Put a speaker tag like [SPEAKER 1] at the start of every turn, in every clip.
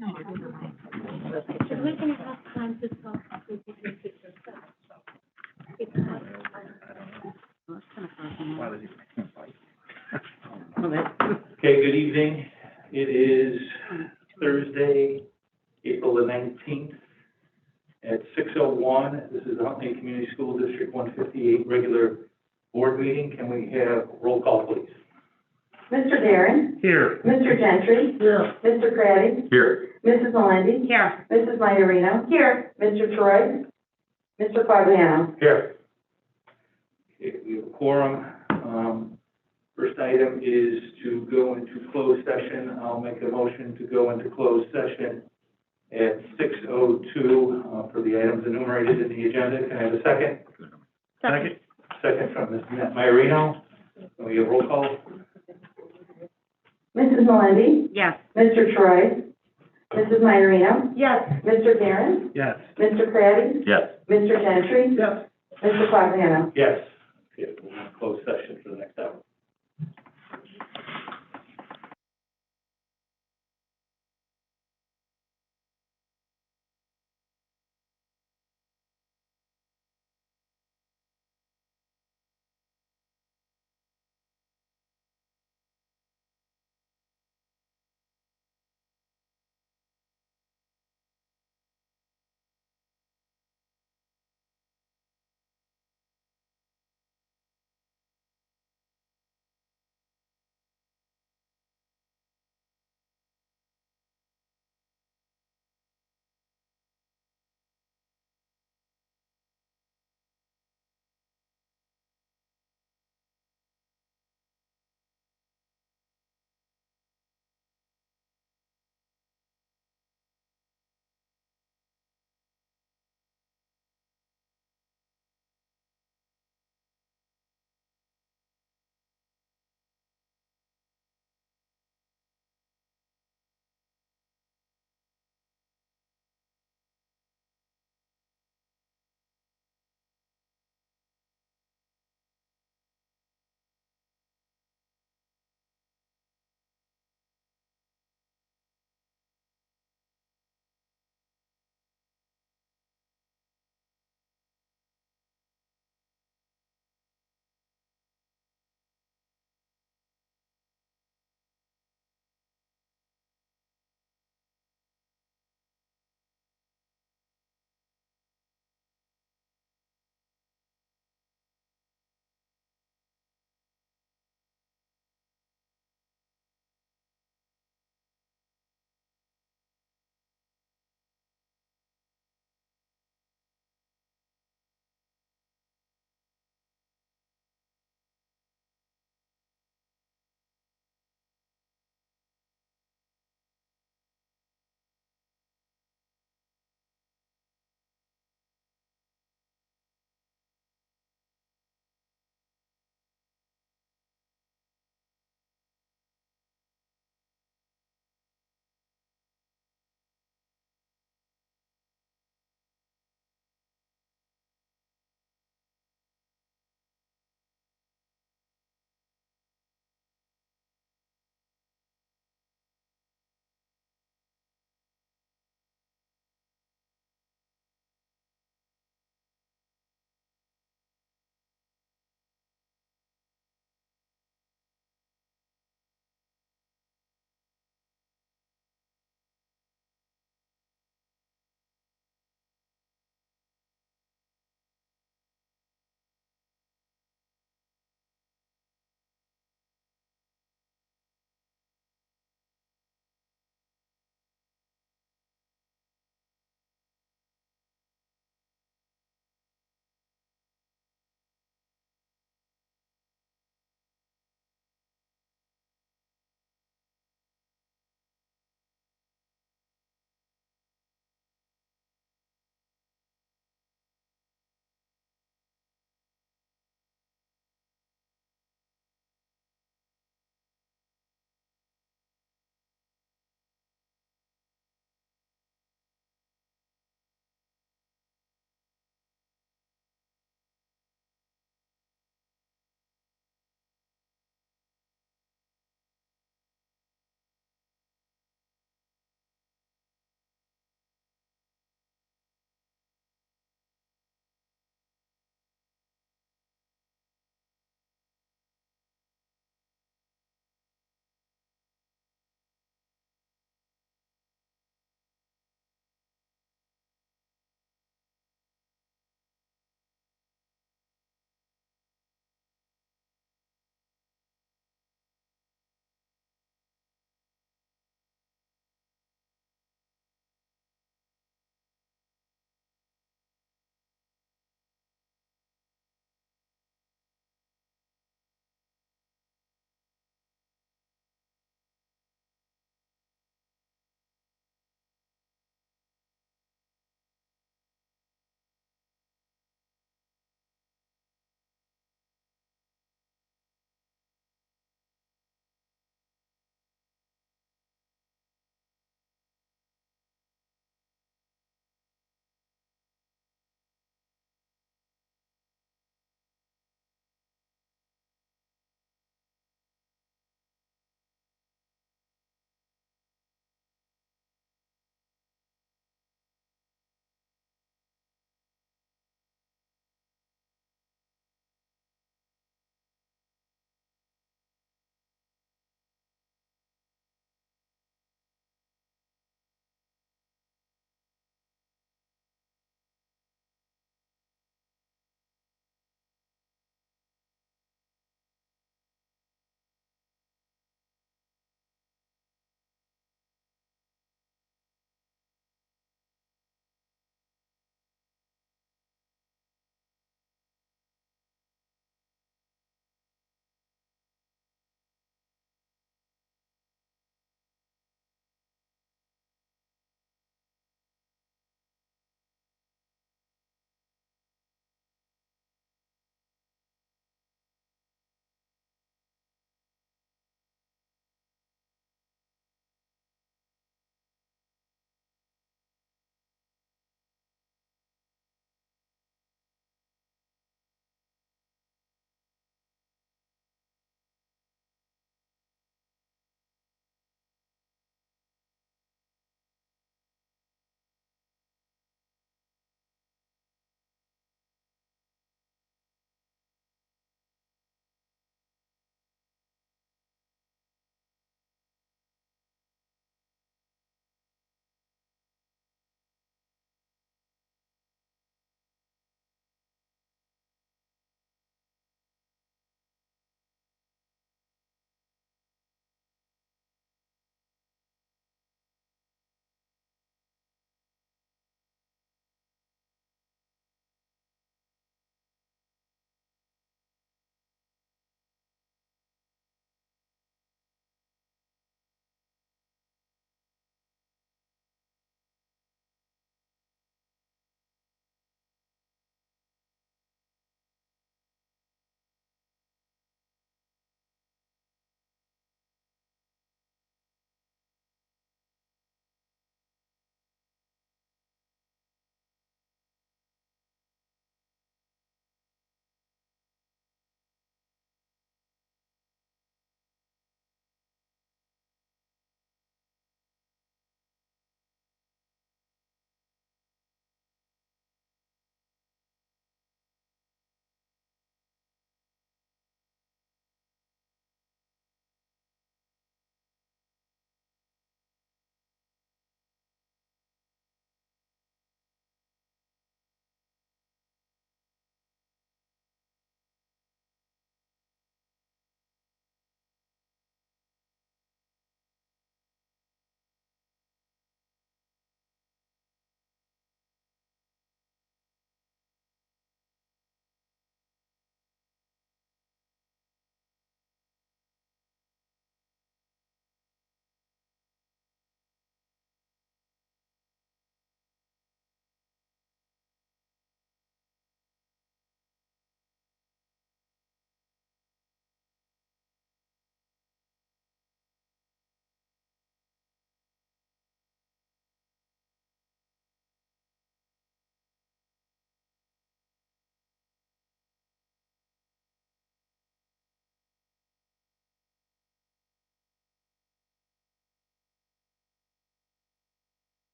[SPEAKER 1] Should we can have time to talk to different pictures?
[SPEAKER 2] Okay, good evening. It is Thursday, April the 19th at 6:01. This is the Huntley Community School District 158 regular board meeting. Can we have roll call, please?
[SPEAKER 3] Mr. Darren?
[SPEAKER 2] Here.
[SPEAKER 3] Mr. Gentry?
[SPEAKER 2] Here.
[SPEAKER 3] Mr. Craddy?
[SPEAKER 2] Here.
[SPEAKER 3] Mrs. Melendi?
[SPEAKER 1] Here.
[SPEAKER 3] Mrs. Maiorino? Here. Mr. Troy? Mr. Quagliano?
[SPEAKER 2] Here. Okay, we have a quorum. First item is to go into closed session. I'll make a motion to go into closed session at 6:02 for the items enumerated in the agenda. Can I have a second?
[SPEAKER 1] Second.
[SPEAKER 2] Second from Ms. Maiorino. Can we have roll call?
[SPEAKER 3] Mrs. Melendi?
[SPEAKER 1] Yes.
[SPEAKER 3] Mr. Troy? Mrs. Maiorino?
[SPEAKER 1] Yes.
[SPEAKER 3] Mr. Darren?
[SPEAKER 2] Yes.
[SPEAKER 3] Mr. Craddy?
[SPEAKER 2] Yes.
[SPEAKER 3] Mr. Gentry?
[SPEAKER 2] Yes.
[SPEAKER 3] Mr. Quagliano?
[SPEAKER 2] Yes. Okay, we'll have closed session for the next hour.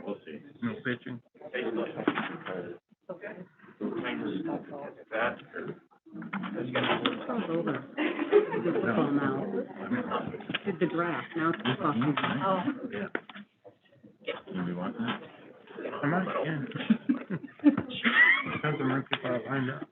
[SPEAKER 4] We'll see. No pitching?
[SPEAKER 5] Football now. Did the draft, now it's football season.
[SPEAKER 4] Oh. Yeah. Do we want that? I might, yeah. Depends on where people are lined up.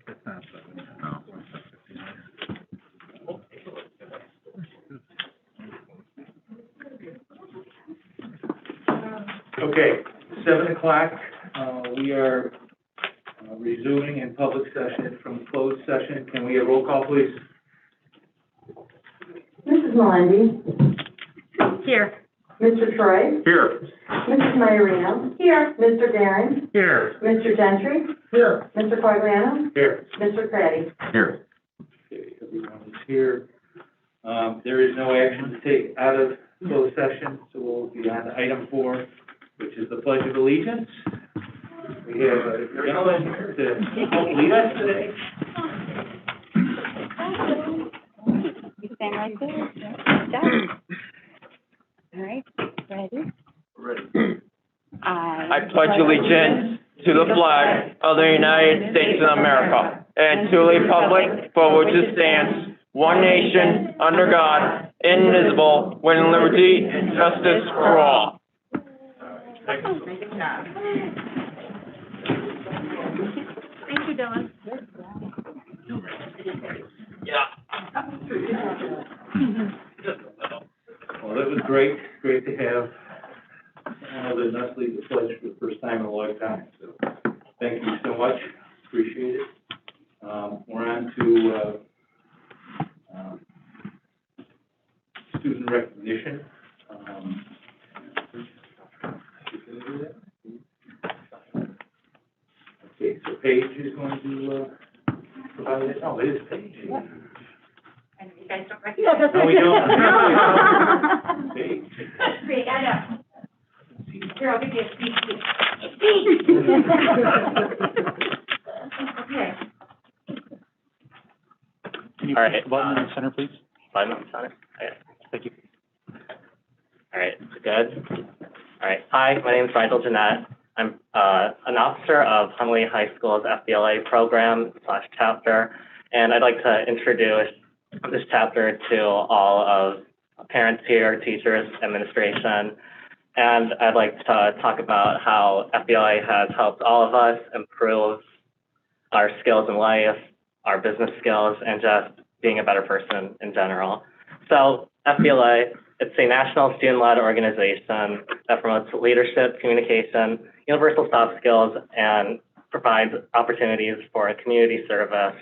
[SPEAKER 4] It's not so, no.
[SPEAKER 2] Okay, 7 o'clock, we are resuming in public session from closed session. Can we have roll call, please?
[SPEAKER 3] Mrs. Melendi?
[SPEAKER 5] Here.
[SPEAKER 3] Mr. Troy?
[SPEAKER 4] Here.
[SPEAKER 3] Mrs. Maiorino? Here. Mr. Darren?
[SPEAKER 4] Here.
[SPEAKER 3] Mr. Gentry? Here. Mr. Quagliano?
[SPEAKER 2] Here.
[SPEAKER 3] Mr. Craddy?
[SPEAKER 4] Here.
[SPEAKER 2] Okay, everyone is here. There is no action to take out of closed session, so we'll be on to item 4, which is the Pledge of Allegiance. We have a gentleman here to help lead us today.
[SPEAKER 1] You stand right there. Good job. All right, ready?
[SPEAKER 2] Ready.
[SPEAKER 6] I pledge allegiance to the flag of the United States of America and to the republic for which it stands, one nation, under God, indivisible, with liberty and justice for all.
[SPEAKER 5] Thank you, Dylan.
[SPEAKER 2] Well, that was great to have the us lead the pledge for the first time in a long time, so thank you so much, appreciate it. We're on to, student recognition. Okay, so Paige is going to, provide it, oh, it is Paige.
[SPEAKER 1] And you guys don't recognize?
[SPEAKER 5] Yeah, that's
[SPEAKER 2] No, we don't.
[SPEAKER 5] No.
[SPEAKER 2] Paige.
[SPEAKER 1] Great, I know. Here, I'll give you a speech. Okay.
[SPEAKER 7] Can you
[SPEAKER 6] All
[SPEAKER 7] put
[SPEAKER 6] right,
[SPEAKER 7] the button in the center, please?
[SPEAKER 6] 5 minutes on it? Okay.
[SPEAKER 7] Thank you.
[SPEAKER 6] All right, good. All right, hi, my name is Rigel Jeanette. I'm an officer of Huntley High School's FBLA program / chapter, and I'd like to introduce this chapter to all of parents here, teachers, administration, and I'd like to talk about how FBLA has helped all of us improve our skills in life, our business skills, and just being a better person in general. So FBLA, it's a national student-led organization that promotes leadership, communication, universal soft skills, and provides opportunities for community service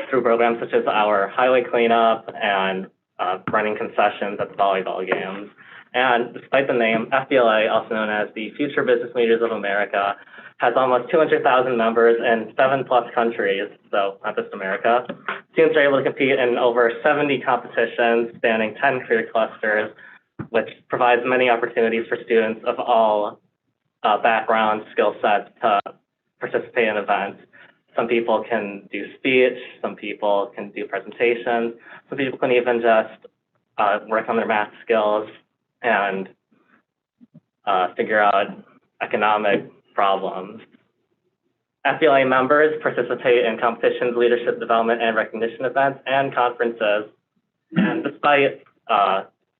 [SPEAKER 6] through programs such as our highway cleanup and running concessions at the volleyball games. And despite the name, FBLA, also known as the Future Business Leaders of America, has almost 200,000 members in 7+ countries, so not just America. Students are able to compete in over 70 competitions spanning 10 career clusters, which provides many opportunities for students of all backgrounds, skill sets to participate in events. Some people can do speech, some people can do presentations, some people can even just work on their math skills and figure out economic problems. FBLA members participate in competitions, leadership development and recognition events, and conferences. And despite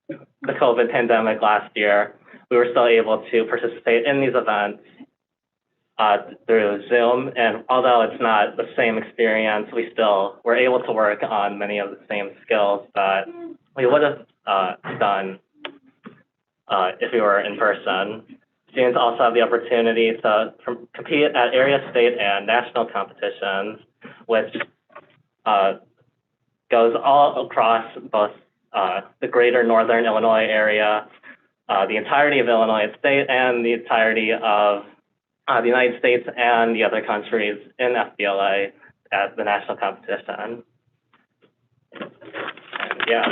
[SPEAKER 6] the COVID pandemic last year, we were still able to participate in these events through Zoom. And although it's not the same experience, we still were able to work on many of the same skills that we would have done if we were in person. Students also have the opportunity to compete at area, state, and national competitions, which goes all across both the greater Northern Illinois area, the entirety of Illinois State, and the entirety of the United States and the other countries in FBLA at the national competition. And yeah,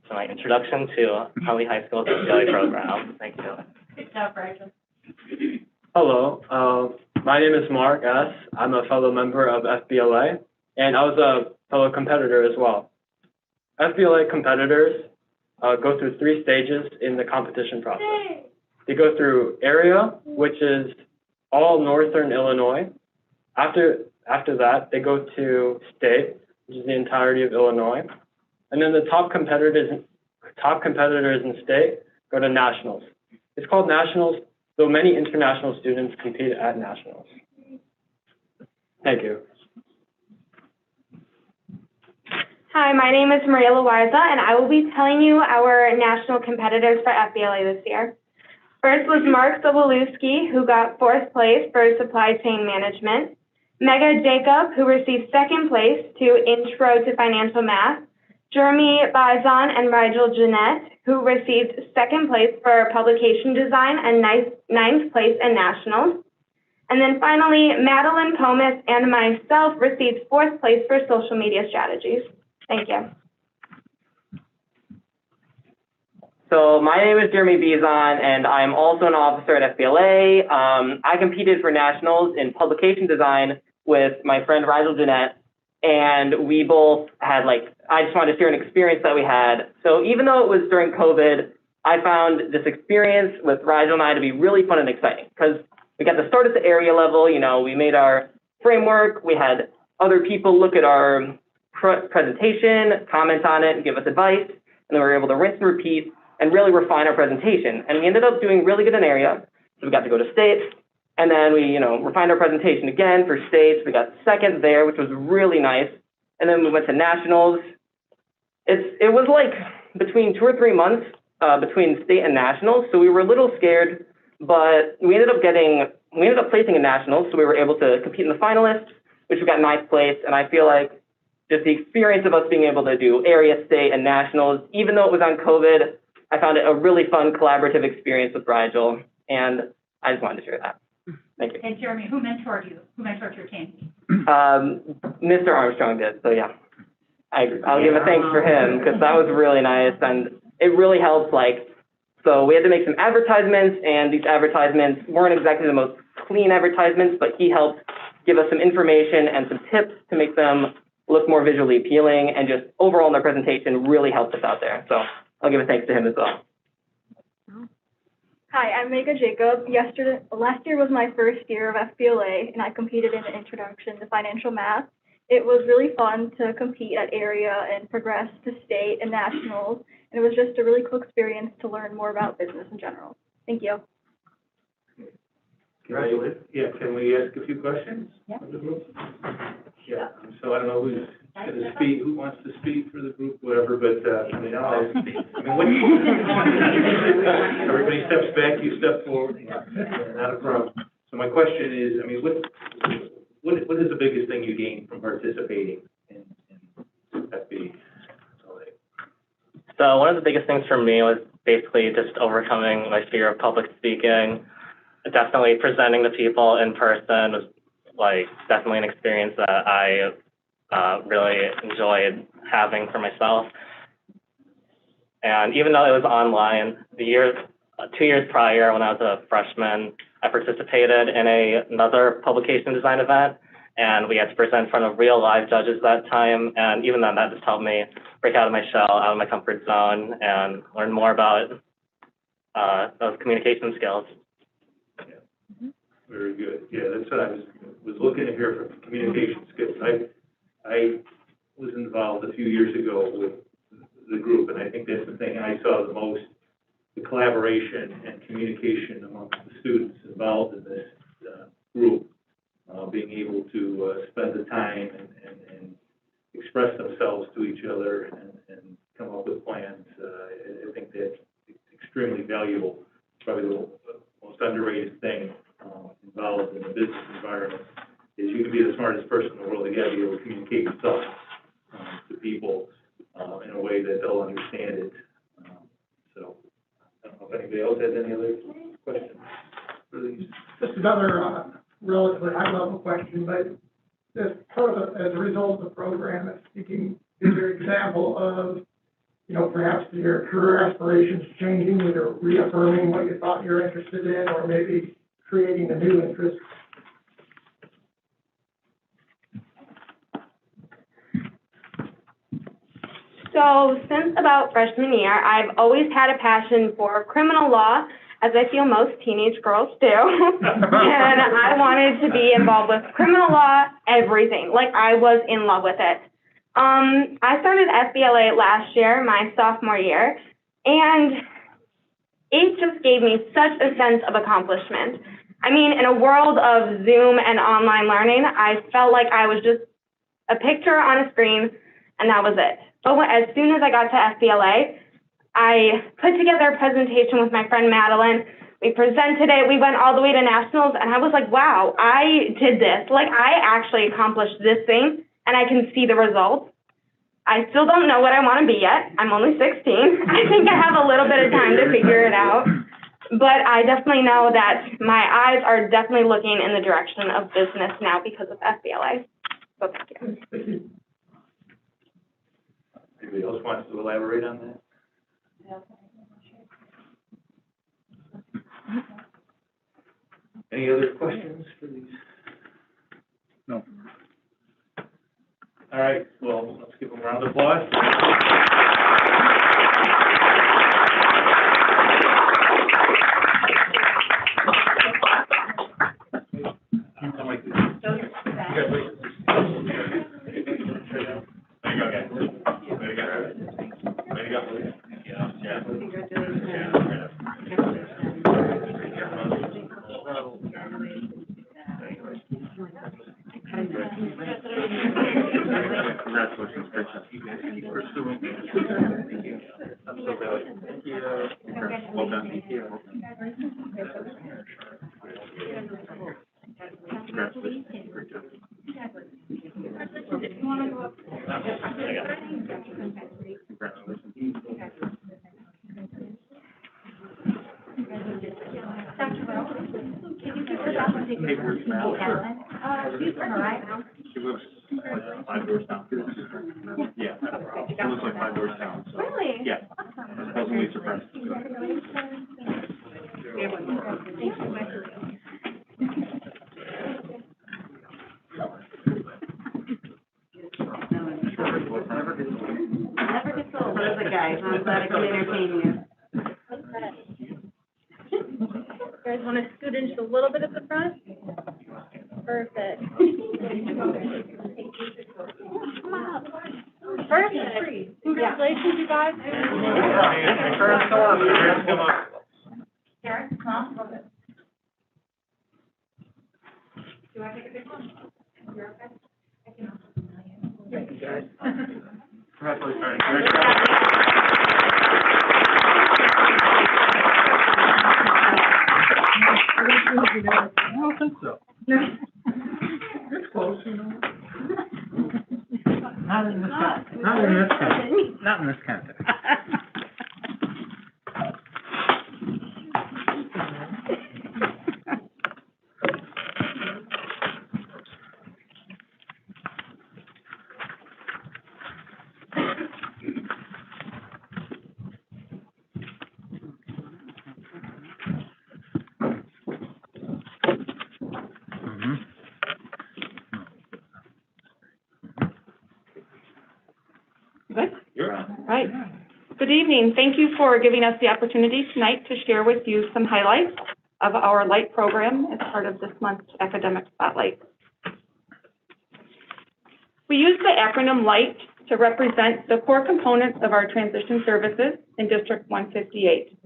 [SPEAKER 6] so my introduction to Huntley High School's FBLA program. Thank you.
[SPEAKER 1] Good job, Rachel.
[SPEAKER 7] Hello, my name is Mark S. I'm a fellow member of FBLA, and I was a fellow competitor as well. FBLA competitors go through 3 stages in the competition process. They go through area, which is all Northern Illinois. After that, they go to state, which is the entirety of Illinois. And then the top competitors in state go to nationals. It's called nationals, though many international students compete at nationals. Thank you.
[SPEAKER 8] Hi, my name is Maria Loaiza, and I will be telling you our national competitors for FBLA this year. First was Mark Sobolewski, who got 4th place for supply chain management. Mega Jacob, who received 2nd place to Intro to Financial Math. Jeremy Bizon and Rigel Jeanette, who received 2nd place for publication design and 9th place in nationals. And then finally, Madeline Comas and myself received 4th place for social media strategies. Thank you.
[SPEAKER 9] So my name is Jeremy Bizon, and I'm also an officer at FBLA. I competed for nationals in publication design with my friend Rigel Jeanette, and we both had I just wanted to share an experience that we had. So even though it was during COVID, I found this experience with Rigel and I to be really fun and exciting because we got to start at the area level. You know, we made our framework. We had other people look at our presentation, comment on it, and give us advice, and then we were able to rinse and repeat and really refine our presentation. And we ended up doing really good in area. So we got to go to states, and then we, refined our presentation again for states. We got 2nd there, which was really nice. And then we went to nationals. It was like between 2 or 3 months between state and nationals. So we were a little scared, but we ended up placing in nationals. So we were able to compete in the finalists, which we got 9th place. And I feel like just the experience of us being able to do area, state, and nationals, even though it was on COVID, I found it a really fun collaborative experience with Rigel, and I just wanted to share that. Thank you.
[SPEAKER 1] And Jeremy, who mentored you? Who mentored your team?
[SPEAKER 9] Mr. Armstrong did, so yeah. I'll give a thanks for him, because that was really nice, and it really helped, so we had to make some advertisements, and these advertisements weren't exactly the most clean advertisements, but he helped give us some information and some tips to make them look more visually appealing, and just overall in their presentation really helped us out there. So I'll give a thanks to him as well.
[SPEAKER 10] Hi, I'm Mega Jacob. Last year was my first year of FBLA, and I competed in the Introduction to Financial Math. It was really fun to compete at area and progress to state and nationals, and it was just a really cool experience to learn more about business in general. Thank you.
[SPEAKER 2] Can we ask a few questions?
[SPEAKER 1] Yeah.
[SPEAKER 2] Of the group? Yeah, so I don't know who's going to speak, who wants to speak for the group, whatever, but, I'll speak. Everybody steps back, you step forward, not a problem. So my question is, what is the biggest thing you gained from participating in FB?
[SPEAKER 6] So one of the biggest things for me was basically just overcoming my fear of public speaking. Definitely presenting to people in person was definitely an experience that I really enjoyed having for myself. And even though it was online, 2 years prior, when I was a freshman, I participated in another publication design event, and we had to present in front of real live judges that time. And even then, that just helped me break out of my shell, out of my comfort zone, and learn more about those communication skills.
[SPEAKER 2] Very good. Yeah, that's what I was looking to hear from communication skills. I was involved a few years ago with the group and I think that's the thing I saw the most, the collaboration and communication amongst the students involved in this, group, being able to, spend the time and express themselves to each other and come up with plans. I think that's extremely valuable. Probably the most underrated thing, involved in the business environment is you can be the smartest person in the world, you gotta be able to communicate yourself, to people, in a way that they'll understand it. So, I don't know if anybody else has any other questions for these.
[SPEAKER 11] Just another relatively high-level question, but as part of, as a result of the program, it's speaking, is your example of, you know, perhaps your career aspirations changing, either reaffirming what you thought you were interested in, or maybe creating a new interest?
[SPEAKER 8] So since about freshman year, I've always had a passion for criminal law, as I feel most teenage girls do. And I wanted to be involved with criminal law, everything. Like, I was in love with it. I started FBLA last year, my sophomore year, and it just gave me such a sense of accomplishment. I mean, in a world of Zoom and online learning, I felt like I was just a picture on a screen, and that was it. But as soon as I got to FBLA, I put together a presentation with my friend Madeline. We presented it. We went all the way to nationals, and I was like, wow, I did this. Like, I actually accomplished this thing, and I can see the results. I still don't know what I want to be yet. I'm only 16. I think I have a little bit of time to figure it out. But I definitely know that my eyes are definitely looking in the direction of business now because of FBLA. So thank you.
[SPEAKER 11] Thank you.
[SPEAKER 2] Anybody else wants to elaborate on that? Any other questions for these?
[SPEAKER 4] No.
[SPEAKER 2] All right, well, let's give them a round of applause.
[SPEAKER 4] Congratulations, great job. Pursuing. Well done. Congratulations, great job. She lives like 5 doors down. Yeah. She lives like 5 doors down. So,
[SPEAKER 8] Really?
[SPEAKER 4] yeah. I'm supposedly surprised.
[SPEAKER 5] Never gets old, what is it, guys? I'm glad I can entertain you.
[SPEAKER 10] You guys want to scoot in just a little bit at the front? Perfect. Perfect. Congratulations, you guys.
[SPEAKER 1] Karen, come on. Do I take a big one? You're okay? I can
[SPEAKER 11] I don't think so. It's close, you know.
[SPEAKER 4] Not in this context. Not in this context.
[SPEAKER 12] Good.
[SPEAKER 2] You're on.
[SPEAKER 12] Right. Good evening. Thank you for giving us the opportunity tonight to share with you some highlights of our LIGHT program as part of this month's academic spotlight. We use the acronym LIGHT to represent the core components of our transition services in District 158.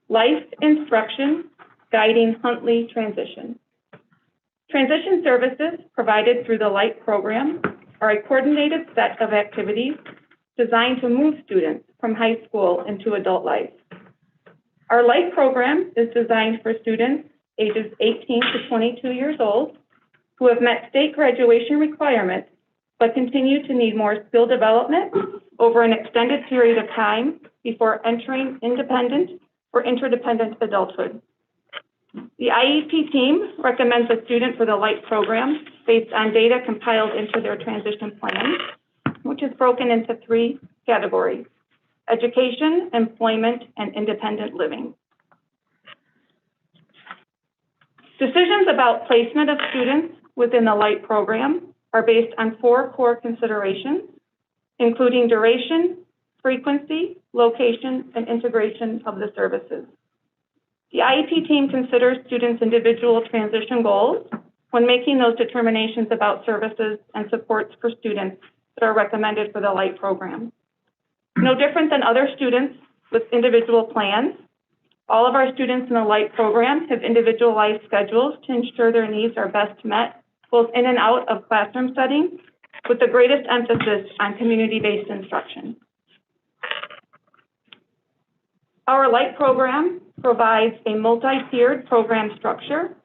[SPEAKER 12] Life instruction guiding Huntley transition. Transition services provided through the LIGHT program are a coordinated set of activities designed to move students from high school into adult life. Our LIGHT program is designed for students ages 18 to 22 years old who have met state graduation requirements but continue to need more skill development over an extended period of time before entering independent or interdependent adulthood. The IEP team recommends a student for the LIGHT program based on data compiled into their transition plan, which is broken into 3 categories: education, employment, and independent living. Decisions about placement of students within the LIGHT program are based on 4 core considerations, including duration, frequency, location, and integration of the services. The IEP team considers students' individual transition goals when making those determinations about services and supports for students that are recommended for the LIGHT program. No different than other students with individual plans, all of our students in the LIGHT program have individualized schedules to ensure their needs are best met, both in and out of classroom settings, with the greatest emphasis on community-based instruction. Our LIGHT program provides a multi-tiered program structure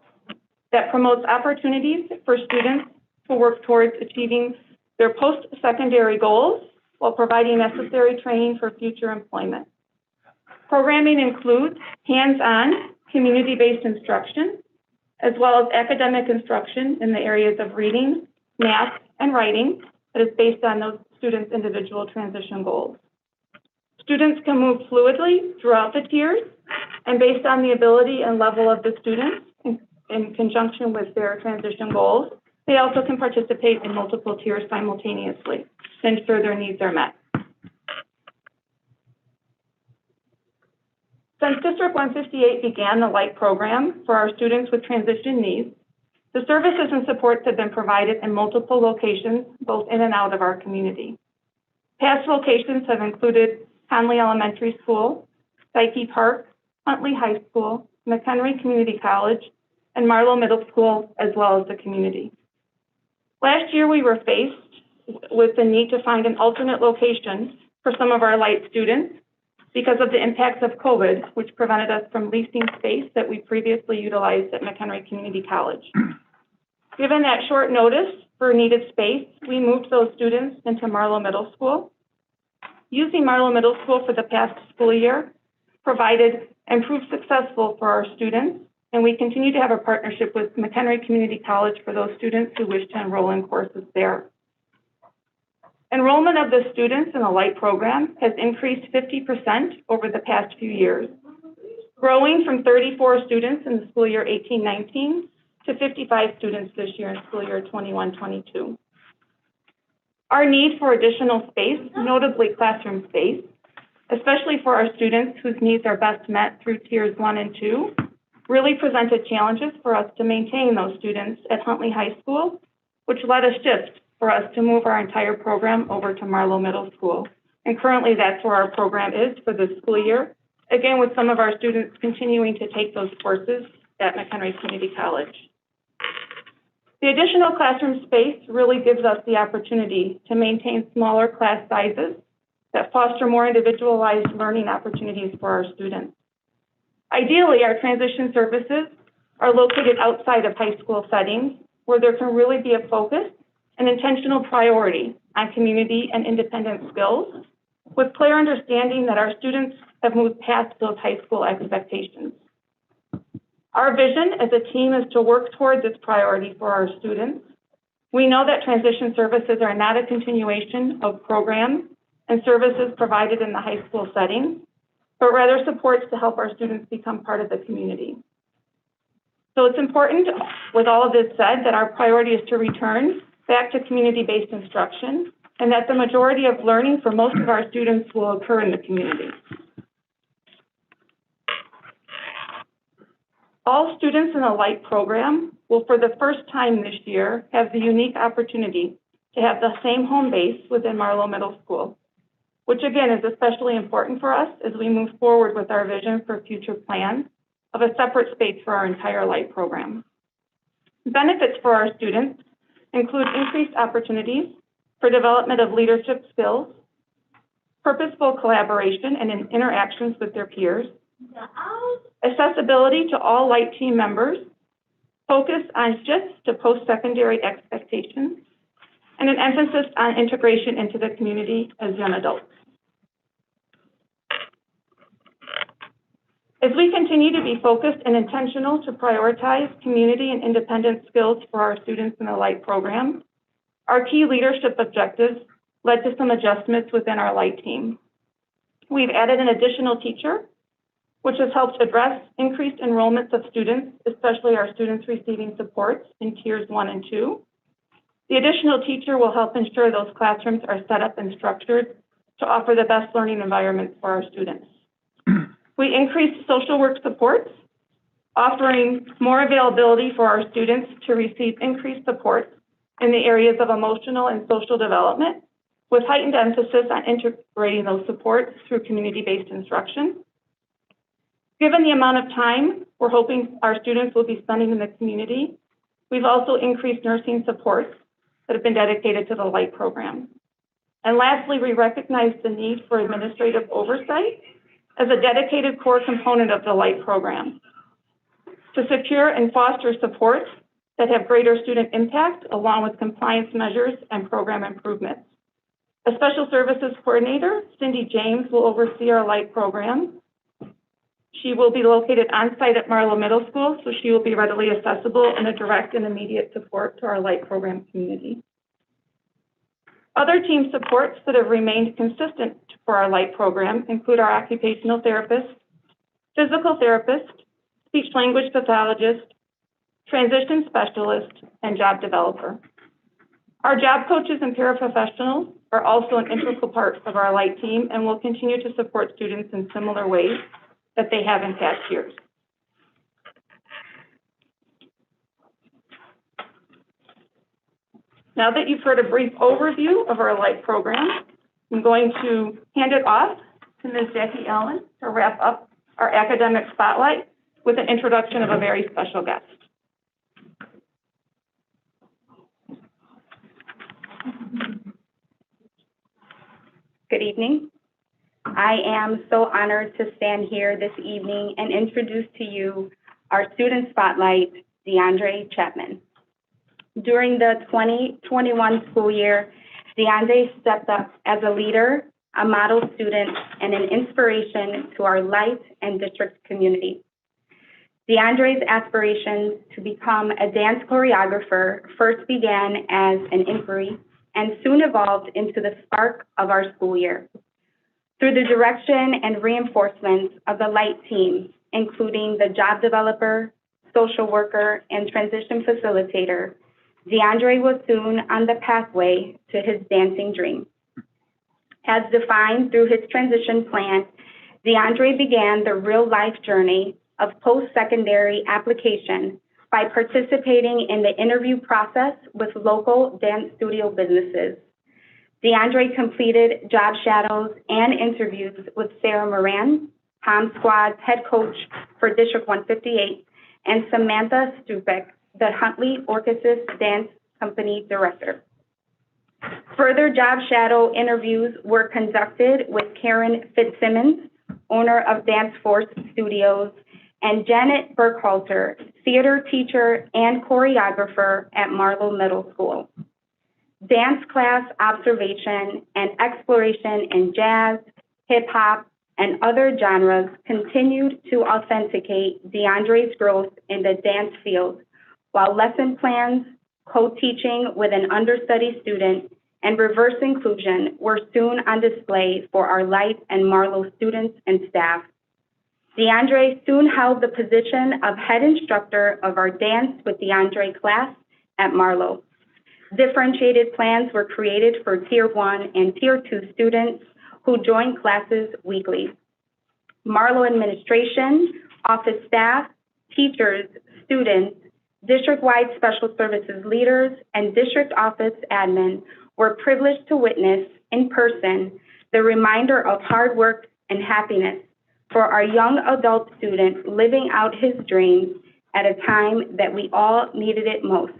[SPEAKER 12] that promotes opportunities for students to work towards achieving their post-secondary goals while providing necessary training for future employment. Programming includes hands-on, community-based instruction, as well as academic instruction in the areas of reading, math, and writing that is based on those students' individual transition goals. Students can move fluidly throughout the tiers, and based on the ability and level of the students in conjunction with their transition goals, they also can participate in multiple tiers simultaneously to ensure their needs are met. Since District 158 began the LIGHT program for our students with transition needs, the services and supports have been provided in multiple locations, both in and out of our community. Past locations have included Conley Elementary School, Psyche Park, Huntley High School, McHenry Community College, and Marlowe Middle School, as well as the community. Last year, we were faced with the need to find an alternate location for some of our LIGHT students because of the impacts of COVID, which prevented us from leasing space that we previously utilized at McHenry Community College. Given that short notice for needed space, we moved those students into Marlowe Middle School. Using Marlowe Middle School for the past school year provided and proved successful for our students, and we continue to have a partnership with McHenry Community College for those students who wish to enroll in courses there. Enrollment of the students in the LIGHT program has increased 50% over the past few years, growing from 34 students in the school year 18-19 to 55 students this year in school year 21-22. Our need for additional space, notably classroom space, especially for our students whose needs are best met through tiers 1 and 2, really presented challenges for us to maintain those students at Huntley High School, which led a shift for us to move our entire program over to Marlowe Middle School. And currently that's where our program is for this school year, again with some of our students continuing to take those courses at McHenry Community College. The additional classroom space really gives us the opportunity to maintain smaller class sizes that foster more individualized learning opportunities for our students. Ideally, our transition services are located outside of high school settings where there can really be a focus and intentional priority on community and independent skills, with clear understanding that our students have moved past those high school expectations. Our vision as a team is to work toward this priority for our students. We know that transition services are not a continuation of programs and services provided in the high school setting, but rather supports to help our students become part of the community. So it's important, with all of this said, that our priority is to return back to community-based instruction, and that the majority of learning for most of our students will occur in the community. All students in the LIGHT program will, for the first time this year, have the unique opportunity to have the same home base within Marlowe Middle School, which again is especially important for us as we move forward with our vision for future plans of a separate space for our entire light program. Benefits for our students include increased opportunities for development of leadership skills, purposeful collaboration and interactions with their peers, accessibility to all light team members, focus on shifts to post-secondary expectations, and an emphasis on integration into the community as young adults. As we continue to be focused and intentional to prioritize community and independent skills for our students in the light program, our key leadership objectives led to some adjustments within our light team. We've added an additional teacher, which has helped address increased enrollments of students, especially our students receiving supports in tiers 1 and 2. The additional teacher will help ensure those classrooms are set up and structured to offer the best learning environments for our students. We increased social work supports, offering more availability for our students to receive increased support in the areas of emotional and social development, with heightened emphasis on integrating those supports through community-based instruction. Given the amount of time we're hoping our students will be spending in the community, we've also increased nursing supports that have been dedicated to the light program. And lastly, we recognize the need for administrative oversight as a dedicated core component of the light program to secure and foster supports that have greater student impact along with compliance measures and program improvements. A special services coordinator, Cindy James, will oversee our light program. She will be located on-site at Marlowe Middle School, so she will be readily accessible and a direct and immediate support to our light program community. Other team supports that have remained consistent for our light program include our occupational therapist, physical therapist, speech-language pathologist, transition specialist, and job developer. Our job coaches and paraprofessionals are also an integral part of our light team and will continue to support students in similar ways that they have in past years. Now that you've heard a brief overview of our light program, I'm going to hand it off to Ms. Jackie Allen to wrap up our academic spotlight with an introduction of a very special guest.
[SPEAKER 13] Good evening. I am so honored to stand here this evening and introduce to you our student spotlight, DeAndre Chapman. During the 2021 school year, DeAndre stepped up as a leader, a model student, and an inspiration to our light and district community. DeAndre's aspirations to become a dance choreographer first began as an inquiry and soon evolved into the spark of our school year. Through the direction and reinforcement of the light team, including the job developer, social worker, and transition facilitator, DeAndre was soon on the pathway to his dancing dream. As defined through his transition plan, DeAndre began the real-life journey of post-secondary application by participating in the interview process with local dance studio businesses. DeAndre completed job shadows and interviews with Sarah Moran, Pom Squad's head coach for District 158, and Samantha Stupek, the Huntley Orchesis Dance Company director. Further job shadow interviews were conducted with Karen Fitzsimmons, owner of Dance Force Studios, and Janet Burkhalter, theater teacher and choreographer at Marlowe Middle School. Dance class observation and exploration in jazz, hip hop, and other genres continued to authenticate DeAndre's growth in the dance field, while lesson plans, co-teaching with an understudy student, and reverse inclusion were soon on display for our light and Marlowe students and staff. DeAndre soon held the position of head instructor of our Dance with DeAndre class at Marlowe. Differentiated plans were created for Tier 1 and Tier 2 students who joined classes weekly. Marlowe administration, office staff, teachers, students, district-wide special services leaders, and district office admin we're privileged to witness in person the reminder of hard work and happiness for our young adult student living out his dreams at a time that we all needed it most.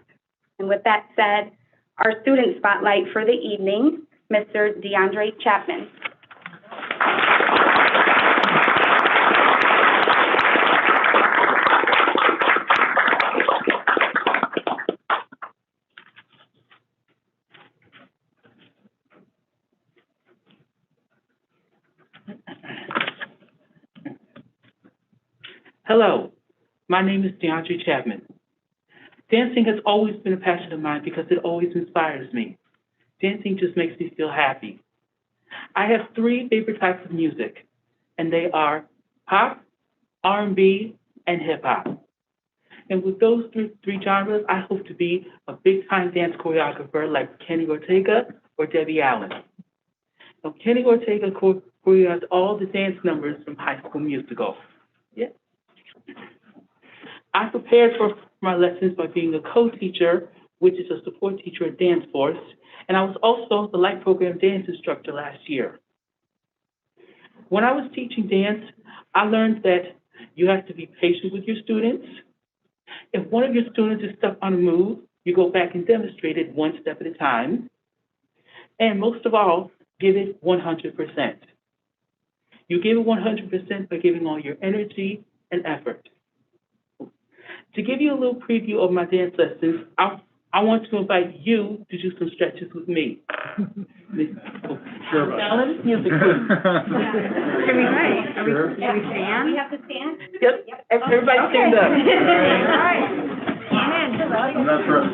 [SPEAKER 13] And with that said, our student spotlight for the evening, Mr. DeAndre Chapman.
[SPEAKER 14] Hello, my name is DeAndre Chapman. Dancing has always been a passion of mine because it always inspires me. Dancing just makes me feel happy. I have 3 favorite types of music, and they are pop, R&B, and hip hop. And with those three genres, I hope to be a big-time dance choreographer like Kenny Ortega or Debbie Allen. Now, Kenny Ortega choreographed all the dance numbers from High School Musical. Yeah. I prepared for my lessons by being a co-teacher, which is a support teacher at Dance Force, and I was also the Light Program dance instructor last year. When I was teaching dance, I learned that you have to be patient with your students. If one of your students is stuck on a move, you go back and demonstrate it one step at a time. And most of all, give it 100%. You give it 100% by giving all your energy and effort. To give you a little preview of my dance lessons, I want to invite you to do some stretches with me.
[SPEAKER 4] Sure.
[SPEAKER 5] Balance music. Can we, should we stand?
[SPEAKER 1] We have to stand?
[SPEAKER 14] Yep, everybody stand up.
[SPEAKER 1] All right.
[SPEAKER 4] And that's right.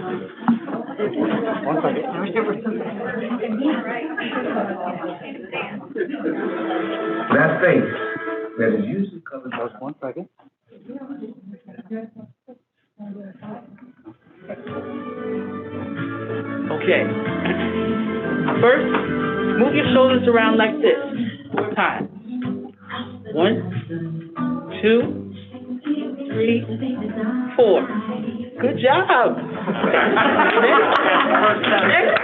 [SPEAKER 5] One second. I wish there was some.
[SPEAKER 15] That face that is usually covered.
[SPEAKER 5] Just 1 second.
[SPEAKER 14] Okay. First, move your shoulders around like this 4 times. 1, 2, 3, 4. Good job. Next,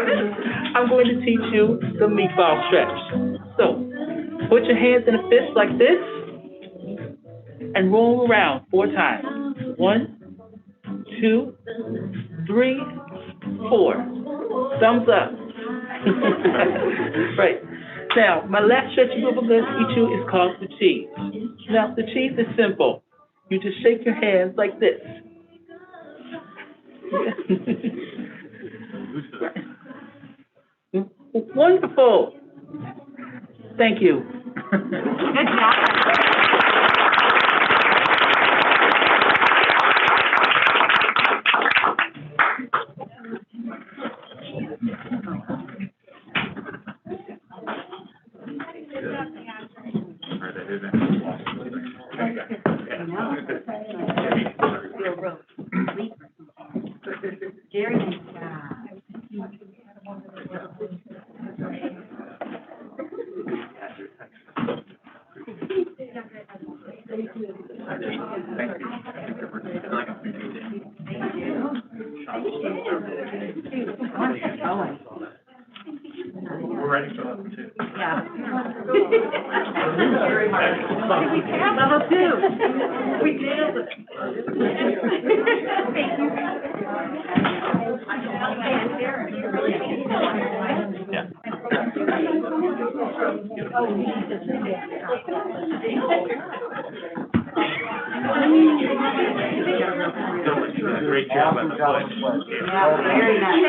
[SPEAKER 14] I'm going to teach you the meatball stretch. So, put your hands in a fist like this and roll around 4 times. 1, 2, 3, 4. Thumbs up. Right. Now, my last stretching move I'm going to teach you is called the cheese. Now, the cheese is simple. You just shake your hands like this. Wonderful. Thank you.
[SPEAKER 5] Good job.
[SPEAKER 4] We're ready for level 2.
[SPEAKER 5] Yeah. Level 2. We did it.
[SPEAKER 4] Great job on the foot.
[SPEAKER 5] Yeah, very nice.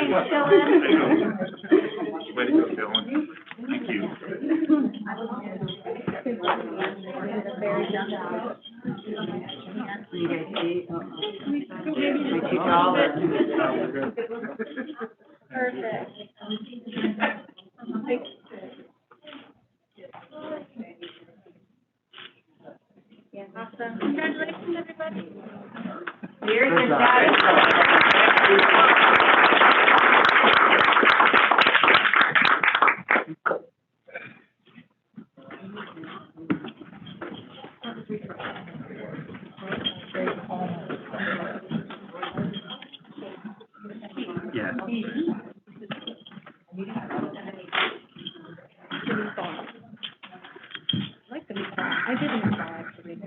[SPEAKER 4] Way to go, Dylan. Thank you.
[SPEAKER 5] You guys see? Am I too tall or?
[SPEAKER 1] Perfect. Awesome. Congratulations, everybody.
[SPEAKER 5] Very good job.
[SPEAKER 4] Yeah.
[SPEAKER 5] I didn't know, actually.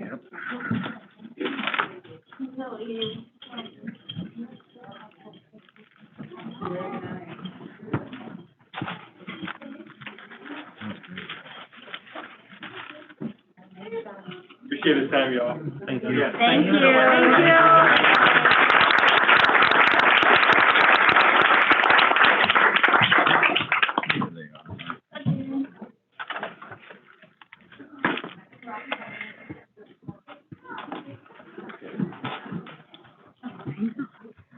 [SPEAKER 4] Appreciate the time, y'all. Thank you.
[SPEAKER 1] Thank you. Thank you.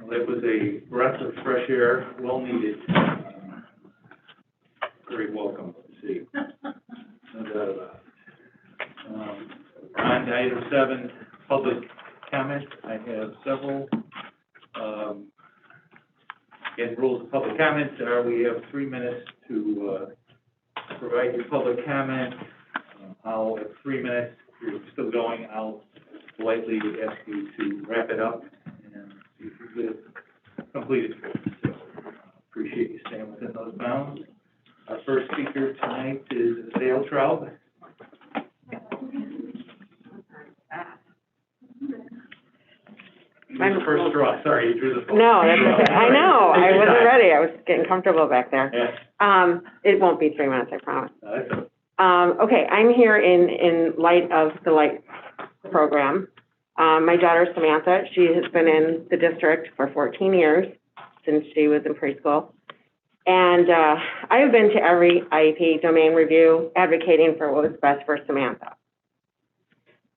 [SPEAKER 2] Well, that was a breath of fresh air, well needed. Very welcome to see. No doubt about it. On to item 7, public comment. I have several. Again, rules of public comment are we have 3 minutes to provide your public comment. I'll, at 3 minutes, if you're still going, I'll politely ask you to wrap it up and see if you get it completed. So, appreciate you staying within those bounds. Our first speaker tonight is Dale Traub. First straw, sorry, you drew the.
[SPEAKER 3] No, that's okay. I know, I wasn't ready, I was getting comfortable back there.
[SPEAKER 2] Yeah.
[SPEAKER 3] It won't be 3 minutes, I promise.
[SPEAKER 2] That's okay.
[SPEAKER 3] Okay, I'm here in light of the LIGHT program. My daughter Samantha, she has been in the district for 14 years, since she was in preschool. And, I have been to every IEP domain review advocating for what was best for Samantha.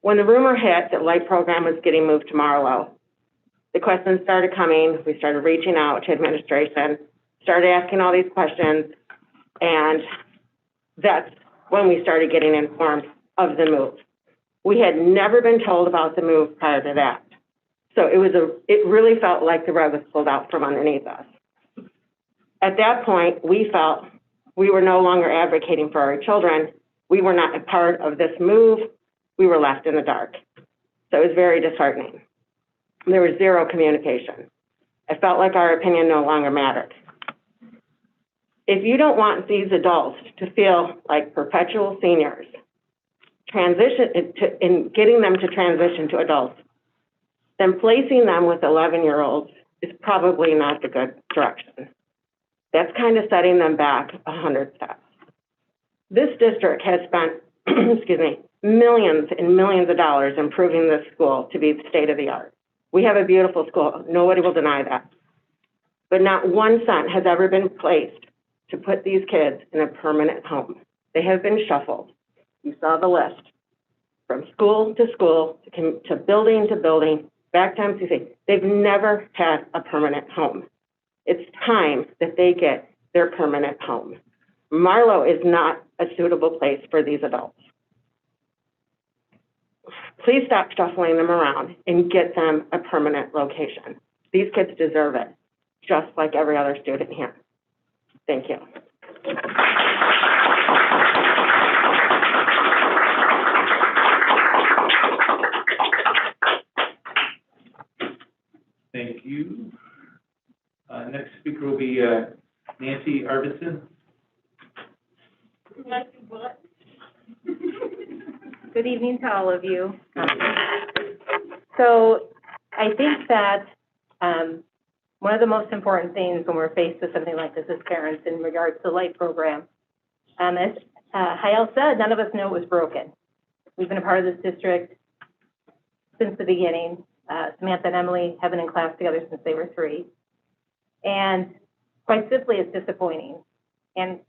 [SPEAKER 3] When the rumor hit that LIGHT program was getting moved to Marlowe, the questions started coming, we started reaching out to administration, started asking all these questions, and that's when we started getting informed of the move. We had never been told about the move prior to that. So it really felt like the rug was pulled out from underneath us. At that point, we felt we were no longer advocating for our children. We were not a part of this move. We were left in the dark. So it was very disheartening. There was zero communication. I felt like our opinion no longer mattered. If you don't want these adults to feel like perpetual seniors, in getting them to transition to adults, then placing them with 11-year-olds is probably not the good direction. That's kind of setting them back 100 steps. This district has spent, excuse me, millions and millions of dollars improving this school to be state of the art. We have a beautiful school. Nobody will deny that. But not 1 cent has ever been placed to put these kids in a permanent home. They have been shuffled. You saw the list. From school to school, to building to building, back to MCC. They've never had a permanent home. It's time that they get their permanent home. Marlowe is not a suitable place for these adults. Please stop shuffling them around and get them a permanent location. These kids deserve it, just like every other student here. Thank you.
[SPEAKER 2] Thank you. Next speaker will be Nancy Arvidsson.
[SPEAKER 1] Good evening to all of you. So I think that one of the most important things when we're faced with something like this as parents in regards to the LIGHT program, as Hayel said, none of us know it was broken. We've been a part of this district since the beginning. Samantha and Emily have been in class together since they were 3. And quite simply, it's disappointing and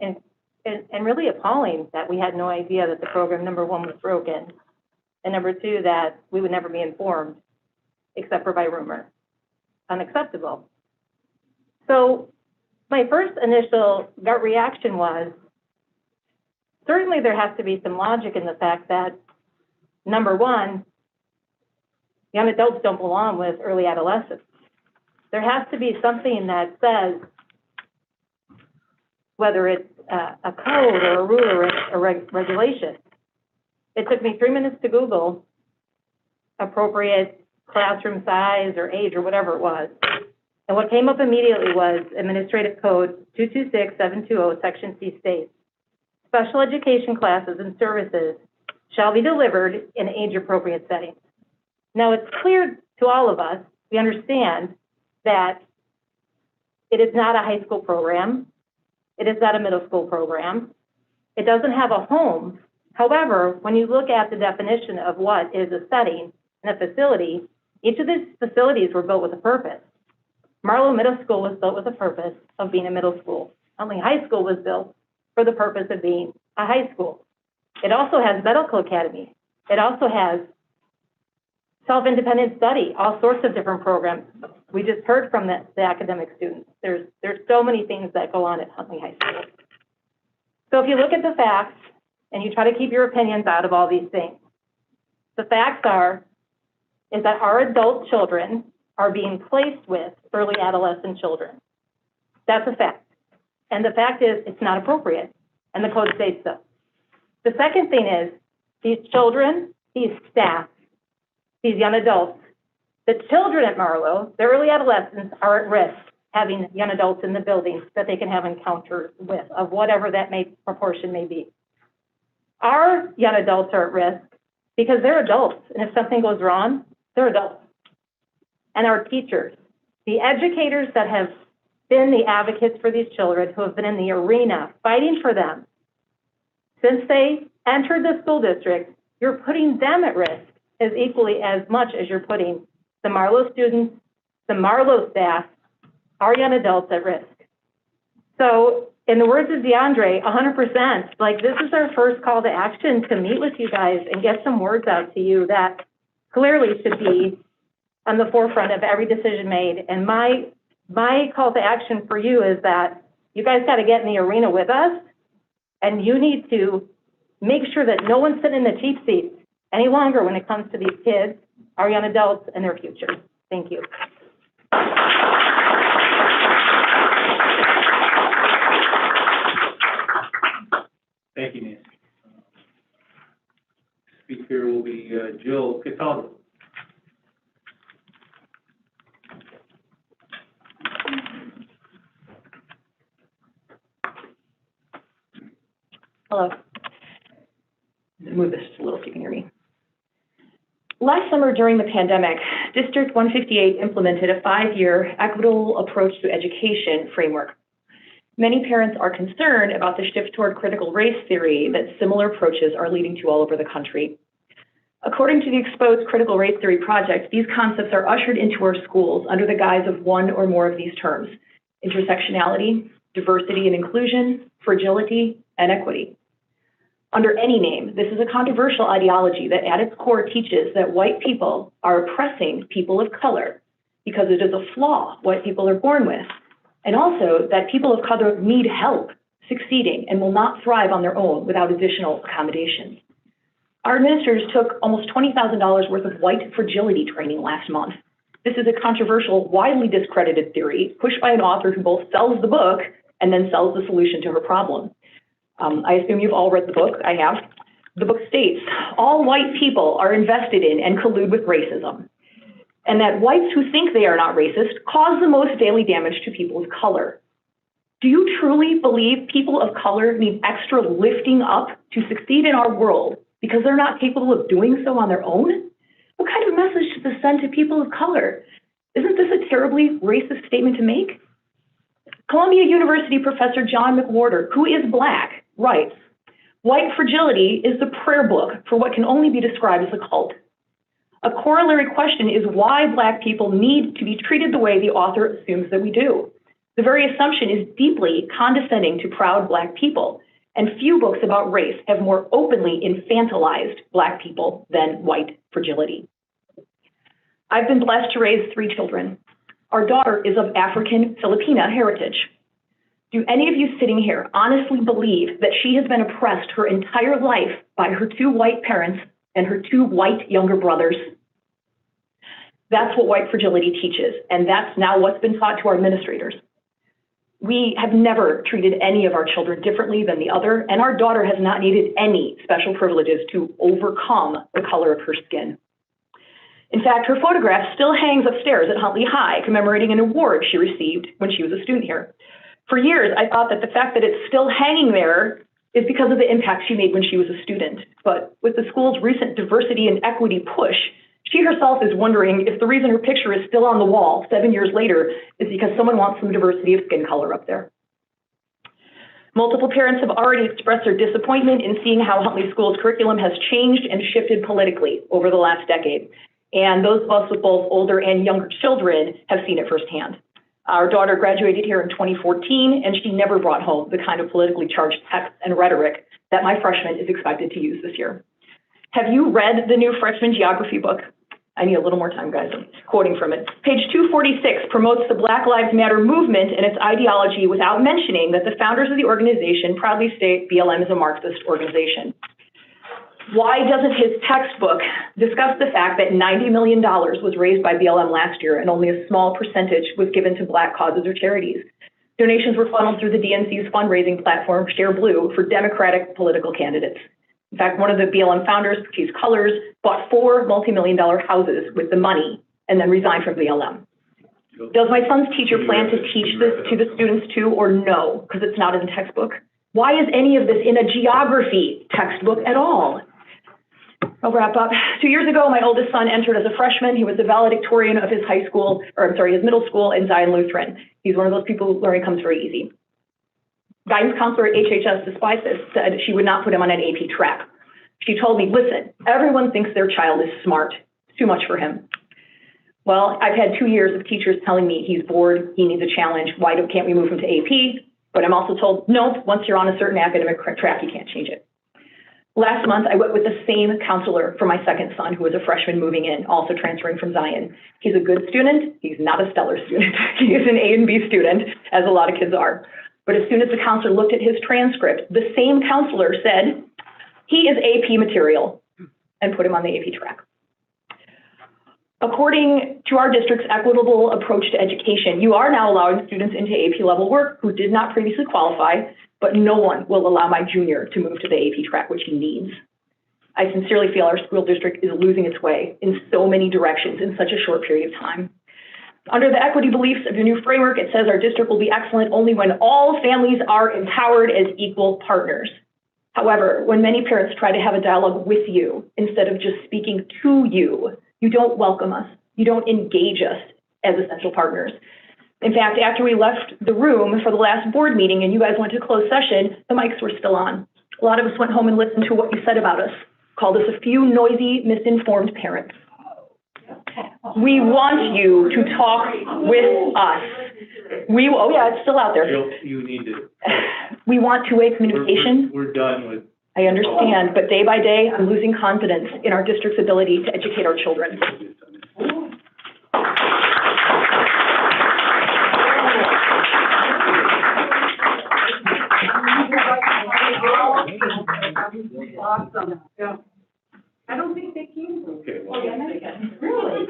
[SPEAKER 1] really appalling that we had no idea that the program, number 1, was broken, and number 2, that we would never be informed except for by rumor. Unacceptable. So my first initial gut reaction was, certainly there has to be some logic in the fact that, number 1, young adults don't belong with early adolescents. There has to be something that says, whether it's a code or a rule or a regulation. It took me 3 minutes to Google appropriate classroom size or age or whatever it was. And what came up immediately was Administrative Code 226720, Section C states, special education classes and services shall be delivered in age-appropriate settings. Now, it's clear to all of us, we understand that it is not a high school program. It is not a middle school program. It doesn't have a home. However, when you look at the definition of what is a setting and a facility, each of these facilities were built with a purpose. Marlow Middle School was built with a purpose of being a middle school. Huntley High School was built for the purpose of being a high school. It also has medical academy. It also has self-independent study, all sorts of different programs. We just heard from the academic students. There's so many things that go on at Huntley High School. So if you look at the facts and you try to keep your opinions out of all these things, the facts is that our adult children are being placed with early adolescent children. That's a fact. And the fact is, it's not appropriate, and the code states so. The second thing is, these children, these staff, these young adults, the children at Marlow, the early adolescents, are at risk having young adults in the buildings that they can have encounters with, of whatever that proportion may be. Our young adults are at risk because they're adults, and if something goes wrong, they're adults. And our teachers, the educators that have been the advocates for these children, who have been in the arena fighting for them since they entered the school district, you're putting them at risk as equally as much as you're putting the Marlow students, the Marlow staff, our young adults at risk. So in the words of DeAndre, 100%, like, this is our first call to action to meet with you guys and get some words out to you that clearly should be on the forefront of every decision made. And my call to action for you is that you guys got to get in the arena with us, and you need to make sure that no one's sitting in the cheap seats any longer when it comes to these kids, our young adults, and their future. Thank you.
[SPEAKER 2] Thank you, Nancy. Speaker will be Jill Cataldo.
[SPEAKER 16] Hello. Move this just a little so you can hear me. Last summer during the pandemic, District 158 implemented a 5-year equitable approach to education framework. Many parents are concerned about the shift toward critical race theory that similar approaches are leading to all over the country. According to the Exposed Critical Race Theory Project, these concepts are ushered into our schools under the guise of one or more of these terms: intersectionality, diversity and inclusion, fragility, and equity. Under any name, this is a controversial ideology that at its core teaches that white people are oppressing people of color because it is a flaw white people are born with, and also that people of color need help succeeding and will not thrive on their own without additional accommodations. Our administrators took almost $20,000 worth of white fragility training last month. This is a controversial, widely discredited theory pushed by an author who both sells the book and then sells the solution to her problem. I assume you've all read the book. I have. The book states, all white people are invested in and collude with racism, and that whites who think they are not racist cause the most daily damage to people of color. Do you truly believe people of color need extra lifting up to succeed in our world because they're not capable of doing so on their own? What kind of message does this send to people of color? Isn't this a terribly racist statement to make? Columbia University professor John McWhorter, who is Black, writes, white fragility is the prayer book for what can only be described as a cult. A corollary question is why Black people need to be treated the way the author assumes that we do. The very assumption is deeply condescending to proud Black people, and few books about race have more openly infantilized Black people than white fragility. I've been blessed to raise 3 children. Our daughter is of African Filipina heritage. Do any of you sitting here honestly believe that she has been oppressed her entire life by her 2 white parents and her 2 white younger brothers? That's what white fragility teaches, and that's now what's been taught to our administrators. We have never treated any of our children differently than the other, and our daughter has not needed any special privileges to overcome the color of her skin. In fact, her photograph still hangs upstairs at Huntley High, commemorating an award she received when she was a student here. For years, I thought that the fact that it's still hanging there is because of the impact she made when she was a student. But with the school's recent diversity and equity push, she herself is wondering if the reason her picture is still on the wall 7 years later is because someone wants some diversity of skin color up there. Multiple parents have already expressed their disappointment in seeing how Huntley School's curriculum has changed and shifted politically over the last decade. And those of us with both older and younger children have seen it firsthand. Our daughter graduated here in 2014, and she never brought home the kind of politically charged text and rhetoric that my freshman is expected to use this year. Have you read the new freshman geography book? I need a little more time, guys. I'm quoting from it. Page 246 promotes the Black Lives Matter movement and its ideology without mentioning that the founders of the organization proudly state BLM is a Marxist organization. Why doesn't his textbook discuss the fact that $90 million was raised by BLM last year and only a small percentage was given to Black causes or charities? Donations were funneled through the DNC's fundraising platform, Share Blue, for Democratic political candidates. In fact, one of the BLM founders, Patrice Cullors, bought 4 multi-million-dollar houses with the money and then resigned from BLM. Does my son's teacher plan to teach this to the students too, or no, because it's not in the textbook? Why is any of this in a geography textbook at all? I'll wrap up. 2 years ago, my oldest son entered as a freshman. He was the valedictorian of his his middle school in Zion Lutheran. He's one of those people who learning comes very easy. Guidance counselor at HHS, despite this, said she would not put him on an AP track. She told me, listen, everyone thinks their child is smart. It's too much for him. Well, I've had 2 years of teachers telling me he's bored, he needs a challenge, can't we move him to AP? But I'm also told, no, once you're on a certain academic track, you can't change it. Last month, I went with the same counselor for my second son, who was a freshman moving in, also transferring from Zion. He's a good student. He's not a stellar student. He is an A and B student, as a lot of kids are. But as soon as the counselor looked at his transcript, the same counselor said, he is AP material, and put him on the AP track. According to our district's equitable approach to education, you are now allowing students into AP level work who did not previously qualify, but no one will allow my junior to move to the AP track, which he needs. I sincerely feel our school district is losing its way in so many directions in such a short period of time. Under the equity beliefs of your new framework, it says our district will be excellent only when all families are empowered as equal partners. However, when many parents try to have a dialogue with you instead of just speaking to you, you don't welcome us. You don't engage us as essential partners. In fact, after we left the room for the last board meeting and you guys went to closed session, the mics were still on. A lot of us went home and listened to what you said about us, called us a few noisy, misinformed parents. We want you to talk with us. Oh yeah, it's still out there.
[SPEAKER 2] You need to.
[SPEAKER 16] We want two-way communication.
[SPEAKER 2] We're done with.
[SPEAKER 16] I understand, but day by day, I'm losing confidence in our district's ability to educate our children.
[SPEAKER 5] Awesome. Yeah. I don't think they can.
[SPEAKER 2] Okay.
[SPEAKER 5] Oh, yeah, they can. Really?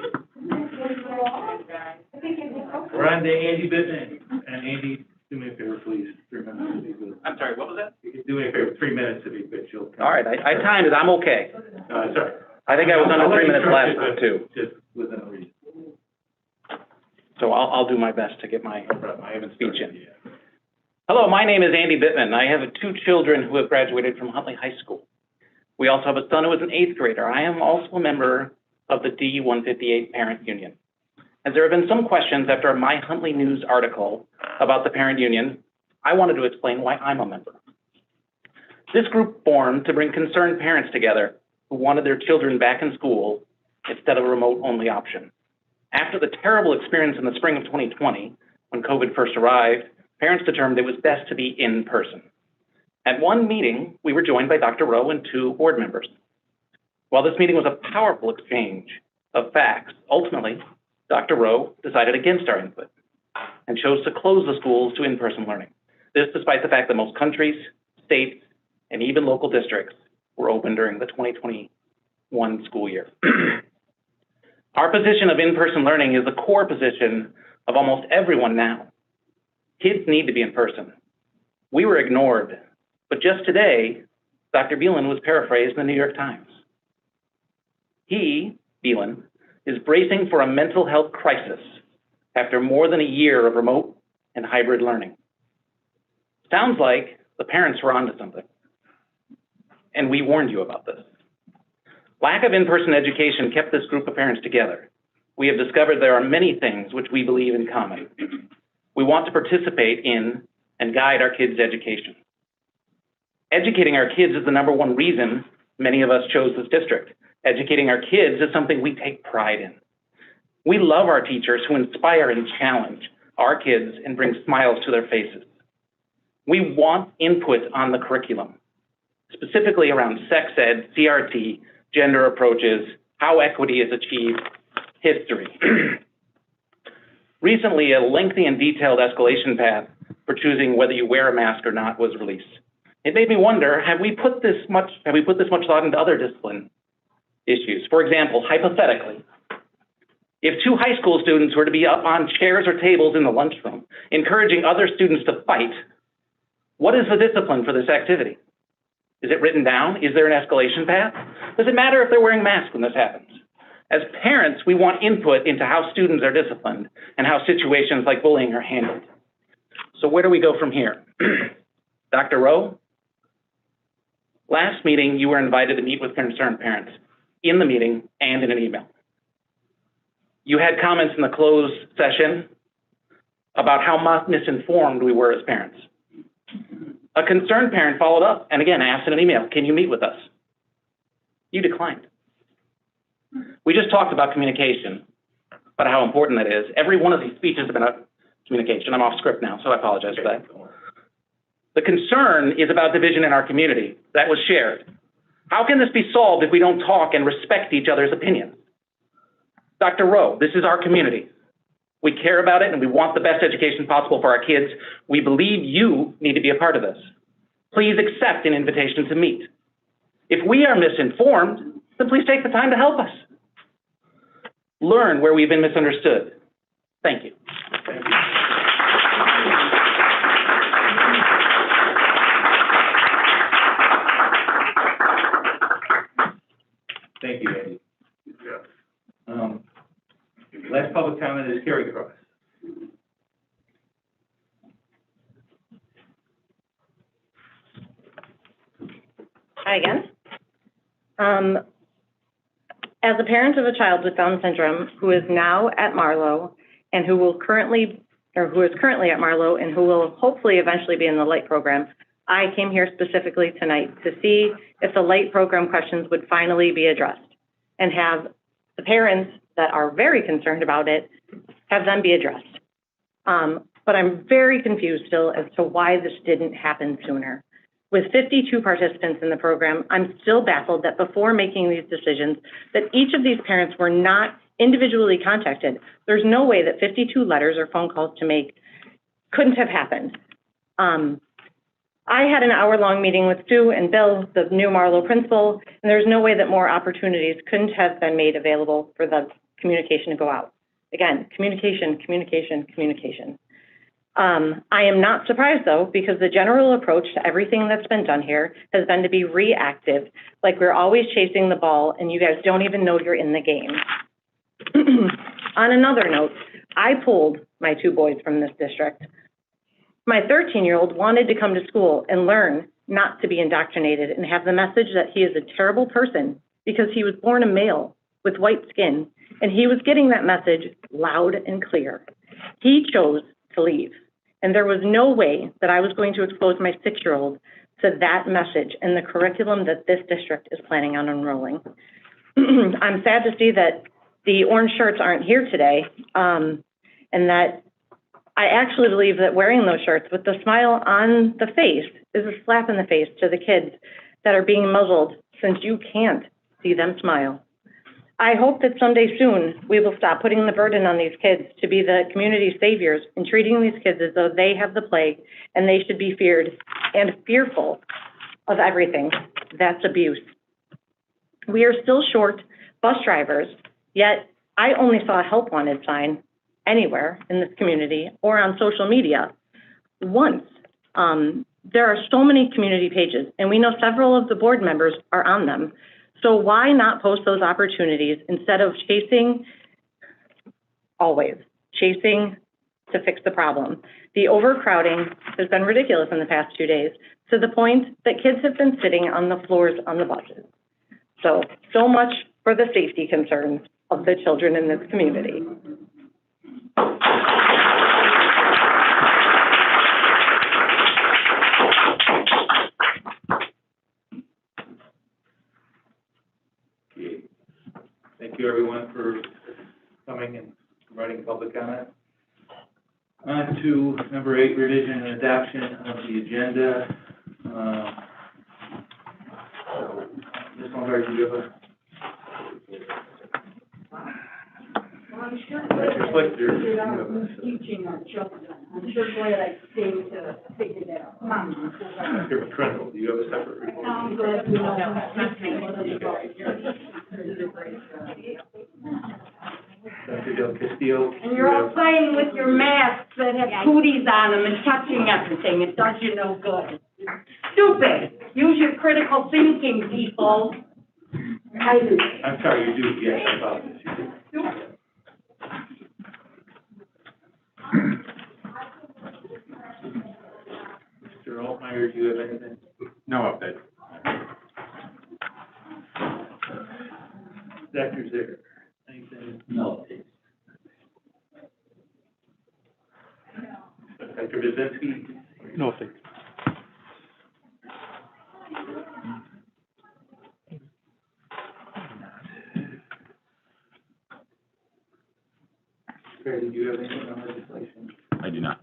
[SPEAKER 2] We're on to Andy Bittman. And Andy, do me a favor, please. 3 minutes to be good.
[SPEAKER 4] I'm sorry, what was that?
[SPEAKER 2] You can do me a favor, 3 minutes to be good. You'll come.
[SPEAKER 4] All right, I timed it, I'm okay.
[SPEAKER 2] Sorry.
[SPEAKER 4] I think I was under
[SPEAKER 2] I'll let
[SPEAKER 4] 3
[SPEAKER 2] you
[SPEAKER 4] minutes
[SPEAKER 2] start
[SPEAKER 4] last time
[SPEAKER 2] just-
[SPEAKER 4] too.
[SPEAKER 2] Just within a reason.
[SPEAKER 4] So I'll do my best to get my speech in. Hello, my name is Andy Bittman. I have 2 children who have graduated from Huntley High School. We also have a son who is an 8th grader. I am also a member of the D158 Parent Union. As there have been some questions after My Huntley News article about the parent union, I wanted to explain why I'm a member. This group formed to bring concerned parents together who wanted their children back in school instead of a remote-only option. After the terrible experience in the spring of 2020, when COVID first arrived, parents determined it was best to be in person. At one meeting, we were joined by Dr. Rowe and 2 board members. While this meeting was a powerful exchange of facts, ultimately, Dr. Rowe decided against our input and chose to close the schools to in-person learning. This despite the fact that most countries, states, and even local districts were open during the 2021 school year. Our position of in-person learning is the core position of almost everyone now. Kids need to be in person. We were ignored, but just today, Dr. Beelan was paraphrased in the New York Times. He, Beelan, is bracing for a mental health crisis after more than a year of remote and hybrid learning. Sounds like the parents were onto something. and we warned you about this. Lack of in-person education kept this group of parents together. We have discovered there are many things which we believe in common. We want to participate in and guide our kids' education. Educating our kids is the number one reason many of us chose this district. Educating our kids is something we take pride in. We love our teachers who inspire and challenge our kids and bring smiles to their faces. We want input on the curriculum, specifically around sex ed, CRT, gender approaches, how equity is achieved, history. Recently, a lengthy and detailed escalation path for choosing whether you wear a mask or not was released. It made me wonder, have we put this much thought into other discipline issues? For example, hypothetically, if two high school students were to be up on chairs or tables in the lunchroom, encouraging other students to fight, what is the discipline for this activity? Is it written down? Is there an escalation path? Does it matter if they're wearing masks when this happens? As parents, we want input into how students are disciplined and how situations like bullying are handled. So where do we go from here? Dr. Rowe, last meeting, you were invited to meet with concerned parents in the meeting and in an email. You had comments in the closed session about how misinformed we were as parents. A concerned parent followed up and again asked in an email, can you meet with us? You declined. We just talked about communication, about how important that is. Every one of these speeches have been about communication. I'm off script now, so I apologize for that. The concern is about division in our community. That was shared. How can this be solved if we don't talk and respect each other's opinions? Dr. Rowe, this is our community. We care about it and we want the best education possible for our kids. We believe you need to be a part of this. Please accept an invitation to meet. If we are misinformed, then please take the time to help us. Learn where we've been misunderstood. Thank you.
[SPEAKER 2] Thank you, Andy. Last public comment is Carrie Cross.
[SPEAKER 1] Hi again. As a parent of a child with Down syndrome who is now at Marlowe and who is currently at Marlowe and who will hopefully eventually be in the LIGHT program, I came here specifically tonight to see if the LIGHT program questions would finally be addressed and have the parents that are very concerned about it, have them be addressed. But I'm very confused still as to why this didn't happen sooner. With 52 participants in the program, I'm still baffled that before making these decisions, that each of these parents were not individually contacted. There's no way that 52 letters or phone calls to make couldn't have happened. I had an hour-long meeting with Sue and Bill, the new Marlowe principal, and there's no way that more opportunities couldn't have been made available for the communication to go out. Again, communication, communication, communication. I am not surprised, though, because the general approach to everything that's been done here has been to be reactive, like we're always chasing the ball and you guys don't even know you're in the game. On another note, I pulled my two boys from this district. My 13-year-old wanted to come to school and learn not to be indoctrinated and have the message that he is a terrible person because he was born a male with white skin, and he was getting that message loud and clear. He chose to leave, and there was no way that I was going to expose my 6-year-old to that message and the curriculum that this district is planning on enrolling. I'm sad to see that the orange shirts aren't here today, and that I actually believe that wearing those shirts with the smile on the face is a slap in the face to the kids that are being muzzled since you can't see them smile. I hope that someday soon we will stop putting the burden on these kids to be the community saviors and treating these kids as though they have the plague and they should be feared and fearful of everything. That's abuse. We are still short bus drivers, yet I only saw a help wanted sign anywhere in this community or on social media once. There are so many community pages, and we know several of the board members are on them. So why not post those opportunities instead of chasing to fix the problem? The overcrowding has been ridiculous in the past 2 days. to the point that kids have been sitting on the floors on the buses. So much for the safety concerns of the children in this community.
[SPEAKER 2] Okay. Thank you, everyone, for coming and providing public comment. On to number 8, revision and adoption of the agenda. Ms. Lombard, do you have a?
[SPEAKER 5] Teaching our children. I'm sure glad I stayed to figure that out.
[SPEAKER 2] Dr. McCrindle, do you have a separate report?
[SPEAKER 5] I'm glad you
[SPEAKER 2] Dr. Del Castillo?
[SPEAKER 5] And you're all playing with your masks that have cooties on them and touching everything. It does you no good. Stupid. Use your critical thinking, people. I do.
[SPEAKER 2] I'm sorry, you do, yes, I apologize. You do. Mr. Altmeyer, do you have anything?
[SPEAKER 17] No update.
[SPEAKER 2] Dr. Zicker, anything? No update. Dr. Buzinski?
[SPEAKER 17] No update.
[SPEAKER 2] Perry, do you have anything on legislation?
[SPEAKER 17] I do not.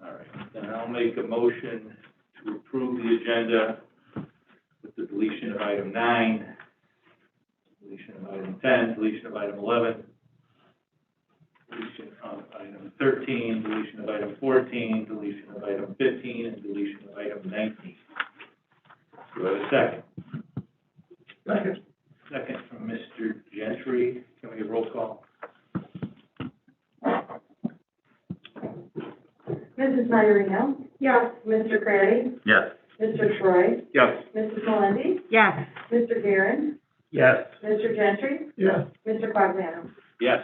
[SPEAKER 2] All right, then I'll make a motion to approve the agenda with the deletion of item 9, deletion of item 10, deletion of item 11, deletion of item 13, deletion of item 14, deletion of item 15, and deletion of item 19. Do I have a second?
[SPEAKER 11] Second.
[SPEAKER 2] Second from Mr. Gentry. Can we have roll call?
[SPEAKER 18] Mrs. Margarino? Yes. Mr. Crary?
[SPEAKER 17] Yes.
[SPEAKER 18] Mr. Troy?
[SPEAKER 17] Yes.
[SPEAKER 18] Mrs. Melendi?
[SPEAKER 5] Yes.
[SPEAKER 18] Mr. Guerin?
[SPEAKER 17] Yes.
[SPEAKER 18] Mr. Gentry?
[SPEAKER 11] Yes.
[SPEAKER 18] Mr. Quagliano?
[SPEAKER 2] Yes.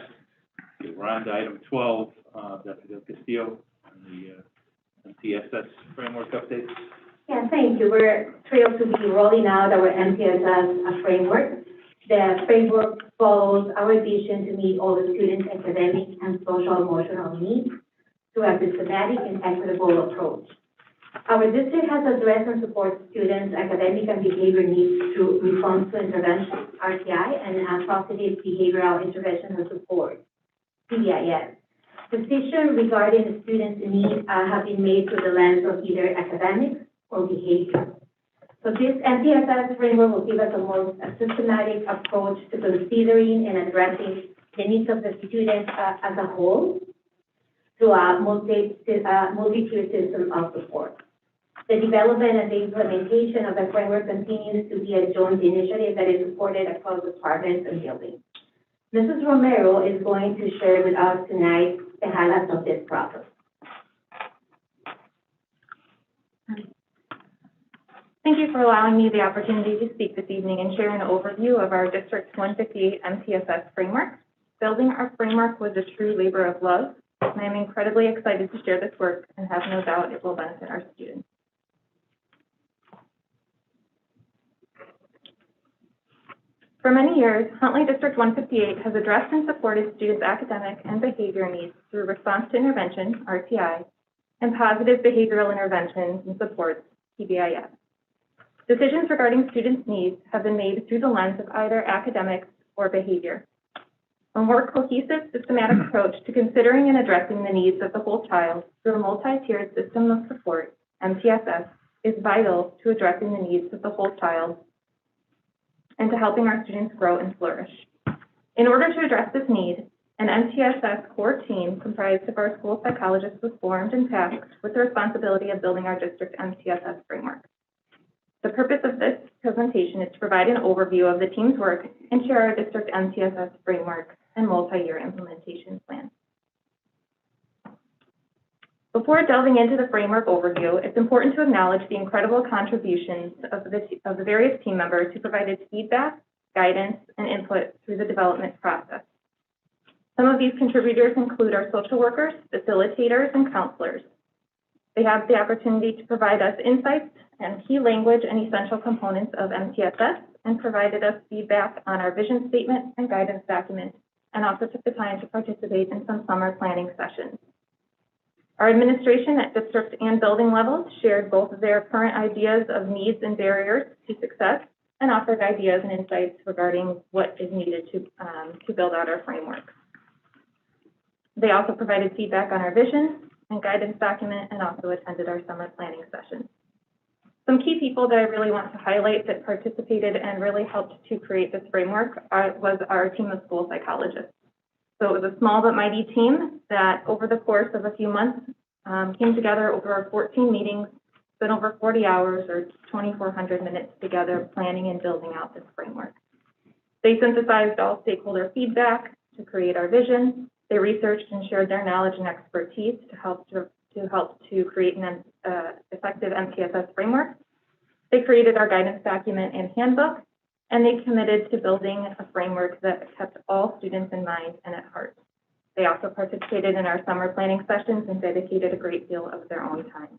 [SPEAKER 2] Okay, we're on to item 12, Dr. Del Castillo, on the MTSS framework update.
[SPEAKER 19] Yeah, thank you. We're thrilled to be rolling out our MTSS framework. The framework follows our vision to meet all the students' academic and social emotional needs through a systematic and equitable approach. Our district has addressed and supports students' academic and behavior needs through response to intervention, RTI, and positive behavioral intervention and support, PBIS. Decisions regarding the students' needs have been made through the lens of either academics or behavior. So this MTSS framework will give us a systematic approach to considering and addressing the needs of the student as a whole through a multi-tier system of support. The development and the implementation of the framework continues to be a joint initiative that is supported across departments and buildings. Mrs. Romero is going to share with us tonight the highlights of this process.
[SPEAKER 20] Thank you for allowing me the opportunity to speak this evening and share an overview of our District 158 MTSS framework. Building our framework was a true labor of love, and I'm incredibly excited to share this work and have no doubt it will benefit our students. For many years, Huntley District 158 has addressed and supported students' academic and behavior needs through response to intervention, RTI, and positive behavioral interventions and supports, PBIS. Decisions regarding students' needs have been made through the lens of either academics or behavior. A more cohesive, systematic approach to considering and addressing the needs of the whole child through a multi-tiered system of support, MTSS, is vital to addressing the needs of the whole child and to helping our students grow and flourish. In order to address this need, an MTSS core team comprised of our school psychologists was formed and tasked with the responsibility of building our district MTSS framework. The purpose of this presentation is to provide an overview of the team's work and share our district MTSS framework and multi-year implementation plan. Before delving into the framework overview, it's important to acknowledge the incredible contributions of the various team members who provided feedback, guidance, and input through the development process. Some of these contributors include our social workers, facilitators, and counselors. They have the opportunity to provide us insights and key language and essential components of MTSS and provided us feedback on our vision statement and guidance document, and also took the time to participate in some summer planning sessions. Our administration at district and building levels shared both of their current ideas of needs and barriers to success and offered ideas and insights regarding what is needed to build out our framework. They also provided feedback on our vision and guidance document and also attended our summer planning sessions. Some key people that I really want to highlight that participated and really helped to create this framework was our team of school psychologists. So it was a small but mighty team that over the course of a few months came together over our 14 meetings, spent over 40 hours or 2,400 minutes together planning and building out this framework. They synthesized all stakeholder feedback to create our vision. They researched and shared their knowledge and expertise to help to create an effective MTSS framework. They created our guidance document and handbook, and they committed to building a framework that kept all students in mind and at heart. They also participated in our summer planning sessions and dedicated a great deal of their own time.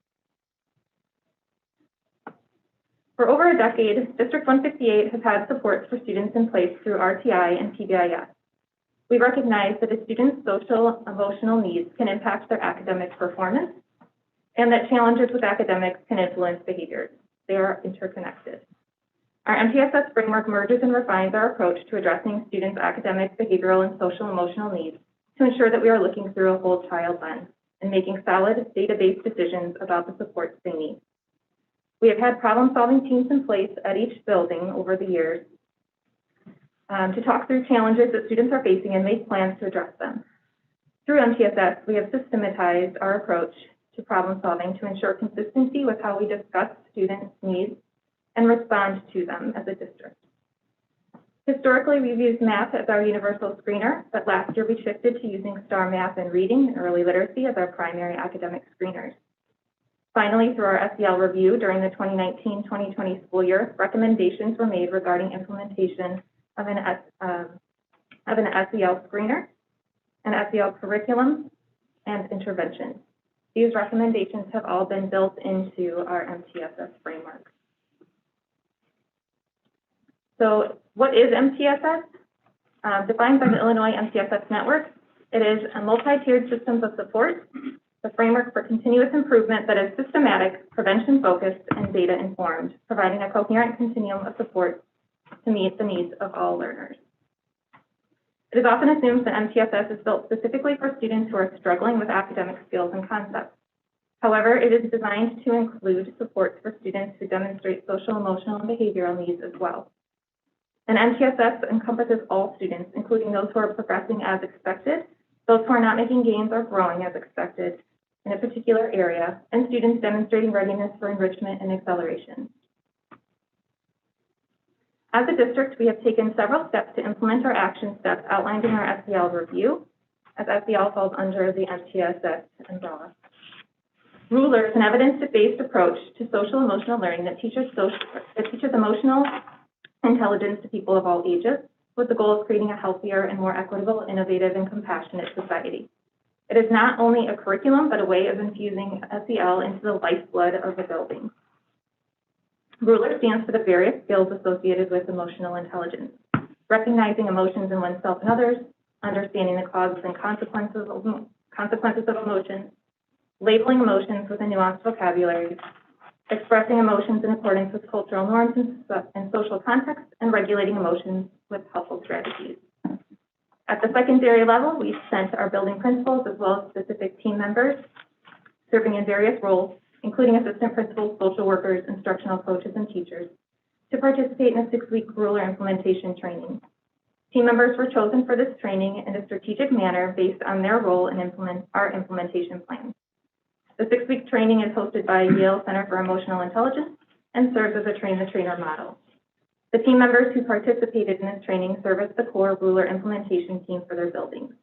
[SPEAKER 20] For over a decade, District 158 has had supports for students in place through RTI and PBIS. We recognize that a student's social emotional needs can impact their academic performance and that challenges with academics can influence behaviors. They are interconnected. Our MTSS framework merges and refines our approach to addressing students' academic, behavioral, and social emotional needs to ensure that we are looking through a whole child lens and making solid, data-based decisions about the supports they need. We have had problem-solving teams in place at each building over the years to talk through challenges that students are facing and make plans to address them. Through MTSS, we have systematized our approach to problem solving to ensure consistency with how we discuss students' needs and respond to them as a district. Historically, we've used math as our universal screener, but last year we shifted to using STAR Math and Reading and Early Literacy as our primary academic screeners. Finally, through our SEL review during the 2019-2020 school year, recommendations were made regarding implementation of an SEL screener, an SEL curriculum, and intervention. These recommendations have all been built into our MTSS framework. So what is MTSS? Defined by the Illinois MTSS Network, it is a multi-tiered system of support, the framework for continuous improvement that is systematic, prevention-focused, and data-informed, providing a coherent continuum of support to meet the needs of all learners. It is often assumed that MTSS is built specifically for students who are struggling with academic skills and concepts. However, it is designed to include supports for students who demonstrate social, emotional, and behavioral needs as well. And MTSS encompasses all students, including those who are progressing as expected, those who are not making gains or growing as expected in a particular area, and students demonstrating readiness for enrichment and acceleration. As a district, we have taken several steps to implement our action steps outlined in our SEL review, as SEL falls under the MTSS umbrella. Rulers, an evidence-based approach to social emotional learning that teaches emotional intelligence to people of all ages, with the goal of creating a healthier and more equitable, innovative, and compassionate society. It is not only a curriculum, but a way of infusing SEL into the lifeblood of a building. RULER stands for the various skills associated with emotional intelligence, recognizing emotions in oneself and others, understanding the causes and consequences of emotions, labeling emotions with a nuanced vocabulary, expressing emotions in accordance with cultural norms and social context, and regulating emotions with helpful strategies. At the secondary level, we sent our building principals as well as specific team members serving in various roles, including assistant principals, social workers, instructional coaches, and teachers, to participate in a 6-week ruler implementation training. Team members were chosen for this training in a strategic manner based on their role in our implementation plan. The 6-week training is hosted by Yale Center for Emotional Intelligence and serves as a train-the-trainer model. The team members who participated in this training serve as the core ruler implementation team for their buildings.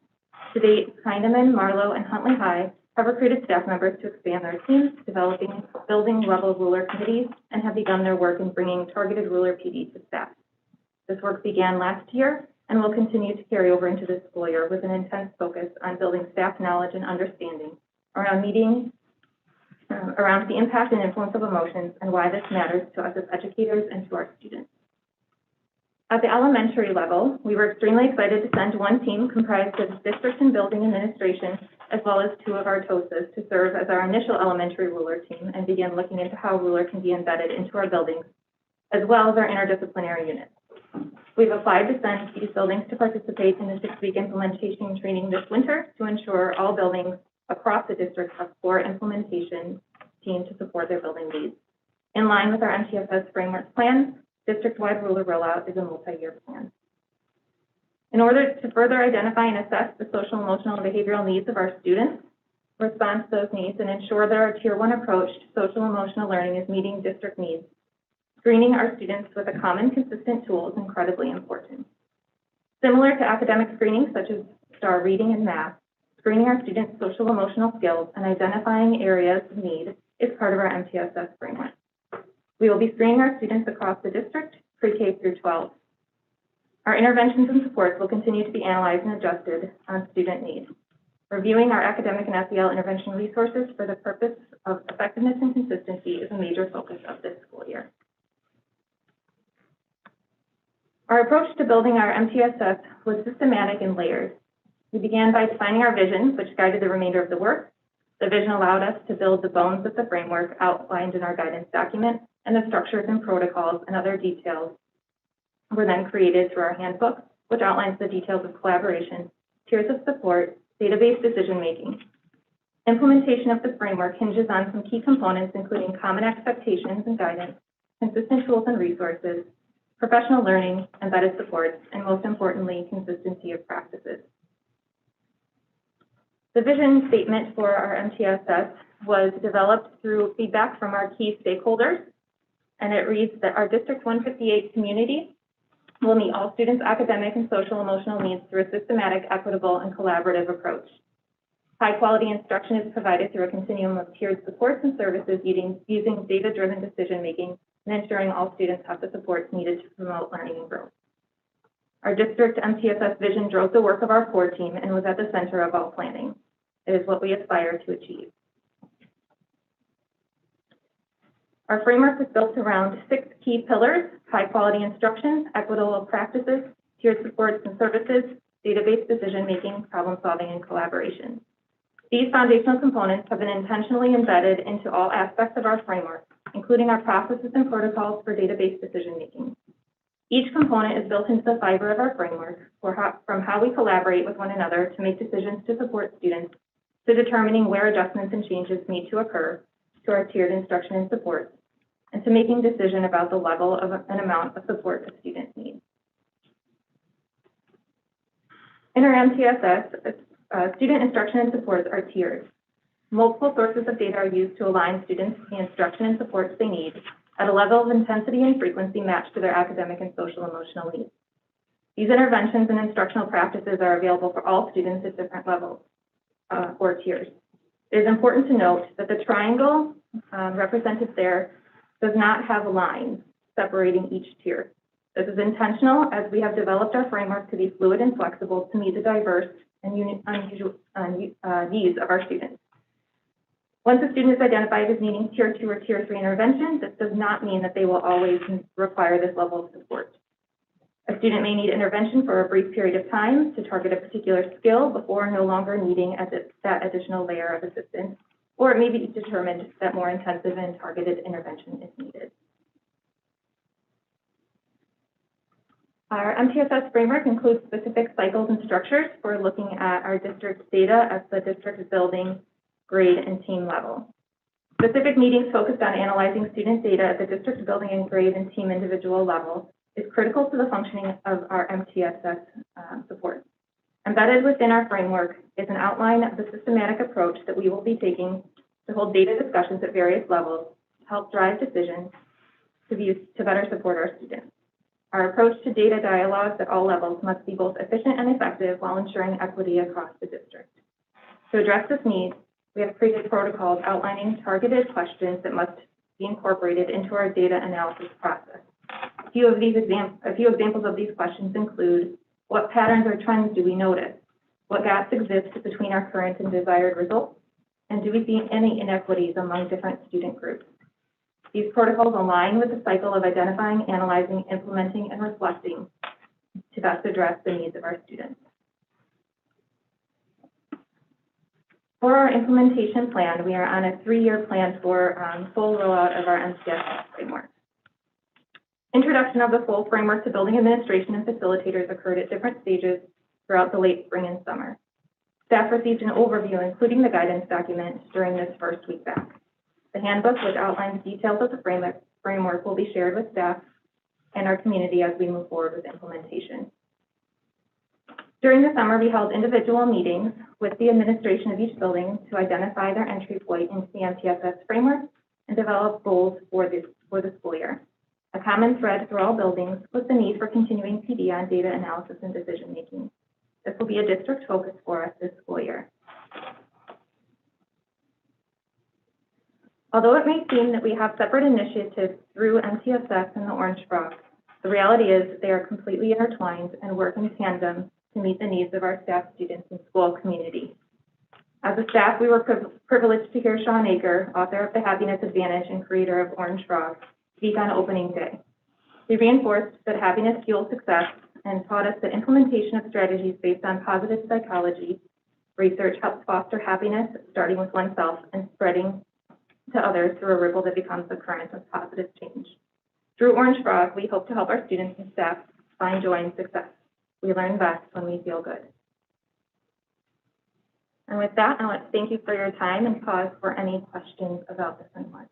[SPEAKER 20] To date, Heinemann, Marlowe, and Huntley High have recruited staff members to expand their teams, developing building-level ruler committees, and have begun their work in bringing targeted ruler PD to staff. This work began last year and will continue to carry over into this school year with an intense focus on building staff knowledge and understanding around around the impact and influence of emotions and why this matters to us as educators and to our students. At the elementary level, we were extremely excited to send one team comprised of district and building administration, as well as 2 of our TOSAs to serve as our initial elementary ruler team and begin looking into how ruler can be embedded into our buildings, as well as our interdisciplinary units. We've applied to send these buildings to participate in the 6-week implementation training this winter to ensure all buildings across the district have core implementation team to support their building needs. In line with our MTSS framework plan, district-wide ruler rollout is a multi-year plan. In order to further identify and assess the social, emotional, and behavioral needs of our students, respond to those needs, and ensure that our Tier 1 approach to social emotional learning is meeting district needs, screening our students with a common, consistent tool is incredibly important. Similar to academic screening, such as STAR reading and math, screening our students' social emotional skills and identifying areas of need is part of our MTSS framework. We will be screening our students across the district, pre-K through 12. Our interventions and supports will continue to be analyzed and adjusted on student needs. Reviewing our academic and SEL intervention resources for the purpose of effectiveness and consistency is a major focus of this school year. Our approach to building our MTSS was systematic and layered. We began by defining our vision, which guided the remainder of the work. The vision allowed us to build the bones of the framework outlined in our guidance document, and the structures and protocols and other details were then created through our handbook, which outlines the details of collaboration, tiers of support, database decision-making. Implementation of the framework hinges on some key components, including common expectations and guidance, consistent tools and resources, professional learning, embedded supports, and most importantly, consistency of practices. The vision statement for our MTSS was developed through feedback from our key stakeholders, and it reads that our District 158 community will meet all students' academic and social emotional needs through a systematic, equitable, and collaborative approach. High-quality instruction is provided through a continuum of tiered supports and services using data-driven decision-making and ensuring all students have the supports needed to promote learning and growth. Our district MTSS vision drove the work of our core team and was at the center of all planning. It is what we aspire to achieve. Our framework is built around 6 key pillars: high-quality instruction, equitable practices, tiered supports and services, database decision-making, problem-solving, and collaboration. These foundational components have been intentionally embedded into all aspects of our framework, including our processes and protocols for database decision-making. Each component is built into the fiber of our framework, from how we collaborate with one another to make decisions to support students, to determining where adjustments and changes need to occur, to our tiered instruction and support, and to making decision about the level of an amount of support a student needs. In our MTSS, student instruction and supports are tiered. Multiple sources of data are used to align students to the instruction and supports they need at a level of intensity and frequency matched to their academic and social emotional needs. These interventions and instructional practices are available for all students at different levels or tiers. It is important to note that the triangle represented there does not have lines separating each tier. This is intentional, as we have developed our framework to be fluid and flexible to meet the diverse and unusual needs of our students. Once a student is identified as needing Tier 2 or Tier 3 intervention, this does not mean that they will always require this level of support. A student may need intervention for a brief period of time to target a particular skill before no longer needing that additional layer of assistance, or it may be determined that more intensive and targeted intervention is needed. Our MTSS framework includes specific cycles and structures for looking at our district's data at the district building, grade, and team level. Specific meetings focused on analyzing student data at the district building and grade and team individual level is critical to the functioning of our MTSS support. Embedded within our framework is an outline of the systematic approach that we will be taking to hold data discussions at various levels to help drive decisions to better support our students. Our approach to data dialogues at all levels must be both efficient and effective while ensuring equity across the district. To address this need, we have created protocols outlining targeted questions that must be incorporated into our data analysis process. few examples of these questions include, what patterns or trends do we notice? What gaps exist between our current and desired results? And do we see any inequities among different student groups? These protocols align with the cycle of identifying, analyzing, implementing, and reflecting to best address the needs of our students. For our implementation plan, we are on a 3-year plan for full rollout of our MTSS framework. Introduction of the full framework to building administration and facilitators occurred at different stages throughout the late spring and summer. Staff received an overview, including the guidance document, during this first week back. The handbook, which outlines details of the framework, will be shared with staff and our community as we move forward with implementation. During the summer, we held individual meetings with the administration of each building to identify their entry point into the MTSS framework and develop goals for the school year. A common thread through all buildings was the need for continuing PD on data analysis and decision-making. This will be a district focus for us this school year. Although it may seem that we have separate initiatives through MTSS and the Orange Frog, the reality is that they are completely intertwined and work in tandem to meet the needs of our staff, students, and school community. As a staff, we were privileged to hear Sean Aker, author of The Happiness Advantage and creator of Orange Frog, speak on opening day. He reinforced that happiness fuels success and taught us that implementation of strategies based on positive psychology research helps foster happiness, starting with oneself and spreading to others through a ripple that becomes a current of positive change. Through Orange Frog, we hope to help our students and staff find joy and success. We learn best when we feel good. And with that, I want to thank you for your time and pause for any questions about the framework.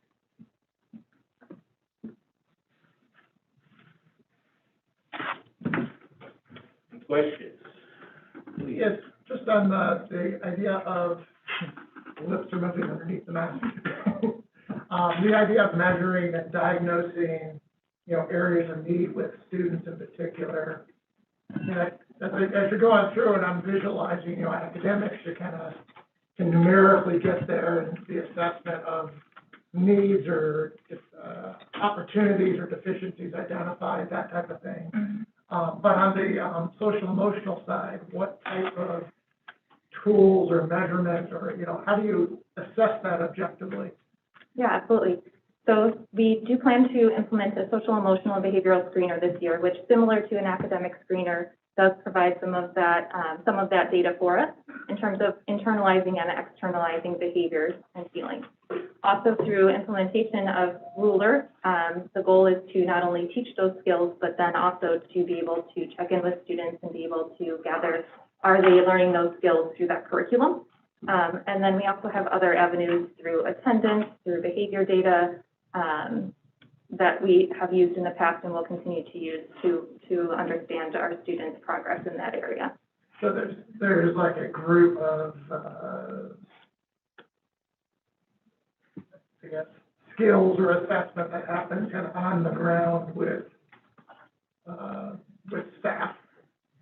[SPEAKER 2] Questions?
[SPEAKER 11] Yes, just on the idea of, lips are moving underneath the mask. The idea of measuring and diagnosing, areas of need with students in particular. As you're going through and I'm visualizing, academics, you kind of can numerically get there and the assessment of needs or opportunities or deficiencies identified, that type of thing. But on the social emotional side, what type of tools or measurements or, how do you assess that objectively?
[SPEAKER 20] Yeah, absolutely. So we do plan to implement a social, emotional, and behavioral screener this year, which, similar to an academic screener, does provide some of that data for us in terms of internalizing and externalizing behaviors and feelings. Also, through implementation of Ruler, the goal is to not only teach those skills, but then also to be able to check in with students and be able to gather, are they learning those skills through that curriculum? And then we also have other avenues through attendance, through behavior data, that we have used in the past and will continue to use to understand our students' progress in that area.
[SPEAKER 11] So there's like a group of, I guess, skills or assessment that happens kind of on the ground with staff.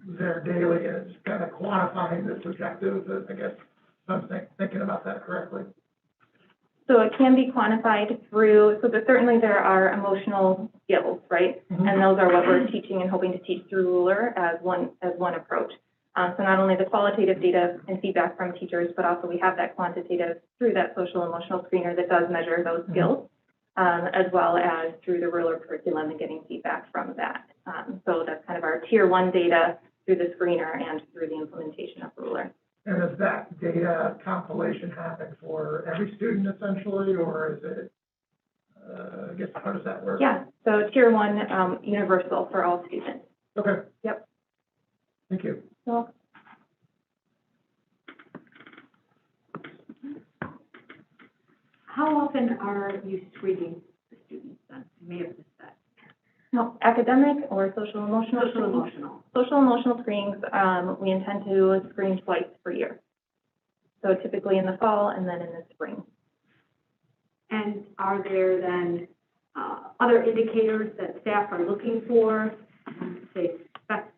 [SPEAKER 11] Their daily is kind of quantifying this objective, I guess, if I'm thinking about that correctly.
[SPEAKER 20] So it can be quantified through, certainly there are emotional skills, right?
[SPEAKER 11] Mm-hmm.
[SPEAKER 20] And those are what we're teaching and hoping to teach through Ruler as one approach. So not only the qualitative data and feedback from teachers, but also we have that quantitative through that social emotional screener that does measure those skills, as well as through the Ruler curriculum and getting feedback from that. So that's kind of our tier 1 data through the screener and through the implementation of Ruler.
[SPEAKER 11] And does that data compilation happen for every student essentially, or is it, I guess, how does that work?
[SPEAKER 20] Yeah, so tier 1, universal for all students.
[SPEAKER 11] Okay.
[SPEAKER 20] Yep.
[SPEAKER 11] Thank you.
[SPEAKER 20] So,
[SPEAKER 18] How often are you screening the students then? You may have missed that.
[SPEAKER 20] no, academic or social emotional?
[SPEAKER 18] Social emotional.
[SPEAKER 20] Social emotional screenings, we intend to screen twice per year. So typically in the fall and then in the spring.
[SPEAKER 18] And are there then other indicators that staff are looking for? They expect,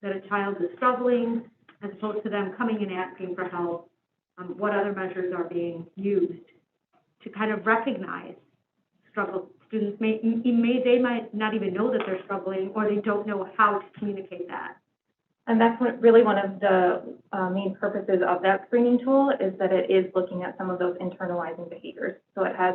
[SPEAKER 18] that a child is struggling, as opposed to them coming and asking for help. What other measures are being used to kind of recognize struggles students they might not even know that they're struggling, or they don't know how to communicate that.
[SPEAKER 20] And that's really one of the main purposes of that screening tool, is that it is looking at some of those internalizing behaviors. So it has,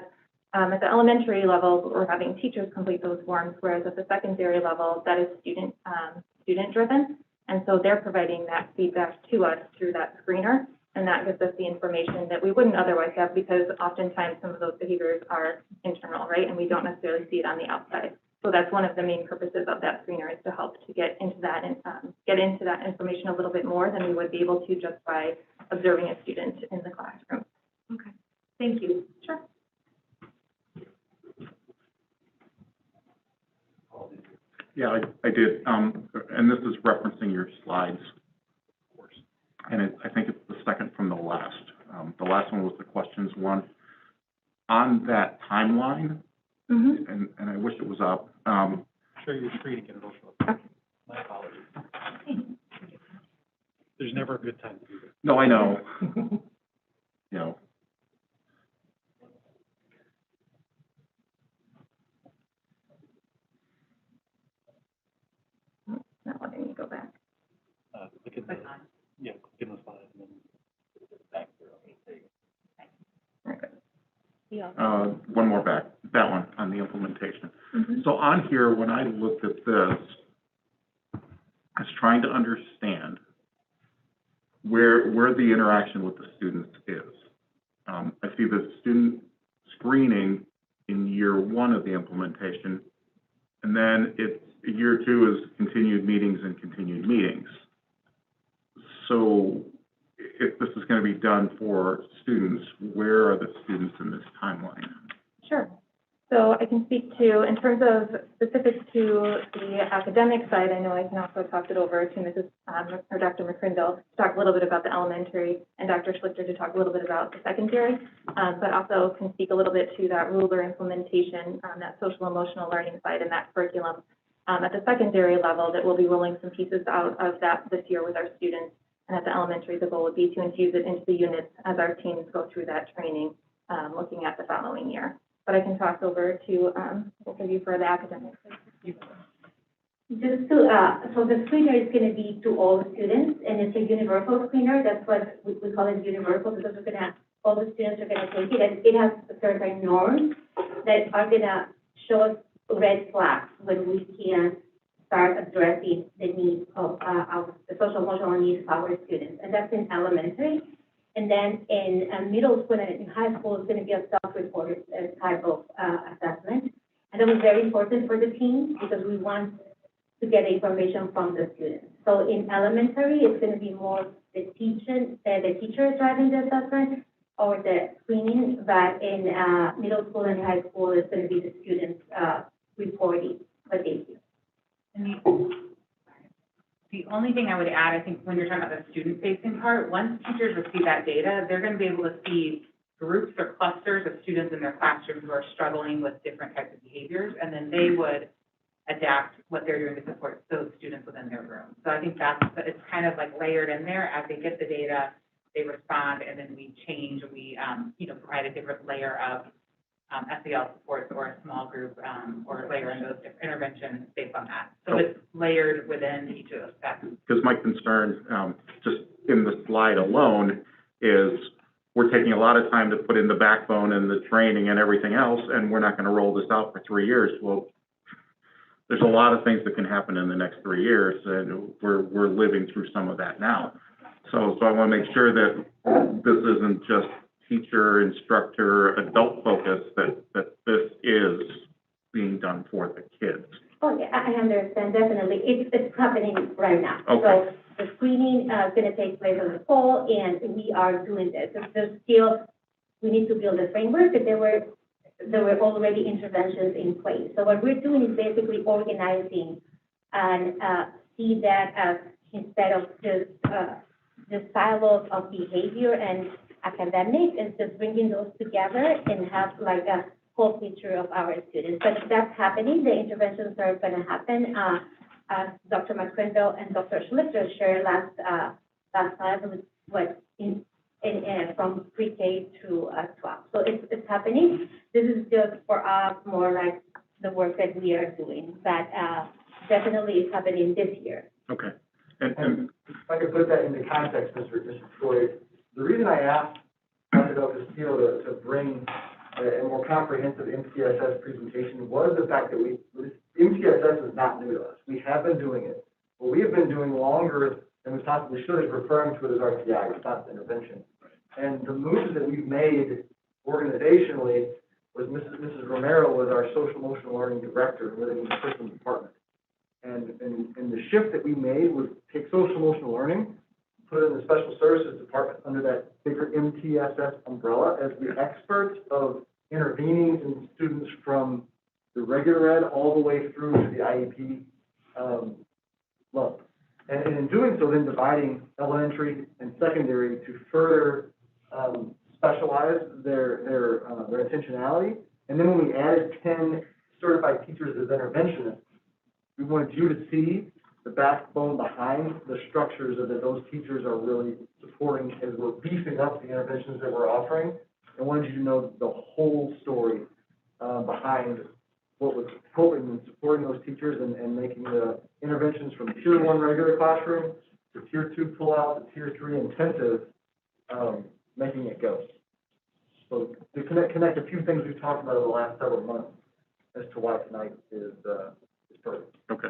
[SPEAKER 20] at the elementary level, we're having teachers complete those forms, whereas at the secondary level, that is student-driven. And so they're providing that feedback to us through that screener, and that gives us the information that we wouldn't otherwise have, because oftentimes some of those behaviors are internal, right? And we don't necessarily see it on the outside. So that's one of the main purposes of that screener, is to help to get into that and get into that information a little bit more than we would be able to just by observing a student in the classroom.
[SPEAKER 18] Okay, thank you.
[SPEAKER 20] Sure.
[SPEAKER 17] Yeah, I did, and this is referencing your slides, of course. And I think it's the second from the last. The last one was the questions one. On that timeline, and I wish it was up.
[SPEAKER 21] Share your screen and get it all shown. My apologies. There's never a good time to do this.
[SPEAKER 17] No, I know. You know.
[SPEAKER 20] Not letting me go back.
[SPEAKER 21] Click in the, yeah, click in the slide and then back there.
[SPEAKER 17] One more back, that one on the implementation. So on here, when I looked at this, I was trying to understand where the interaction with the students is. I see the student screening in year one of the implementation, and then year two is continued meetings and continued meetings. So if this is going to be done for students, where are the students in this timeline?
[SPEAKER 20] Sure. So I can speak to, in terms of specific to the academic side, I know I can also toss it over to Mrs. Or Dr. McCrindle to talk a little bit about the elementary, and Dr. Schlichter to talk a little bit about the secondary, but also can speak a little bit to that ruler implementation, that social emotional learning side and that curriculum. At the secondary level, that we'll be rolling some pieces out of that this year with our students. And at the elementary, the goal would be to infuse it into the units as our teams go through that training, looking at the following year. But I can toss over to both of you for the academics.
[SPEAKER 19] Just to, so the screener is going to be to all the students, and it's a universal screener. That's what we call it, universal, because we're going to, all the students are going to take it, and it has certain norms that are going to show us red flags when we can start addressing the needs of the social emotional needs of our students, and that's in elementary. And then in middle school and in high school, it's going to be a self-reported type of assessment. And that was very important for the team because we want to get information from the students. So in elementary, it's going to be more the teacher driving the assessment or the screening, but in middle school and high school, it's going to be the students reporting what they do.
[SPEAKER 22] The only thing I would add, I think when you're talking about the student-facing part, once teachers receive that data, they're going to be able to see groups or clusters of students in their classroom who are struggling with different types of behaviors, and then they would adapt what they're doing to support those students within their room. So I think it's kind of like layered in there. As they get the data, they respond, and then we change, we, provide a different layer of SEL supports or a small group, or layer in those different interventions based on that. So it's layered within each of those steps.
[SPEAKER 17] Because my concern, just in the slide alone, is we're taking a lot of time to put in the backbone and the training and everything else, and we're not going to roll this out for 3 years. Well, there's a lot of things that can happen in the next 3 years, and we're living through some of that now. So I want to make sure that this isn't just teacher, instructor, adult focus, that this is being done for the kids.
[SPEAKER 19] Oh, yeah, I understand, definitely. It's happening right now.
[SPEAKER 17] Okay.
[SPEAKER 19] So the screening is going to take place in the fall, and we are doing this. There's still, we need to build a framework, but there were already interventions in place. So what we're doing is basically organizing and see that as, instead of just the silos of behavior and academic, and just bringing those together and have like a whole picture of our students. But that's happening. The interventions are going to happen, as Dr. McCrindle and Dr. Schlichter shared last time, from pre-K to 12. So it's happening. this is just for us more like the work that we are doing, but, definitely it's happening this year.
[SPEAKER 17] Okay. And
[SPEAKER 7] If I could put that into context, Mr. Floyd, the reason I asked Dr. Del Castillo to bring a more comprehensive MTSS presentation was the fact that MTSS is not new to us. We have been doing it. What we have been doing longer than we possibly should is referring to it as RTI, response intervention. And the moves that we've made organizationally was Mrs. Romero was our social emotional learning director within the curriculum department. And the shift that we made was take social emotional learning, put it in the special services department under that bigger MTSS umbrella as the experts of intervening in students from the regular ed all the way through to the IEP level. And in doing so, then dividing elementary and secondary to further specialize their intentionality. And then when we added 10 certified teachers as interventionists, we wanted you to see the backbone behind the structures that those teachers are really supporting as we're beefing up the interventions that we're offering. I wanted you to know the whole story behind what was supporting those teachers and making the interventions from Tier 1 regular classroom to Tier 2 pull-out to Tier 3 intensive, making it go. So to connect a few things we've talked about over the last several months as to why tonight is perfect.
[SPEAKER 17] Okay.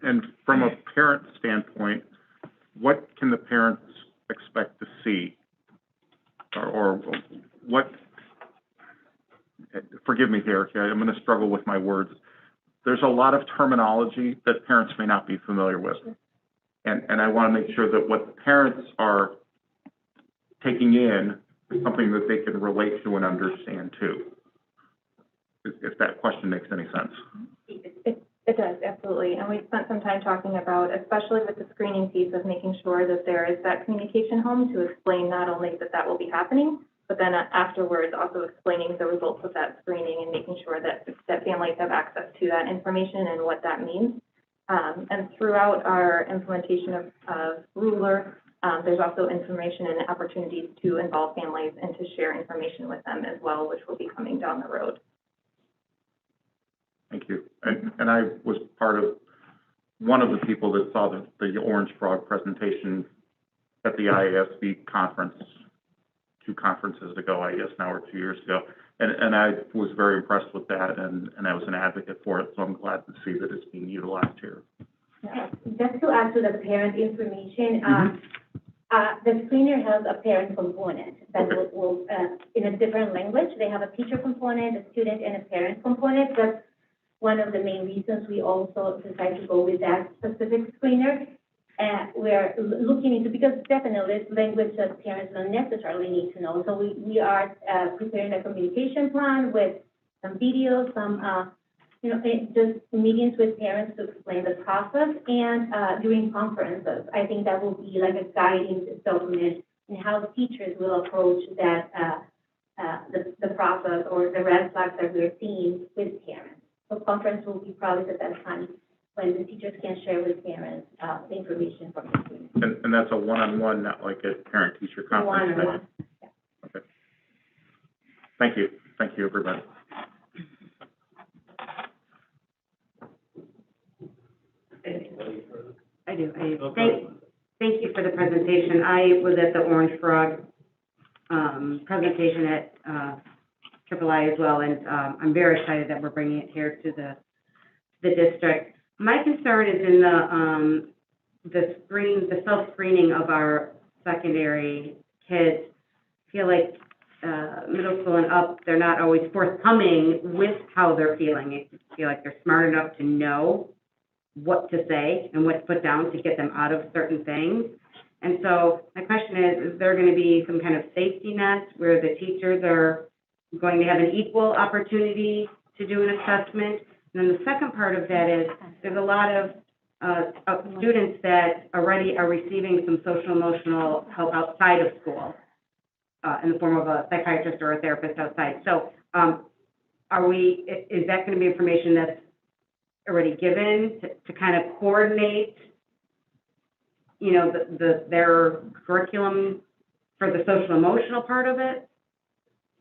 [SPEAKER 17] And from a parent standpoint, what can the parents expect to see? Or what, forgive me here, okay, I'm going to struggle with my words. There's a lot of terminology that parents may not be familiar with. And I want to make sure that what the parents are taking in is something that they can relate to and understand too. If that question makes any sense.
[SPEAKER 20] It does, absolutely. And we spent some time talking about, especially with the screening piece, of making sure that there is that communication home to explain not only that that will be happening, but then afterwards also explaining the results of that screening and making sure that families have access to that information and what that means. And throughout our implementation of Ruler, there's also information and opportunities to involve families and to share information with them as well, which will be coming down the road.
[SPEAKER 17] Thank you. And I was part of one of the people that saw the Orange Frog presentation at the IASB conference 2 conferences ago, I guess now, or 2 years ago. And I was very impressed with that, and I was an advocate for it, so I'm glad to see that it's being utilized here.
[SPEAKER 19] Just to add to the parent information, the screener has a parent component that will in a different language. They have a teacher component, a student, and a parent component. That's one of the main reasons we also decided to go with that specific screener. We're looking into, because definitely it's language that parents don't necessarily need to know. So we are preparing a communication plan with some videos, some just meetings with parents to explain the process, and doing conferences. I think that will be like a guiding document in how teachers will approach that the process or the red flags that we're seeing with parents. So conference will be probably the best time when the teachers can share with parents the information from the students.
[SPEAKER 17] And that's a one-on-one, not like a parent-teacher conference?
[SPEAKER 19] One-on-one.
[SPEAKER 17] Yeah. Okay. Thank you. Thank you, everybody.
[SPEAKER 5] I do. Thank you for the presentation. I was at the Orange Frog presentation at III as well, and I'm very excited that we're bringing it here to the district. My concern is in the self-screening of our secondary kids. I feel like middle school and up, they're not always forthcoming with how they're feeling. I feel like they're smart enough to know what to say and what to put down to get them out of certain things. And so my question is there going to be some kind of safety net where the teachers are going to have an equal opportunity to do an assessment? And then the second part of that is there's a lot of students that already are receiving some social emotional help outside of school in the form of a psychiatrist or a therapist outside. So is that going to be information that's already given to kind of coordinate, their curriculum for the social emotional part of it?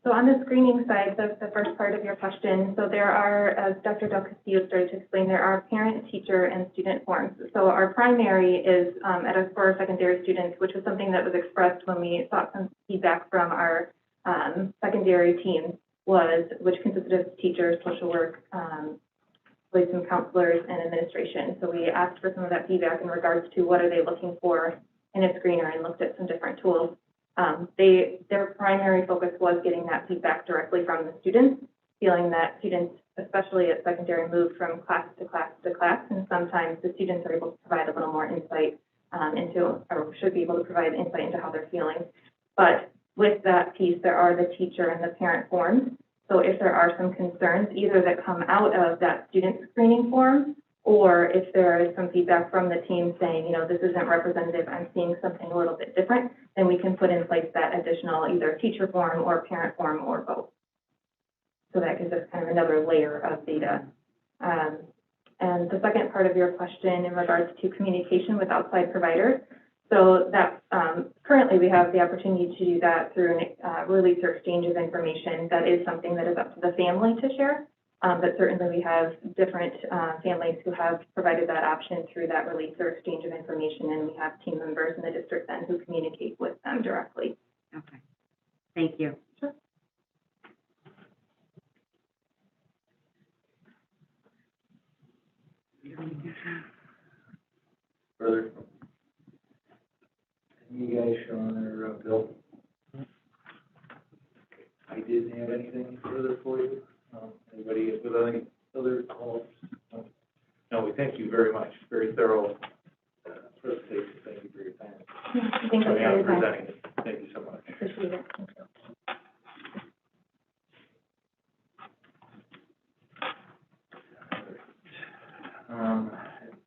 [SPEAKER 20] So on the screening side, the first part of your question, so there are, as Dr. Del Castillo started to explain, there are parent, teacher, and student forms. So our primary is for our secondary students, which was something that was expressed when we sought some feedback from our secondary team, which consisted of teachers, social work, placement counselors, and administration. So we asked for some of that feedback in regards to what are they looking for in a screener and looked at some different tools. Their primary focus was getting that feedback directly from the students, feeling that students, especially at secondary, move from class to class to class, and sometimes the students are able to provide a little more insight or should be able to provide insight into how they're feeling. But with that piece, there are the teacher and the parent forms. So if there are some concerns, either that come out of that student screening form, or if there is some feedback from the team saying, you know, this isn't representative, I'm seeing something a little bit different, then we can put in place that additional either teacher form or parent form or both. So that gives us kind of another layer of data. And the second part of your question in regards to communication with outside providers, so that currently we have the opportunity to do that through a release or exchange of information. That is something that is up to the family to share. But certainly we have different families who have provided that option through that release or exchange of information, and we have team members in the district then who communicate with them directly.
[SPEAKER 5] Okay, thank you.
[SPEAKER 20] Sure.
[SPEAKER 2] Further? You guys, Sean or Bill? I didn't have anything further for you. Anybody with any other calls? No, we thank you very much. Very thorough presentation. Thank you for your time.
[SPEAKER 20] Thank you for your time.
[SPEAKER 2] Presenting it. Thank you so much.
[SPEAKER 20] Appreciate it. Thank you.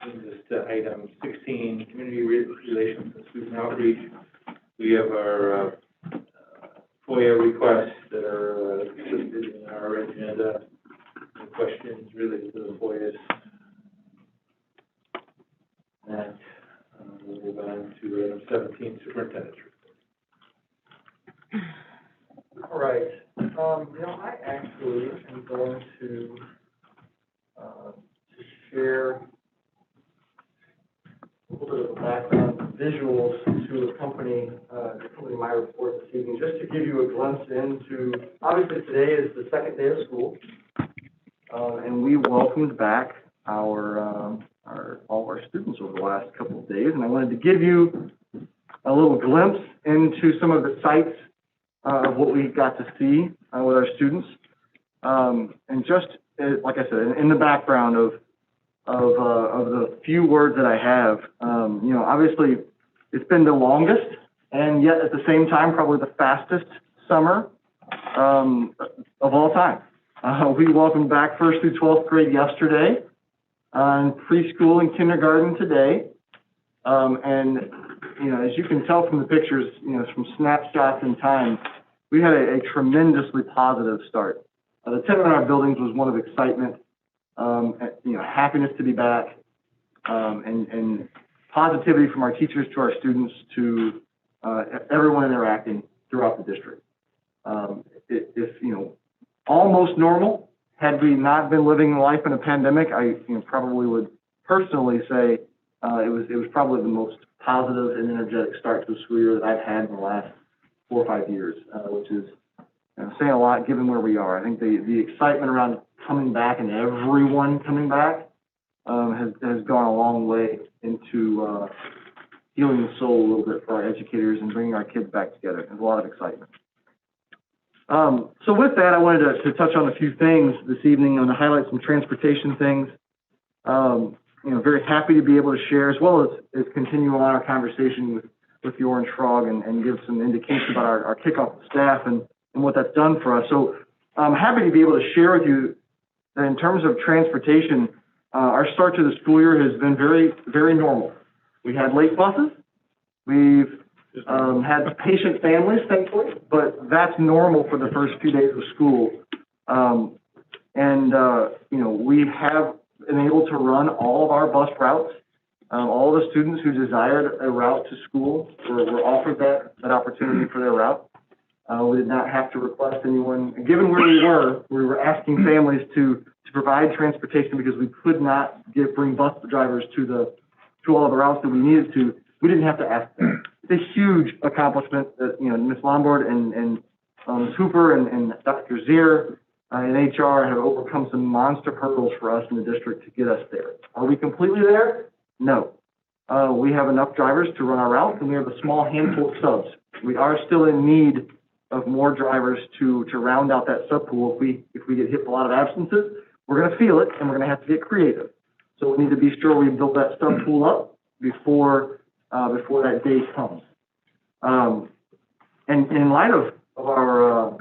[SPEAKER 2] Brings us to item 16, community relations and student outreach. We have our FOIA requests that are listed in our agenda. Any questions related to the FOIAs? And we'll move on to item 17, superintendent's report.
[SPEAKER 7] All right, I actually am going to share a little bit of a background, visuals to accompany my report this evening, just to give you a glimpse into, obviously today is the second day of school, and we welcomed back all of our students over the last couple of days, and I wanted to give you a little glimpse into some of the sites of what we got to see with our students, and just like I said, in the background of the few words that I have, obviously it's been the longest and yet at the same time probably the fastest summer of all time. We welcomed back 1st through 12th grade yesterday, and preschool and kindergarten today. And as you can tell from the pictures, from snapshots in time, we had a tremendously positive start. The tenor in our buildings was one of excitement, happiness to be back, and positivity from our teachers to our students to everyone interacting throughout the district. Almost normal, had we not been living life in a pandemic, I probably would personally say it was probably the most positive and energetic start to the school year that I've had in the last 4 or 5 years, which is saying a lot given where we are. I think the excitement around coming back and everyone coming back has gone a long way into healing the soul a little bit for our educators and bringing our kids back together. There's a lot of excitement. So with that, I wanted to touch on a few things this evening. I'm going to highlight some transportation things. Very happy to be able to share, as well as continue on our conversation with the Orange Frog and give some indication about our kickoff staff and what that's done for us. So I'm happy to be able to share with you that in terms of transportation, our start to the school year has been very, very normal. We had late buses. We've had patient families, thankfully, but that's normal for the first few days of school. We have been able to run all of our bus routes. All the students who desired a route to school were offered that opportunity for their route. We did not have to request anyone, given where we were asking families to provide transportation because we could not bring bus drivers to all of the routes that we needed to. We didn't have to ask them. It's a huge accomplishment that, Ms. Lombard and Ms. Hooper and Dr. Zier and HR have overcome some monster hurdles for us in the district to get us there. Are we completely there? No. We have enough drivers to run our routes, and we have a small handful of subs. We are still in need of more drivers to round out that sub pool. If we get hit with a lot of absences, we're going to feel it, and we're going to have to get creative. So we need to be sure we build that sub pool up before that day comes. And in light of our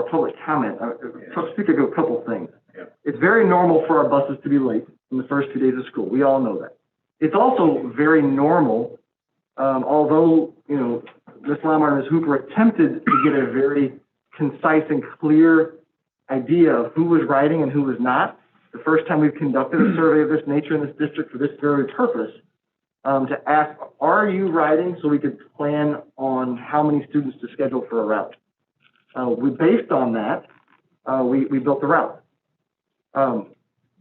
[SPEAKER 7] public comment, I'll speak of a couple things. It's very normal for our buses to be late in the first 2 days of school. We all know that. It's also very normal, although, Ms. Lombard and Ms. Hooper attempted to get a very concise and clear idea of who was riding and who was not. The first time we've conducted a survey of this nature in this district for this very purpose, to ask, are you riding, so we could plan on how many students to schedule for a route. Based on that, we built the route.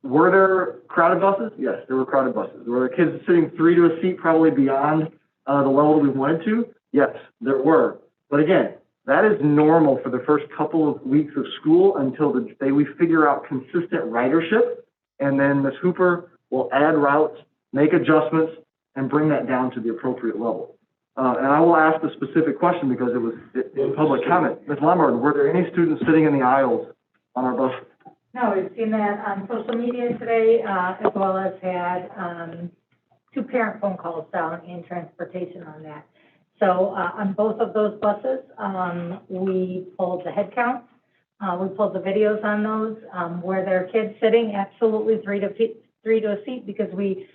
[SPEAKER 7] Were there crowded buses? Yes, there were crowded buses. Were there kids sitting 3 to a seat, probably beyond the level we wanted to? Yes, there were. But again, that is normal for the first couple of weeks of school until the day we figure out consistent ridership, and then Ms. Hooper will add routes, make adjustments, and bring that down to the appropriate level. And I will ask the specific question because it was in public comment. Ms. Lombard, were there any students sitting in the aisles on our bus?
[SPEAKER 6] No, we've seen that on social media today, as well as had 2 parent phone calls down in transportation on that. So on both of those buses, we pulled the head counts. We pulled the videos on those. Were there kids sitting? Absolutely 3 to a seat, because we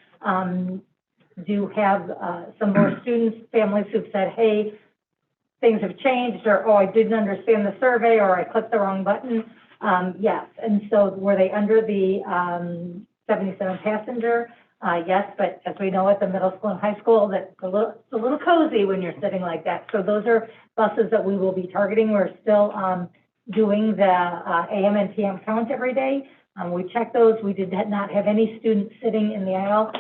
[SPEAKER 6] do have some more students, families who've said, hey, things have changed, or, oh, I didn't understand the survey, or I clicked the wrong button. Yes, and so were they under the 77 passenger? Yes, but as we know at the middle school and high school, that's a little cozy when you're sitting like that. So those are buses that we will be targeting. We're still doing the AM and PM count every day. We checked those. We did not have any students sitting in the aisle.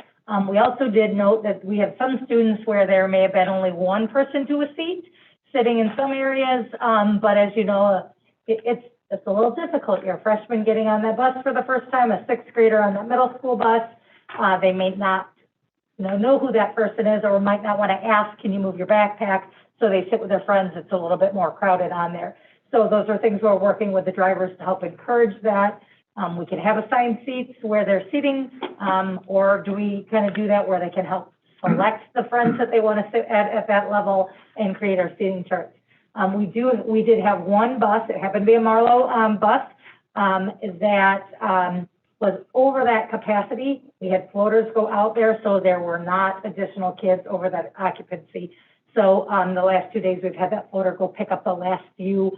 [SPEAKER 6] We also did note that we have some students where there may have been only one person to a seat sitting in some areas, but as you know, it's a little difficult. You're a freshman getting on that bus for the first time, a 6th grader on that middle school bus. They may not know who that person is, or might not want to ask, can you move your backpack? So they sit with their friends. It's a little bit more crowded on there. So those are things we're working with the drivers to help encourage that. We can have assigned seats where they're sitting, or do we kind of do that where they can help select the friends that they want to sit at that level and create our seating charts. We did have one bus, it happened to be a Marlowe bus, that was over that capacity. We had floaters go out there, so there were not additional kids over that occupancy. So the last 2 days, we've had that floater go pick up the last few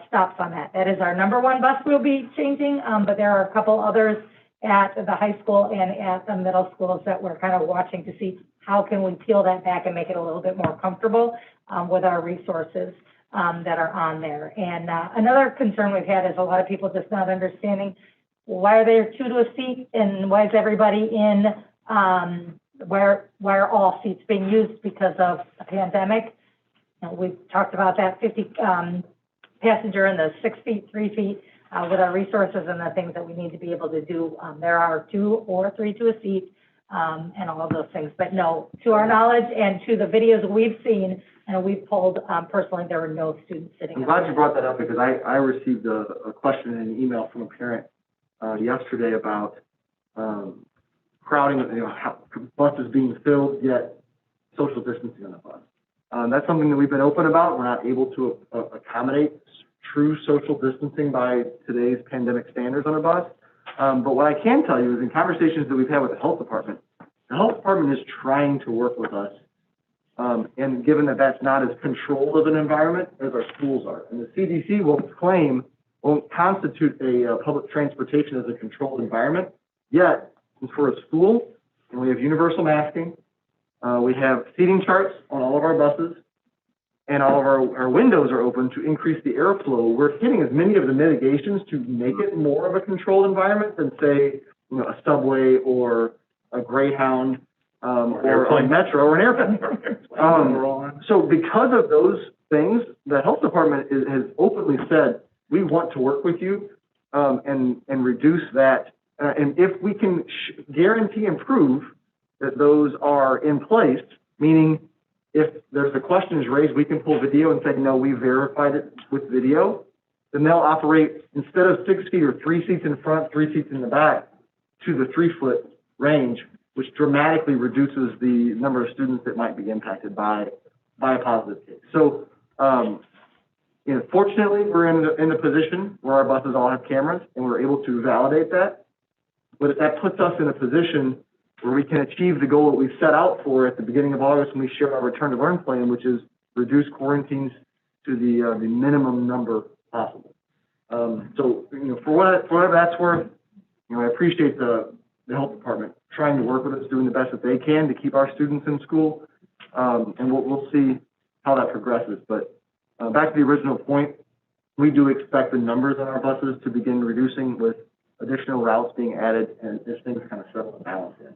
[SPEAKER 6] stops on that. That is our number 1 bus we'll be changing, but there are a couple others at the high school and at the middle schools that we're kind of watching to see how can we peel that back and make it a little bit more comfortable with our resources that are on there. And another concern we've had is a lot of people just not understanding why are there 2 to a seat and why is everybody in, why are all seats being used because of the pandemic? We've talked about that 50 passenger and the 6 feet, 3 feet with our resources and the things that we need to be able to do. There are 2 or 3 to a seat and all of those things. But no, to our knowledge and to the videos we've seen and we've pulled, personally, there were no students sitting.
[SPEAKER 7] I'm glad you brought that up because I received a question and an email from a parent yesterday about crowding, how buses being filled, yet social distancing on the bus. That's something that we've been open about. We're not able to accommodate true social distancing by today's pandemic standards on a bus. But what I can tell you is in conversations that we've had with the health department is trying to work with us. And given that that's not as controlled of an environment as our schools are. And the CDC won't constitute a public transportation as a controlled environment, yet it's for a school, and we have universal masking, we have seating charts on all of our buses, and all of our windows are open to increase the airflow, we're hitting as many of the mitigations to make it more of a controlled environment than, say, a subway or a Greyhound, or a metro or an airplane. So because of those things, the health department has openly said, we want to work with you, and reduce that. And if we can guarantee and prove that those are in place, meaning if there's a question is raised, we can pull video and say, no, we verified it with video, then they'll operate, instead of 6 feet or 3 seats in front, 3 seats in the back, to the 3-foot range, which dramatically reduces the number of students that might be impacted by a positive case. So, fortunately, we're in a position where our buses all have cameras, and we're able to validate that. But that puts us in a position where we can achieve the goal that we set out for at the beginning of August when we shared our return to learn plan, which is reduce quarantines to the minimum number possible. So, for whatever that's worth, I appreciate the health department trying to work with us, doing the best that they can to keep our students in school, and we'll see how that progresses. But back to the original point, we do expect the numbers on our buses to begin reducing with additional routes being added and as things kind of settle and balance in.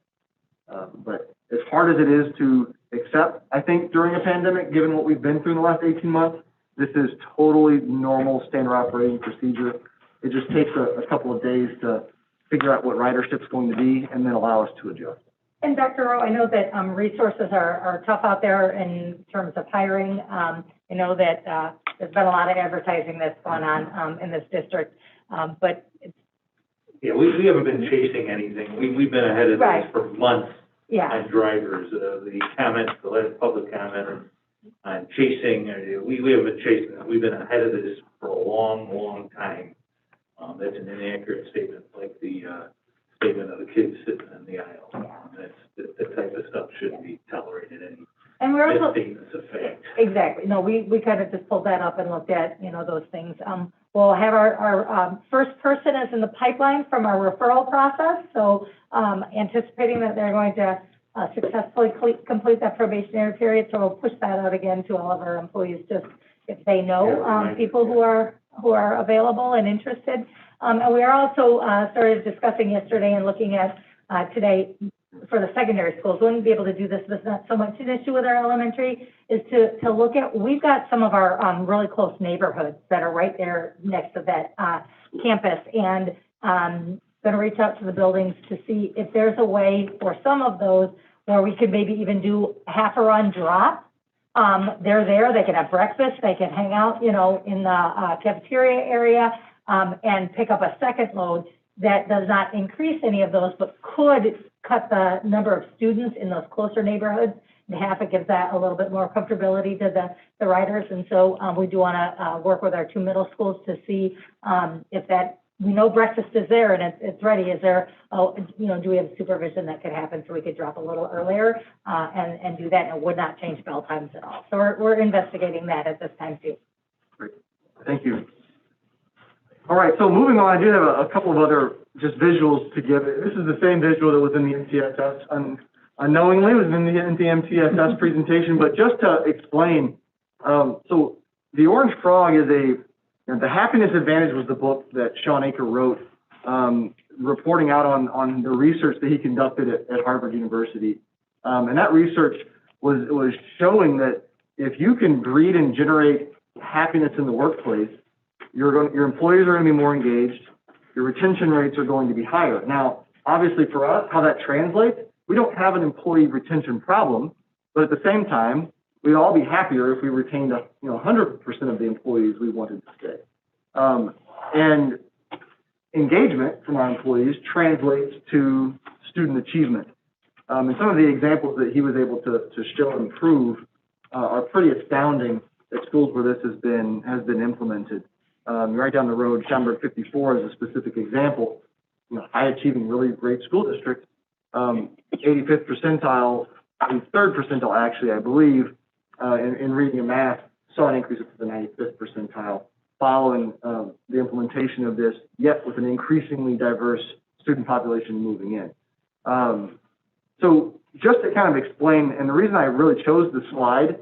[SPEAKER 7] But as hard as it is to accept, I think during a pandemic, given what we've been through in the last 18 months, this is totally normal standard operating procedure. It just takes a couple of days to figure out what ridership's going to be and then allow us to adjust.
[SPEAKER 6] And Dr. Rowe, I know that resources are tough out there in terms of hiring. I know that there's been a lot of advertising that's gone on in this district, but it's...
[SPEAKER 2] Yeah, we haven't been chasing anything. We've been ahead of this for months on drivers. The comments, the last public comment on chasing, we haven't been chasing them. We've been ahead of this for a long, long time. That's an inaccurate statement, like the statement of the kids sitting in the aisle. That's the type of stuff shouldn't be tolerated anymore.
[SPEAKER 6] And we're also...
[SPEAKER 2] Misstatements of fact.
[SPEAKER 6] Exactly. No, we kind of just pulled that up and looked at, those things. We'll have our first person is in the pipeline from our referral process. So, anticipating that they're going to successfully complete that probationary period. So we'll push that out again to all of our employees, just if they know, people who are available and interested. And we are also, started discussing yesterday and looking at, today, for the secondary schools, wouldn't be able to do this, but it's not so much an issue with our elementary, is to look at, we've got some of our really close neighborhoods that are right there next to that campus, and going to reach out to the buildings to see if there's a way for some of those where we could maybe even do half a run drop. They're there, they can have breakfast, they can hang out, in the cafeteria area, and pick up a second load that does not increase any of those, but could cut the number of students in those closer neighborhoods in half. It gives that a little bit more comfortability to the riders. And so we do want to work with our 2 middle schools to see if that, we know breakfast is there and it's ready. Is there, do we have supervision that could happen so we could drop a little earlier and do that, and it would not change bell times at all. So we're investigating that at this time too.
[SPEAKER 7] Great. Thank you. All right, so moving on, I do have a couple of other just visuals to give. This is the same visual that was in the MTSS, unknowingly it was in the MTSS presentation, but just to explain, so the Orange Frog is The Happiness Advantage was the book that Sean Aker wrote, reporting out on the research that he conducted at Harvard University. And that research was showing that if you can breed and generate happiness in the workplace, your employees are going to be more engaged, your retention rates are going to be higher. Now, obviously for us, how that translates, we don't have an employee retention problem, but at the same time, we'd all be happier if we retained 100% of the employees we wanted to stay. And engagement from our employees translates to student achievement. And some of the examples that he was able to show and prove are pretty astounding at schools where this has been implemented. Right down the road, Schaumburg 54 is a specific example. High achieving, really great school district, 85th percentile, 3rd percentile actually, I believe, in reading and math, saw an increase up to the 95th percentile following the implementation of this, yet with an increasingly diverse student population moving in. So just to kind of explain, and the reason I really chose the slide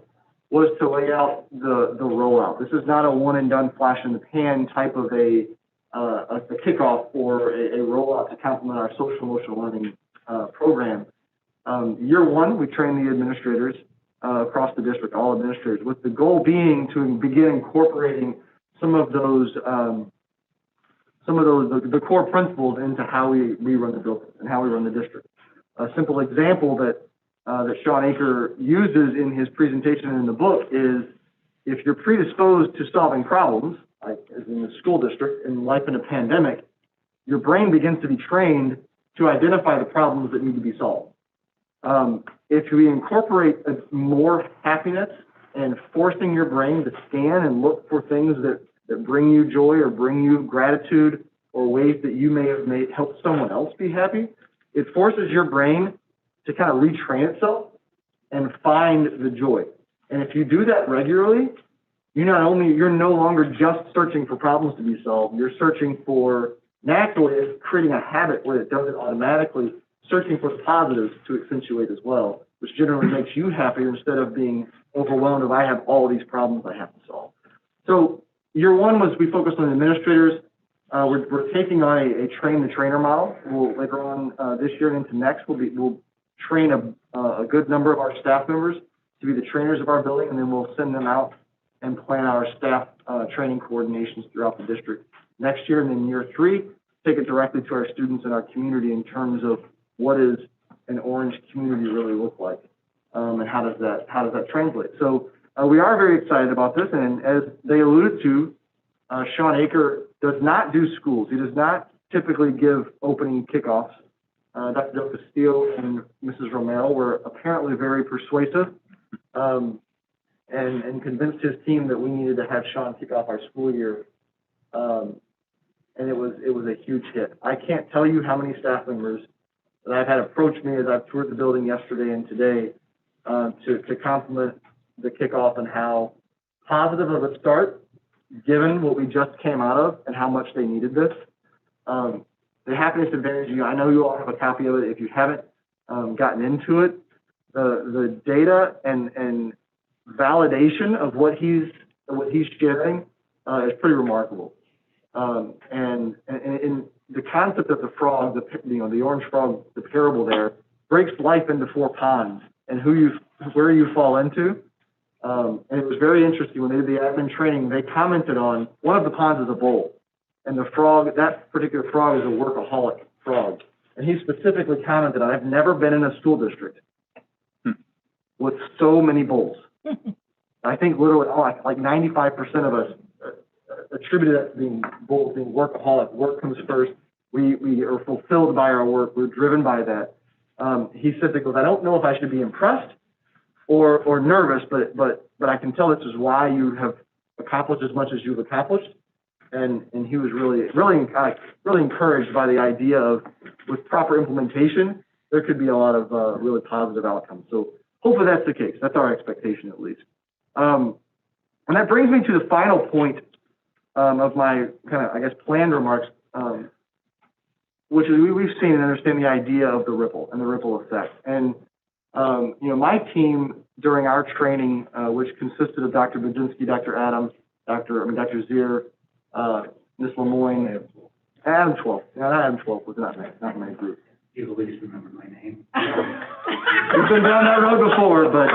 [SPEAKER 7] was to lay out the rollout. This is not a one and done flash in the pan type of a kickoff or a rollout to complement our social emotional learning program. Year one, we train the administrators across the district, all administrators, with the goal being to begin incorporating some of those the core principles into how we run the building and how we run the district. A simple example that Sean Aker uses in his presentation in the book is, if you're predisposed to solving problems, like as in the school district, in life in a pandemic, your brain begins to be trained to identify the problems that need to be solved. If we incorporate more happiness and forcing your brain to scan and look for things that bring you joy or bring you gratitude or ways that you may have helped someone else be happy, it forces your brain to kind of retrain itself and find the joy. And if you do that regularly, you're no longer just searching for problems to be solved, you're searching for, naturally, it's creating a habit where it does it automatically, searching for the positives to accentuate as well, which generally makes you happier instead of being overwhelmed if I have all these problems I have to solve. So year one was we focused on administrators. We're taking on a train the trainer model. We'll later on this year and into next, we'll train a good number of our staff members to be the trainers of our building, and then we'll send them out and plan our staff training coordinations throughout the district next year. And then year three, take it directly to our students and our community in terms of what does an orange community really look like, and how does that translate. So we are very excited about this, and as they alluded to, Sean Aker does not do schools. He does not typically give opening kickoffs. Dr. Del Castillo and Mrs. Romero were apparently very persuasive, and convinced his team that we needed to have Sean kick off our school year. And it was a huge hit. I can't tell you how many staff members that I've had approach me as I've toured the building yesterday and today to compliment the kickoff and how positive of a start, given what we just came out of and how much they needed this. The Happiness Advantage, I know you all have a copy of it. If you haven't gotten into it, the data and validation of what he's sharing is pretty remarkable. And in the concept of the frog, the orange frog, the parable there, breaks life into 4 ponds and where you fall into. And it was very interesting when they did the admin training, they commented on one of the ponds is a bowl. And the frog, that particular frog is a workaholic frog. And he specifically commented, I've never been in a school district with so many bowls. I think literally like 95% of us attributed that to being bowls, being workaholic. Work comes first. We are fulfilled by our work. We're driven by that. He said, because I don't know if I should be impressed or nervous, but I can tell this is why you have accomplished as much as you've accomplished. And he was really encouraged by the idea of, with proper implementation, there could be a lot of really positive outcomes. So hopefully that's the case. That's our expectation, at least. And that brings me to the final point of my kind of, I guess, planned remarks, which is we've seen and understand the idea of the ripple and the ripple effect. And my team during our training, which consisted of Dr. Budzinski, Dr. Adams, Dr. Zier, Ms. Lemoyne, Adam 12. Now, Adam 12 was not my group.
[SPEAKER 21] You at least remember my name.
[SPEAKER 7] We've been down that road before, but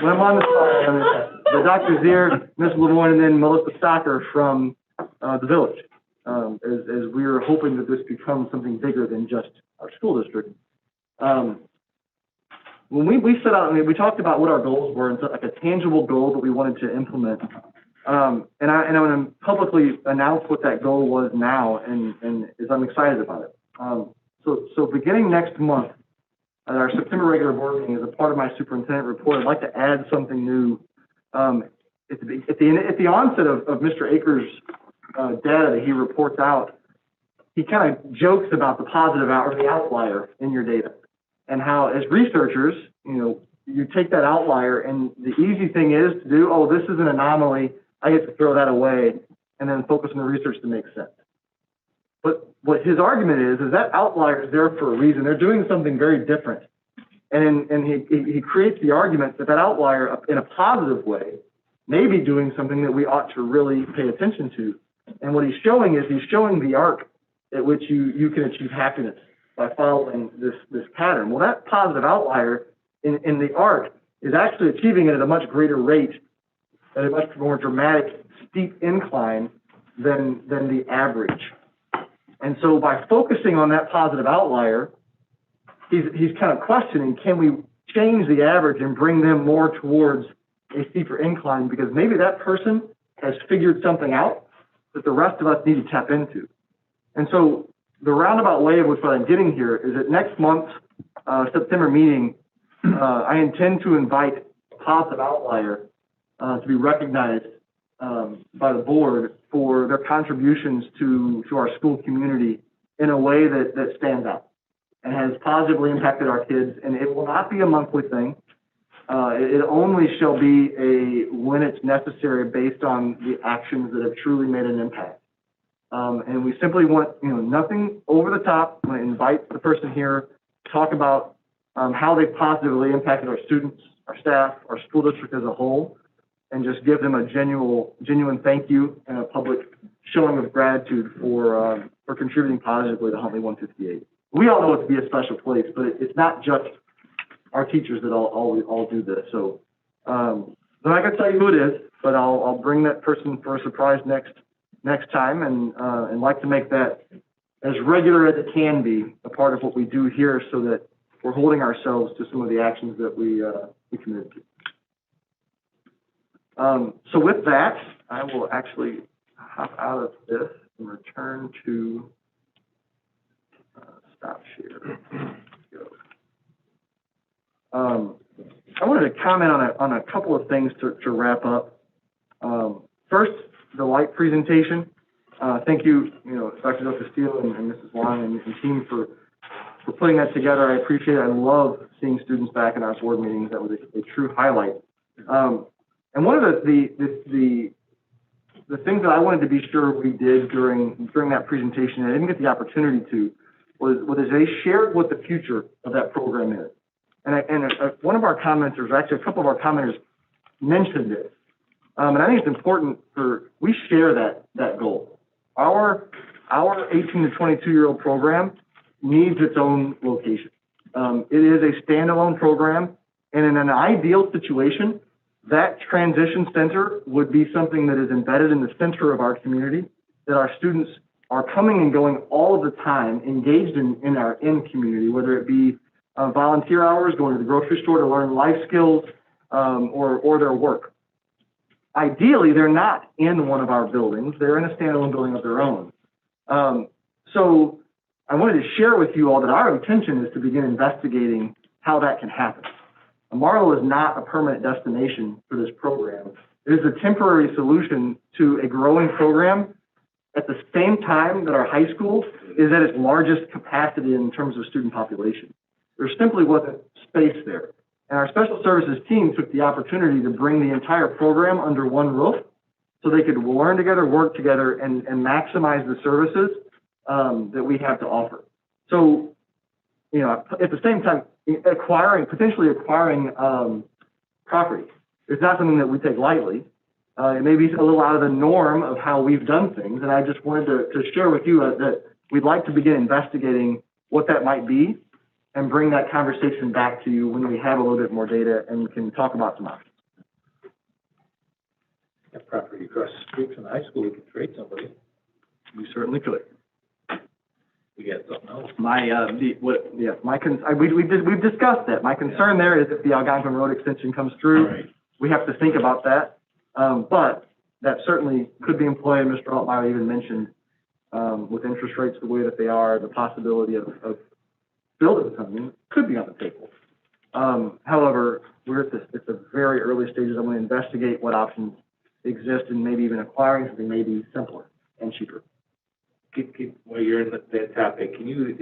[SPEAKER 7] when I'm on the spot, but Dr. Zier, Ms. Lemoyne, and then Melissa Stocker from the village, as we are hoping that this becomes something bigger than just our school district. When we set out, we talked about what our goals were and set like a tangible goal that we wanted to implement. And I'm going to publicly announce what that goal was now, and I'm excited about it. So beginning next month, at our September regular board meeting, as a part of my superintendent report, I'd like to add something new. At the onset of Mr. Aker's data that he reports out, he kind of jokes about the positive or the outlier in your data, and how as researchers, you take that outlier, and the easy thing is to do, oh, this is an anomaly, I get to throw that away, and then focus on the research that makes sense. But what his argument is that outlier is there for a reason. They're doing something very different And he creates the argument that that outlier, in a positive way, may be doing something that we ought to really pay attention to. And what he's showing is the arc at which you can achieve happiness by following this pattern. Well, that positive outlier in the arc is actually achieving it at a much greater rate, at a much more dramatic, steep incline than the average. And so by focusing on that positive outlier, he's kind of questioning, can we change the average and bring them more towards a steeper incline? Because maybe that person has figured something out that the rest of us need to tap into. And so the roundabout way of what I'm getting here is that next month's September meeting, I intend to invite a positive outlier to be recognized by the board for their contributions to our school community in a way that stands out and has positively impacted our kids. And it will not be a monthly thing. It only shall be when it's necessary based on the actions that have truly made an impact. And we simply want, nothing over the top. I want to invite the person here to talk about how they've positively impacted our students, our staff, our school district as a whole, and just give them a genuine thank you and a public showing of gratitude for contributing positively to Huntley 158. We all know it to be a special place, but it's not just our teachers that all do this. So I'm not going to tell you who it is, but I'll bring that person for a surprise next time, and like to make that as regular as it can be a part of what we do here, so that we're holding ourselves to some of the actions that we committed to. So with that, I will actually hop out of this and return to stop share. I wanted to comment on a couple of things to wrap up. First, the light presentation. Thank you, Dr. Del Castillo and Mrs. Long and team for putting that together. I appreciate it. I love seeing students back in our board meetings. That was a true highlight. And one of the things that I wanted to be sure we did during that presentation, and I didn't get the opportunity to, was they shared what the future of that program is. And one of our commenters, actually a couple of our commenters, mentioned it. And I think it's important we share that goal. Our 18 to 22-year-old program needs its own location. It is a standalone program, and in an ideal situation, that transition center would be something that is embedded in the center of our community, that our students are coming and going all of the time, engaged in our community, whether it be volunteer hours, going to the grocery store to learn life skills, or their work. Ideally, they're not in one of our buildings. They're in a standalone building of their own. So I wanted to share with you all that our intention is to begin investigating how that can happen. Marlow is not a permanent destination for this program. It is a temporary solution to a growing program at the same time that our high school is at its largest capacity in terms of student population. There simply wasn't space there. And our special services team took the opportunity to bring the entire program under one roof so they could learn together, work together, and maximize the services that we have to offer. So, at the same time, potentially acquiring property is not something that we take lightly. It may be a little out of the norm of how we've done things, and I just wanted to share with you that we'd like to begin investigating what that might be and bring that conversation back to you when we have a little bit more data and we can talk about some options.
[SPEAKER 21] That property across the street from the high school, we could trade somebody.
[SPEAKER 7] We certainly could.
[SPEAKER 21] We got something else.
[SPEAKER 7] We've discussed that. My concern there is if the Algonquin Road extension comes through,
[SPEAKER 21] Right.
[SPEAKER 7] we have to think about that. But that certainly could be employed. Mr. Altmeyer even mentioned, with interest rates the way that they are, the possibility of building something could be on the table. However, we're at the very early stages. I want to investigate what options exist, and maybe even acquiring something may be simpler and cheaper.
[SPEAKER 21] While you're in that topic, can you,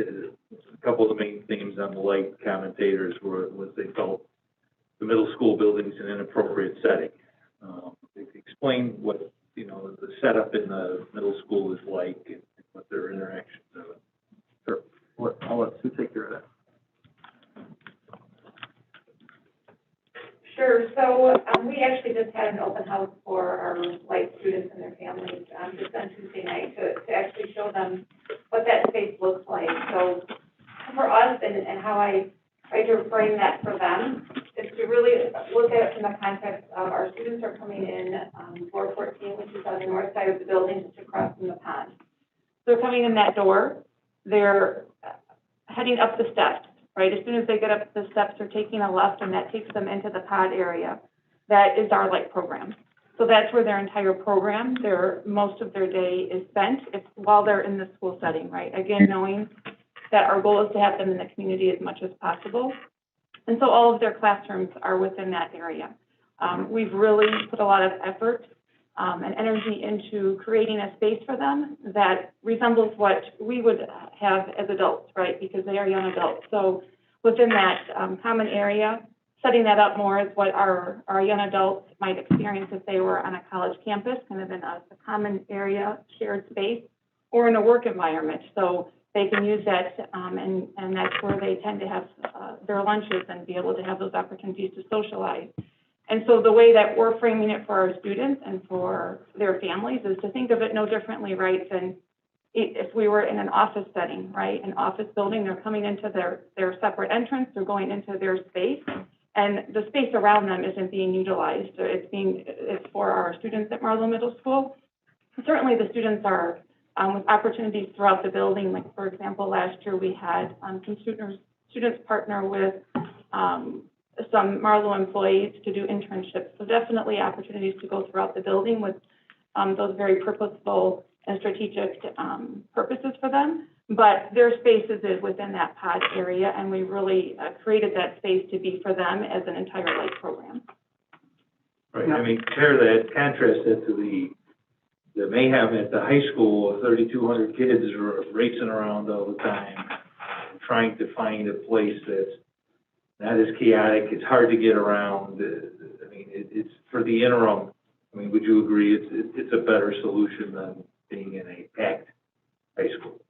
[SPEAKER 21] a couple of the main themes on the light commentators was they felt the middle school building's an inappropriate setting. Explain what, the setup in the middle school is like and what their interactions are.
[SPEAKER 7] Sure. I'll let Sue take care of that.
[SPEAKER 12] what that space looks like. So for us, and how I try to frame that for them, is to really look at it from the context of our students are coming in, floor 14, which is on the north side of the building, just across from the pond. So they're coming in that door, they're heading up the steps, right? As soon as they get up the steps, they're taking a left, and that takes them into the pod area. That is our light program. So that's where their entire program, most of their day is spent, while they're in the school setting, right? Again, knowing that our goal is to have them in the community as much as possible. And so all of their classrooms are within that area. We've really put a lot of effort and energy into creating a space for them that resembles what we would have as adults, right? Because they are young adults. So within that common area, setting that up more as what our young adults might experience if they were on a college campus, kind of in a common area, shared space, or in a work environment. So they can use that, and that's where they tend to have their lunches and be able to have those opportunities to socialize. And so the way that we're framing it for our students and for their families is to think of it no differently, right, than if we were in an office setting, right? An office building, they're coming into their separate entrance, they're going into their space, and the space around them isn't being utilized. It's for our students at Marlowe Middle School. Certainly the students are with opportunities throughout the building. Like, for example, last year we had some students partner with some Marlowe employees to do internships. So definitely opportunities to go throughout the building with those very purposeful and strategic purposes for them. But their spaces is within that pod area, and we really created that space to be for them as an entire light program.
[SPEAKER 21] Right, I mean, compare that, contrast that to the mayhem at the high school, 3,200 kids are racing around all the time, trying to find a place that's not as chaotic, it's hard to get around. I mean, it's for the interim, I mean, would you agree it's a better solution than being in a packed high school?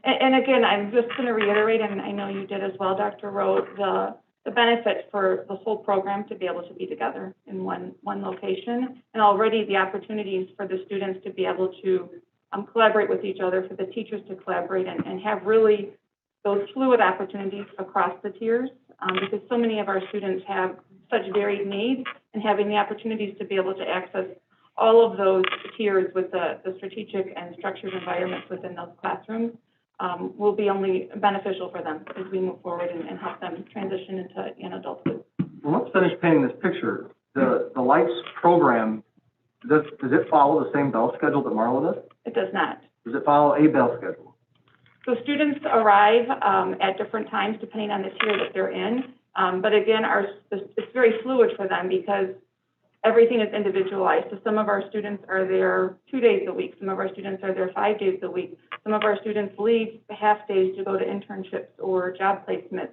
[SPEAKER 12] And again, I'm just going to reiterate, and I know you did as well, Dr. Rowe, the benefit for the whole program to be able to be together in one location, and already the opportunities for the students to be able to collaborate with each other, for the teachers to collaborate and have really those fluid opportunities across the tiers, because so many of our students have such varied needs, and having the opportunities to be able to access all of those tiers with the strategic and structured environments within those classrooms will be only beneficial for them as we move forward and help them transition into young adulthood.
[SPEAKER 7] Well, let's finish painting this picture. The Lights program, does it follow the same bell schedule that Marlowe does?
[SPEAKER 12] It does not.
[SPEAKER 7] Does it follow a bell schedule?
[SPEAKER 12] So students arrive at different times depending on the tier that they're in. But again, it's very fluid for them because everything is individualized. So some of our students are there 2 days a week. Some of our students are there 5 days a week. Some of our students leave half days to go to internships or job placements.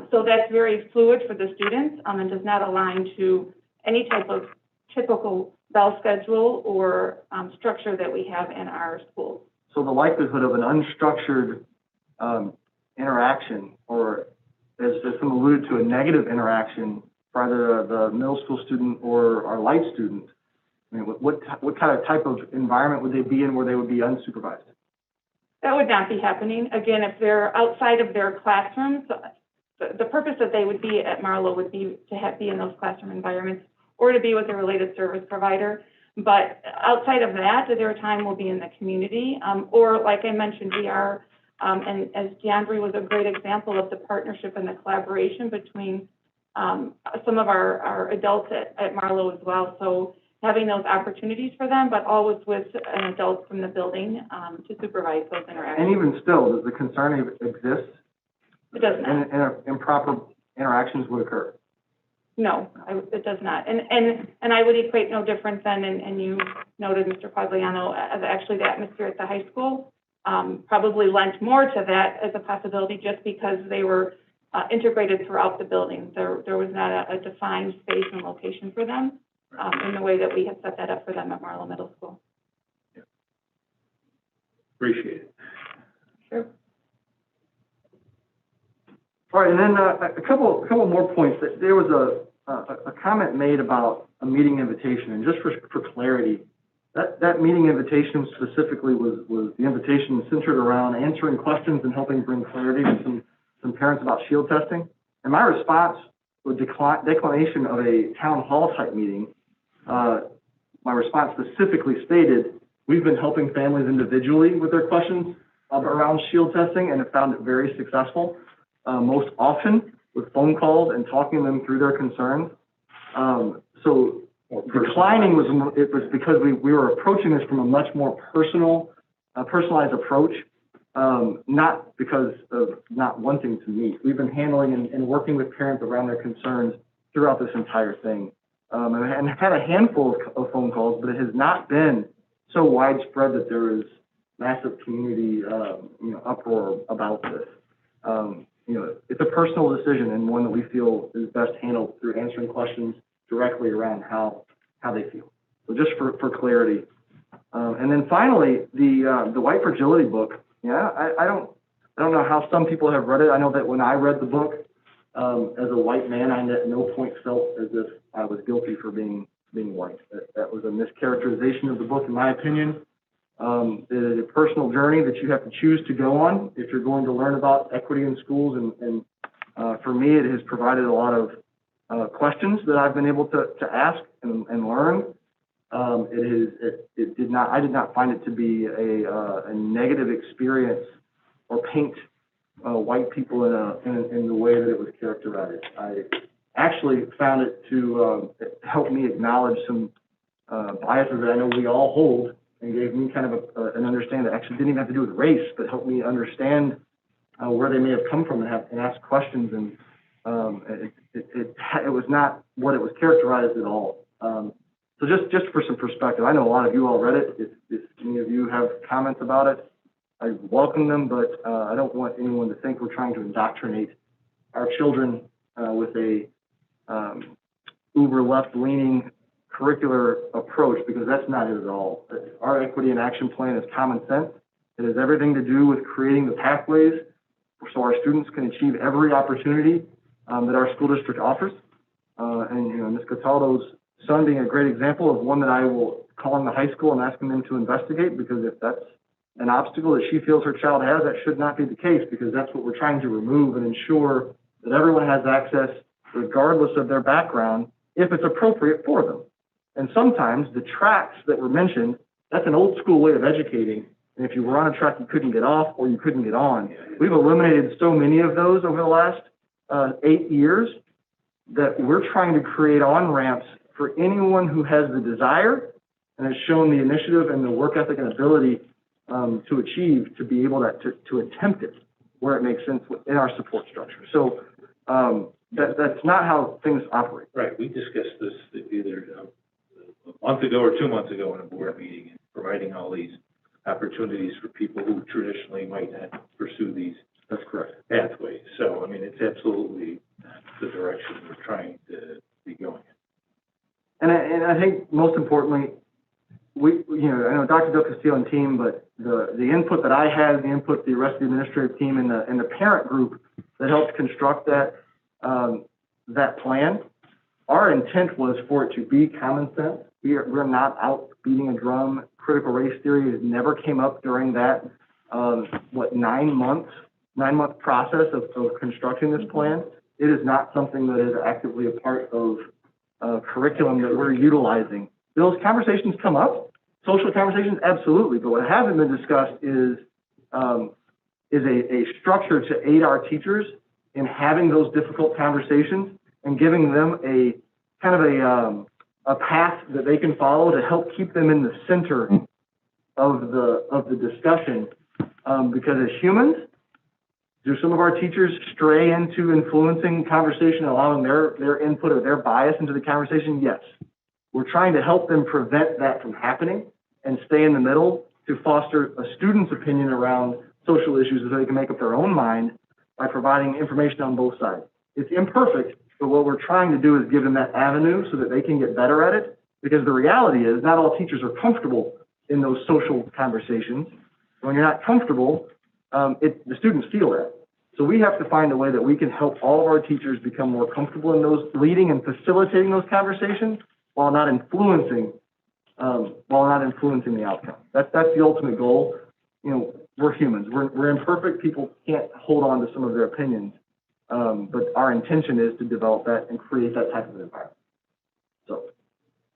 [SPEAKER 12] So that's very fluid for the students and does not align to any type of typical bell schedule or structure that we have in our schools.
[SPEAKER 7] So the likelihood of an unstructured interaction, or as some alluded to, a negative interaction for either the middle school student or our light student, I mean, what kind of type of environment would they be in where they would be unsupervised?
[SPEAKER 12] That would not be happening. Again, if they're outside of their classrooms, the purpose that they would be at Marlowe would be to be in those classroom environments or to be with a related service provider. But outside of that, their time will be in the community. Or like I mentioned, we are, and as DeAndre was a great example of the partnership and the collaboration between some of our adults at Marlowe as well. So having those opportunities for them, but always with an adult from the building to supervise those interactions.
[SPEAKER 7] And even still, does the concern exist?
[SPEAKER 12] It does not.
[SPEAKER 7] And improper interactions would occur?
[SPEAKER 12] No, it does not. And I would equate no different than, and you noted, Mr. Quagliano, as actually the atmosphere at the high school probably lent more to that as a possibility just because they were integrated throughout the building. There was not a defined space and location for them in the way that we had set that up for them at Marlowe Middle School.
[SPEAKER 21] Yeah. Appreciate it.
[SPEAKER 12] Sure.
[SPEAKER 7] All right, and then a couple more points. There was a comment made about a meeting invitation, and just for clarity, That meeting invitation specifically was the invitation centered around answering questions and helping bring clarity to some parents about shield testing. And my response with declination of a town hall type meeting, my response specifically stated, we've been helping families individually with their questions around shield testing and have found it very successful, most often with phone calls and talking them through their concerns. So declining was because we were approaching this from a much more personalized approach, not because of not wanting to meet. We've been handling and working with parents around their concerns throughout this entire thing, and had a handful of phone calls, but it has not been so widespread that there is massive community, uproar about this. It's a personal decision and one that we feel is best handled through answering questions directly around how they feel. So just for clarity. And then finally, the White Fragility book. Yeah, I don't know how some people have read it. I know that when I read the book, as a white man, I at no point felt as if I was guilty for being white. That was a mischaracterization of the book, in my opinion. It is a personal journey that you have to choose to go on if you're going to learn about equity in schools. And for me, it has provided a lot of questions that I've been able to ask and learn. I did not find it to be a negative experience or paint white people in the way that it was characterized. I actually found it to help me acknowledge some biases that I know we all hold, and gave me kind of an understanding that actually didn't even have to do with race, but helped me understand where they may have come from and ask questions. And it was not what it was characterized at all. So just for some perspective, I know a lot of you all read it. If any of you have comments about it, I welcome them, but I don't want anyone to think we're trying to indoctrinate our children with a uber left-leaning curricular approach, because that's not it at all. Our Equity in Action Plan is common sense. It has everything to do with creating the pathways so our students can achieve every opportunity that our school district offers. And Ms. Cataldo's son being a great example of one that I will call in the high school and asking them to investigate, because if that's an obstacle that she feels her child has, that should not be the case, because that's what we're trying to remove and ensure that everyone has access, regardless of their background, if it's appropriate for them. And sometimes the tracks that were mentioned, that's an old school way of educating. And if you were on a track, you couldn't get off or you couldn't get on. We've eliminated so many of those over the last 8 years that we're trying to create on-ramps for anyone who has the desire and has shown the initiative and the work ethic and ability to achieve, to be able to attempt it where it makes sense in our support structure. So that's not how things operate.
[SPEAKER 21] Right, we discussed this either a month ago or 2 months ago in a board meeting, and providing all these opportunities for people who traditionally might not pursue these.
[SPEAKER 7] That's correct.
[SPEAKER 21] Pathways. So, I mean, it's absolutely the direction we're trying to be going in.
[SPEAKER 7] And I think most importantly, I know Dr. Del Castillo and team, but the input that I had, the input of the rest of the administrative team and the parent group that helped construct that plan, our intent was for it to be common sense. We're not out beating a drum. Critical race theory, it never came up during that 9-month process of constructing this plan. It is not something that is actively a part of curriculum that we're utilizing. Those conversations come up, social conversations, absolutely, but what hasn't been discussed is a structure to aid our teachers in having those difficult conversations and giving them a kind of a path that they can follow to help keep them in the center of the discussion. Because as humans, do some of our teachers stray into influencing conversation, allowing their input or their bias into the conversation? Yes. We're trying to help them prevent that from happening and stay in the middle to foster a student's opinion around social issues so they can make up their own mind by providing information on both sides. It's imperfect, but what we're trying to do is give them that avenue so that they can get better at it, because the reality is not all teachers are comfortable in those social conversations. When you're not comfortable, the students feel that. So we have to find a way that we can help all of our teachers become more comfortable in those leading and facilitating those conversations while not influencing while not influencing the outcome. That's the ultimate goal. You know, we're humans. We're imperfect. People can't hold on to some of their opinions. But our intention is to develop that and create that type of environment. So,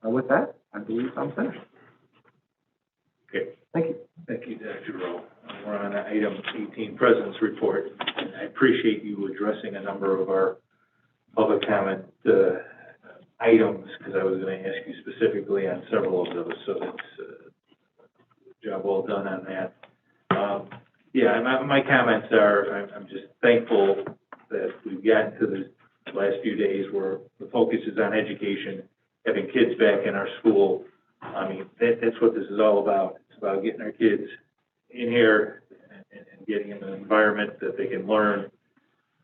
[SPEAKER 7] with that, I believe I'm finished.
[SPEAKER 21] Okay.
[SPEAKER 7] Thank you.
[SPEAKER 21] Thank you, Dr. Rowe. We're on item 18, President's Report. And I appreciate you addressing a number of our public comment items, because I was going to ask you specifically on several of those, so that's job well done on that. Yeah, my comments are, I'm just thankful that we've gotten to the last few days where the focus is on education, having kids back in our school. I mean, that's what this is all about. It's about getting our kids in here and getting in an environment that they can learn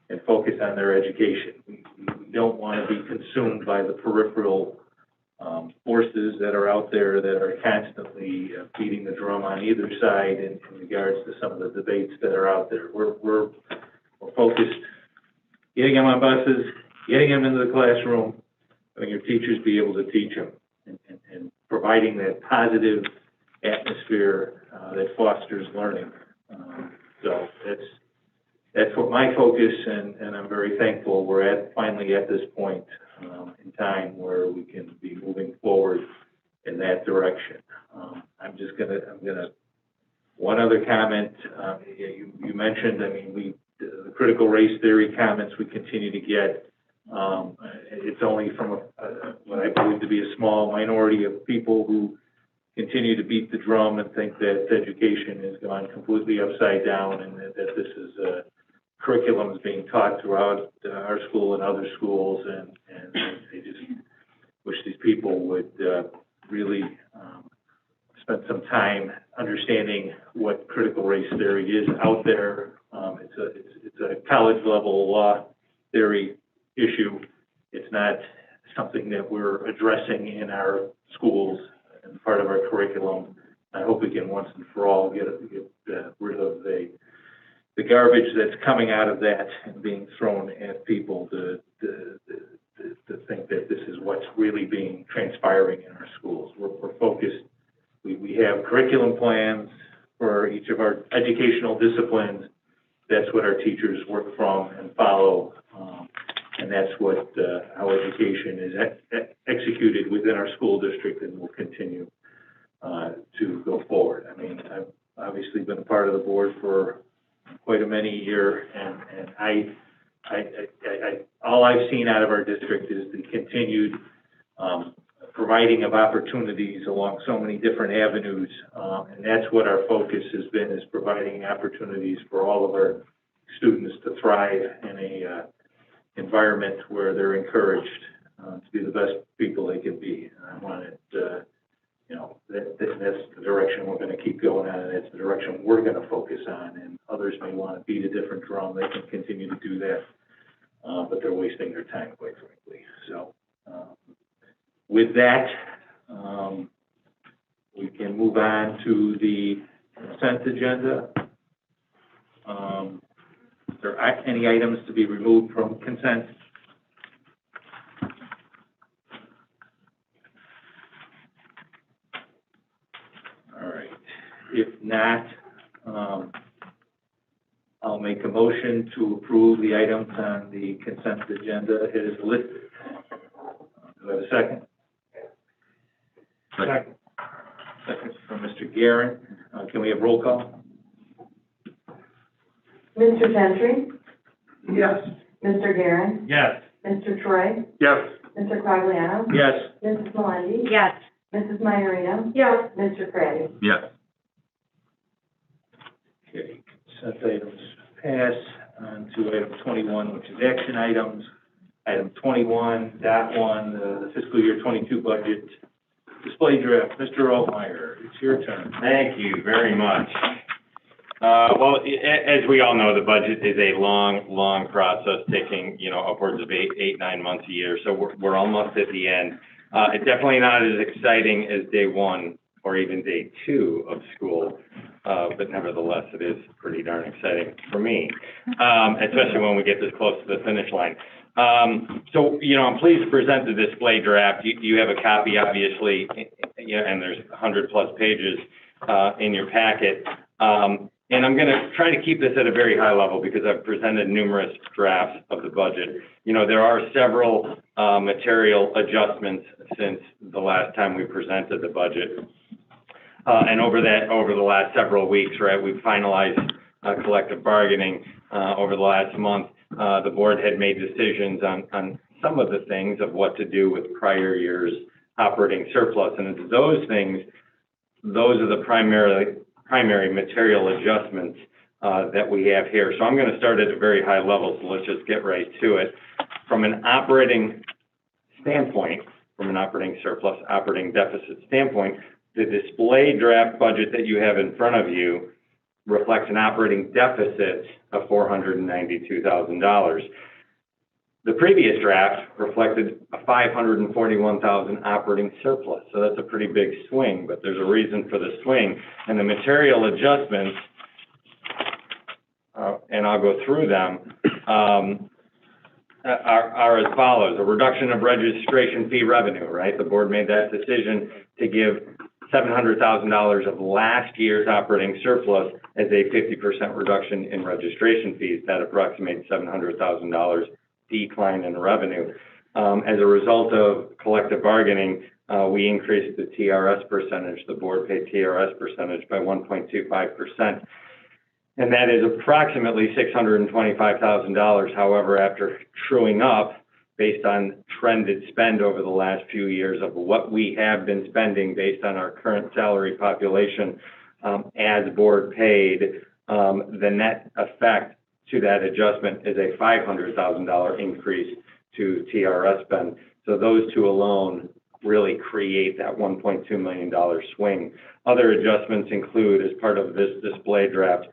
[SPEAKER 21] and focus on their education. We don't want to be consumed by the peripheral forces that are out there that are constantly beating the drum on either side in regards to some of the debates that are out there. We're focused, getting them on buses, getting them into the classroom, having your teachers be able to teach them, and providing that positive atmosphere that fosters learning. So that's what my focus, and I'm very thankful we're finally at this point in time where we can be moving forward in that direction. I'm gonna, one other comment, you mentioned, I mean, the critical race theory comments we continue to get, it's only from what I believe to be a small minority of people who continue to beat the drum and think that education has gone completely upside down, and that this is curriculum is being taught throughout our school and other schools, and I just wish these people would really spend some time understanding what critical race theory is out there. It's a college level law theory issue. It's not something that we're addressing in our schools and part of our curriculum. I hope we can once and for all get rid of the garbage that's coming out of that and being thrown at people to think that this is what's really being transpiring in our schools. We're focused. We have curriculum plans for each of our educational disciplines. That's what our teachers work from and follow, and that's what how education is executed within our school district, and will continue to go forward. I mean, I've obviously been a part of the board for quite a many years, and I all I've seen out of our district is the continued providing of opportunities along so many different avenues, and that's what our focus has been, is providing opportunities for all of our students to thrive in a environment where they're encouraged to be the best people they can be. And I want it, that's the direction we're going to keep going on, and that's the direction we're going to focus on. And others may want to beat a different drum. They can continue to do that, but they're wasting their time, quite frankly. So with that, we can move on to the consent agenda. Is there any items to be removed from consent? All right. If not, I'll make a motion to approve the items on the consent agenda as listed. Do I have a second? Second. Second from Mr. Guerin. Can we have roll call?
[SPEAKER 3] Mr. Gentry?
[SPEAKER 11] Yes.
[SPEAKER 3] Mr. Guerin?
[SPEAKER 21] Yes.
[SPEAKER 3] Mr. Troy?
[SPEAKER 21] Yes.
[SPEAKER 3] Mr. Quagliano?
[SPEAKER 21] Yes.
[SPEAKER 3] Mrs. Melendi?
[SPEAKER 5] Yes.
[SPEAKER 3] Mrs. Maiorino?
[SPEAKER 18] Yes.
[SPEAKER 3] Mr. Craddy?
[SPEAKER 15] Yes.
[SPEAKER 21] Okay, consent items pass. On to item 21, which is action items. Item 21.1, the fiscal year 22 budget display draft. Mr. Altmeyer, it's your turn.
[SPEAKER 8] Thank you very much. Well, as we all know, the budget is a long process, taking, upwards of 9 months a year. So we're almost at the end. It's definitely not as exciting as day one or even day two of school. But nevertheless, it is pretty darn exciting for me, especially when we get this close to the finish line. So, I'm pleased to present the display draft. You have a copy, obviously, yeah, and there's 100+ pages, in your packet. And I'm gonna try to keep this at a very high level because I've presented numerous drafts of the budget. You know, there are several, material adjustments since the last time we presented the budget. And over the last several weeks, right, we've finalized, collective bargaining, over the last month. The board had made decisions on some of the things of what to do with prior year's operating surplus. And it's those things, those are the primary material adjustments that we have here. So I'm going to start at a very high level, so let's just get right to it. From an operating standpoint, from an operating surplus, operating deficit standpoint, the display draft budget that you have in front of you reflects an operating deficit of $492,000. The previous draft reflected a $541,000 operating surplus, so that's a pretty big swing, but there's a reason for the swing. And the material adjustments, and I'll go through them, are as follows. A reduction of registration fee revenue, right? The board made that decision to give $700,000 of last year's operating surplus as a 50% reduction in registration fees. That approximates $700,000 decline in revenue. As a result of collective bargaining, we increased the TRS percentage, the board paid TRS percentage by 1.25%. And that is approximately $625,000. However, after truing up based on trended spend over the last few years of what we have been spending based on our current salary population, as board paid, the net effect to that adjustment is a $500,000 increase to TRS spend. So those two alone really create that $1.2 million swing. Other adjustments include, as part of this display draft,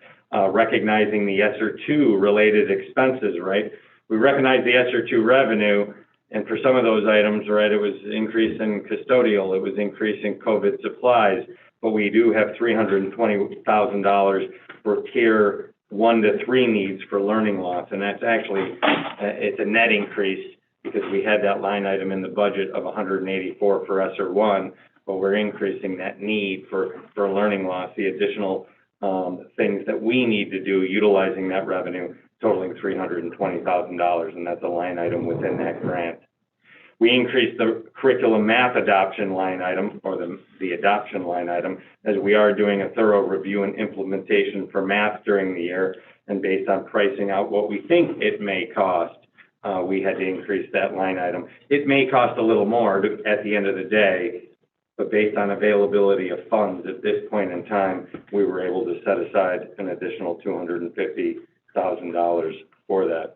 [SPEAKER 8] recognizing the ESSER II related expenses, right? We recognize the ESSER II revenue, and for some of those items, right, it was increase in custodial, it was increase in COVID supplies, but we do have $320,000 for tier 1 to 3 needs for learning loss, and that's actually, it's a net increase because we had that line item in the budget of 184 for ESSER 1, but we're increasing that need for learning loss, the additional things that we need to do utilizing that revenue, totaling $320,000, and that's a line item within that grant. We increased the curriculum math adoption line item, or the adoption line item, as we are doing a thorough review and implementation for math during the year, and based on pricing out what we think it may cost, we had to increase that line item. It may cost a little more at the end of the day, but based on availability of funds at this point in time, we were able to set aside an additional $250,000 for that.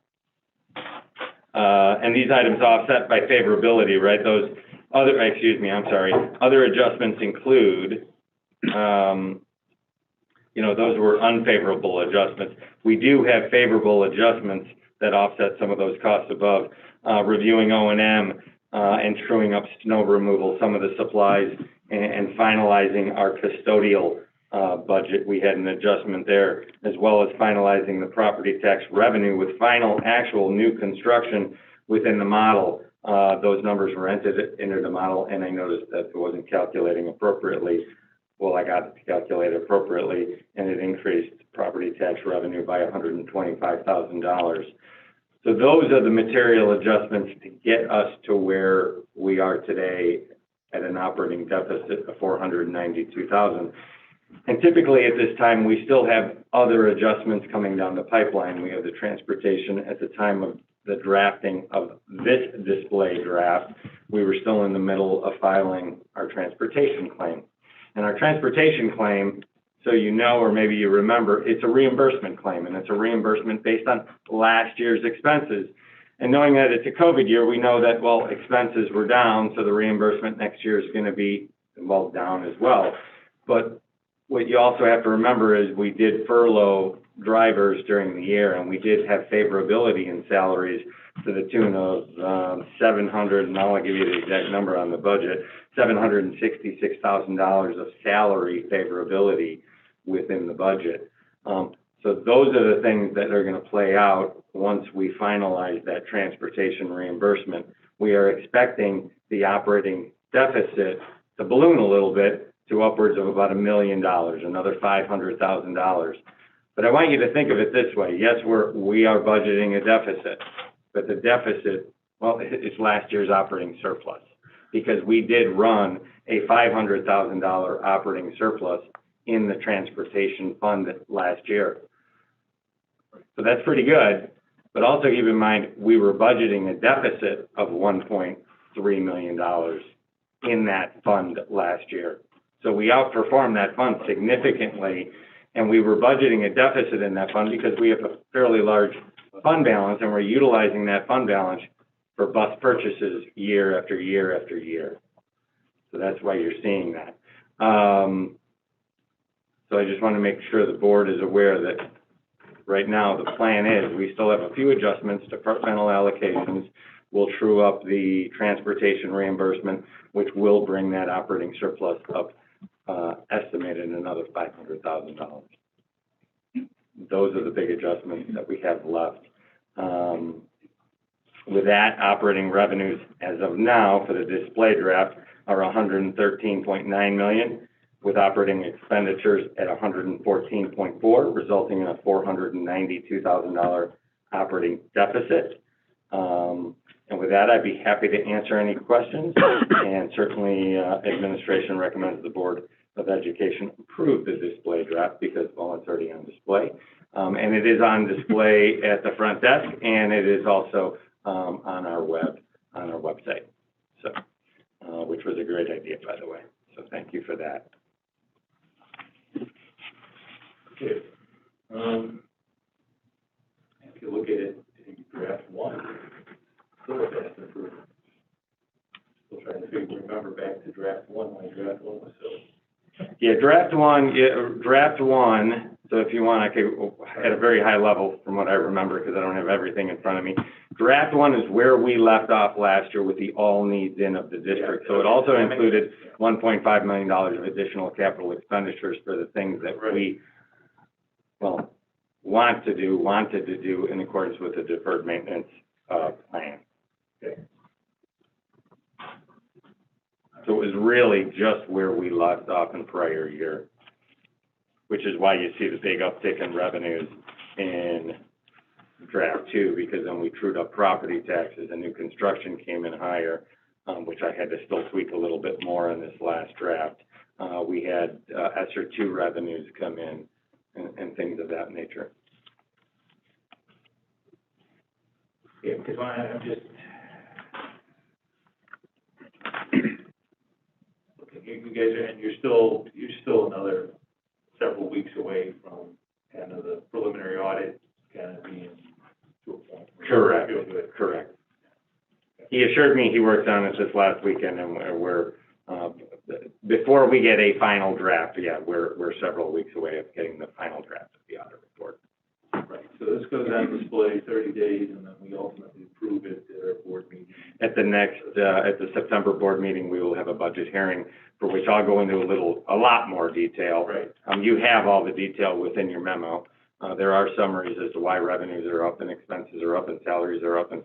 [SPEAKER 8] And these items offset by favorability, right? Those other, other adjustments include, those were unfavorable adjustments. We do have favorable adjustments that offset some of those costs above, reviewing O&M, and truing up snow removal, some of the supplies, and finalizing our custodial budget. We had an adjustment there, as well as finalizing the property tax revenue with final actual new construction within the model. Those numbers were entered into the model, and I noticed that it wasn't calculating appropriately. Well, I got it to calculate appropriately, and it increased property tax revenue by $125,000. So those are the material adjustments to get us to where we are today at an operating deficit of $492,000. And typically at this time, we still have other adjustments coming down the pipeline. We have the transportation. At the time of the drafting of this display draft, we were still in the middle of filing our transportation claim. And our transportation claim, so you know, or maybe you remember, it's a reimbursement claim, and it's a reimbursement based on last year's expenses. And knowing that it's a COVID year, we know that, well, expenses were down, so the reimbursement next year is going to be, well, down as well. But what you also have to remember is we did furlough drivers during the year, and we did have favorability in salaries to the tune of 700, and I'll give you the exact number on the budget, $766,000 of salary favorability within the budget. So those are the things that are going to play out once we finalize that transportation reimbursement. We are expecting the operating deficit to balloon a little bit to upwards of about $1 million, another $500,000. But I want you to think of it this way. Yes, we are budgeting a deficit, but the deficit, well, it's last year's operating surplus, because we did run a $500,000 operating surplus in the transportation fund last year. So that's pretty good, but also keep in mind, we were budgeting a deficit of $1.3 million in that fund last year. So we outperformed that fund significantly, and we were budgeting a deficit in that fund because we have a fairly large fund balance, and we're utilizing that fund balance for bus purchases year after year after year. So that's why you're seeing that. So I just want to make sure the board is aware that right now the plan is we still have a few adjustments, departmental allocations. We'll true up the transportation reimbursement, which will bring that operating surplus up, estimated another $500,000. Those are the big adjustments that we have left. With that, operating revenues as of now for the display draft are $113.9 million, with operating expenditures at $114.4, resulting in a $492,000 operating deficit. And with that, I'd be happy to answer any questions, and certainly administration recommends the Board of Education approve the display draft because, well, it's already on display. And it is on display at the front desk, and it is also on our website. So, which was a great idea, by the way. So thank you for that.
[SPEAKER 21] Okay. If you look at it in draft one, still fast improvement. Still trying to remember back to draft one, when draft one was so.
[SPEAKER 8] Yeah, draft one, so if you want, I could, at a very high level from what I remember, because I don't have everything in front of me. Draft one is where we left off last year with the all needs in of the district. So it also included $1.5 million of additional capital expenditures for the things that we, well, wanted to do in accordance with the deferred maintenance plan.
[SPEAKER 21] Okay.
[SPEAKER 8] So it was really just where we left off in prior year, which is why you see the big uptick in revenues in draft two, because then we trued up property taxes and new construction came in higher, which I had to still tweak a little bit more in this last draft. We had ESSER two revenues come in and things of that nature.
[SPEAKER 21] Yeah, because when I'm just looking, you guys are, and you're still another several weeks away from kind of the preliminary audit kind of being to a point.
[SPEAKER 8] Correct. Correct. He assured me he worked on it this last weekend, and we're before we get a final draft, yeah, we're several weeks away of getting the final draft of the audit report.
[SPEAKER 21] Right, so this goes on display 30 days, and then we ultimately approve it at our board meeting.
[SPEAKER 8] At the next, at the September board meeting, we will have a budget hearing for which I'll go into a lot more detail.
[SPEAKER 21] Right.
[SPEAKER 8] You have all the detail within your memo. There are summaries as to why revenues are up and expenses are up and salaries are up, and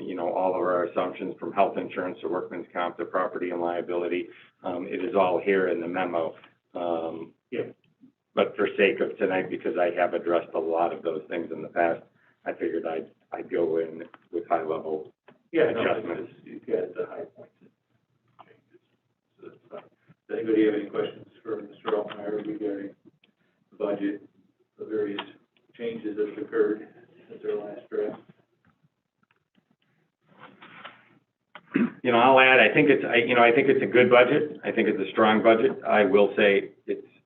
[SPEAKER 8] you know, all of our assumptions from health insurance to workman's comp to property and liability. It is all here in the memo.
[SPEAKER 21] Yeah.
[SPEAKER 8] But for sake of tonight, because I have addressed a lot of those things in the past, I figured I'd go in with high level adjustments.
[SPEAKER 21] You've got the high points and changes. So that's fine. Does anybody have any questions for Mr. Altmeyer regarding the budget, the various changes that have occurred since our last draft?
[SPEAKER 8] You know, I'll add, I think it's a good budget. I think it's a strong budget. I will say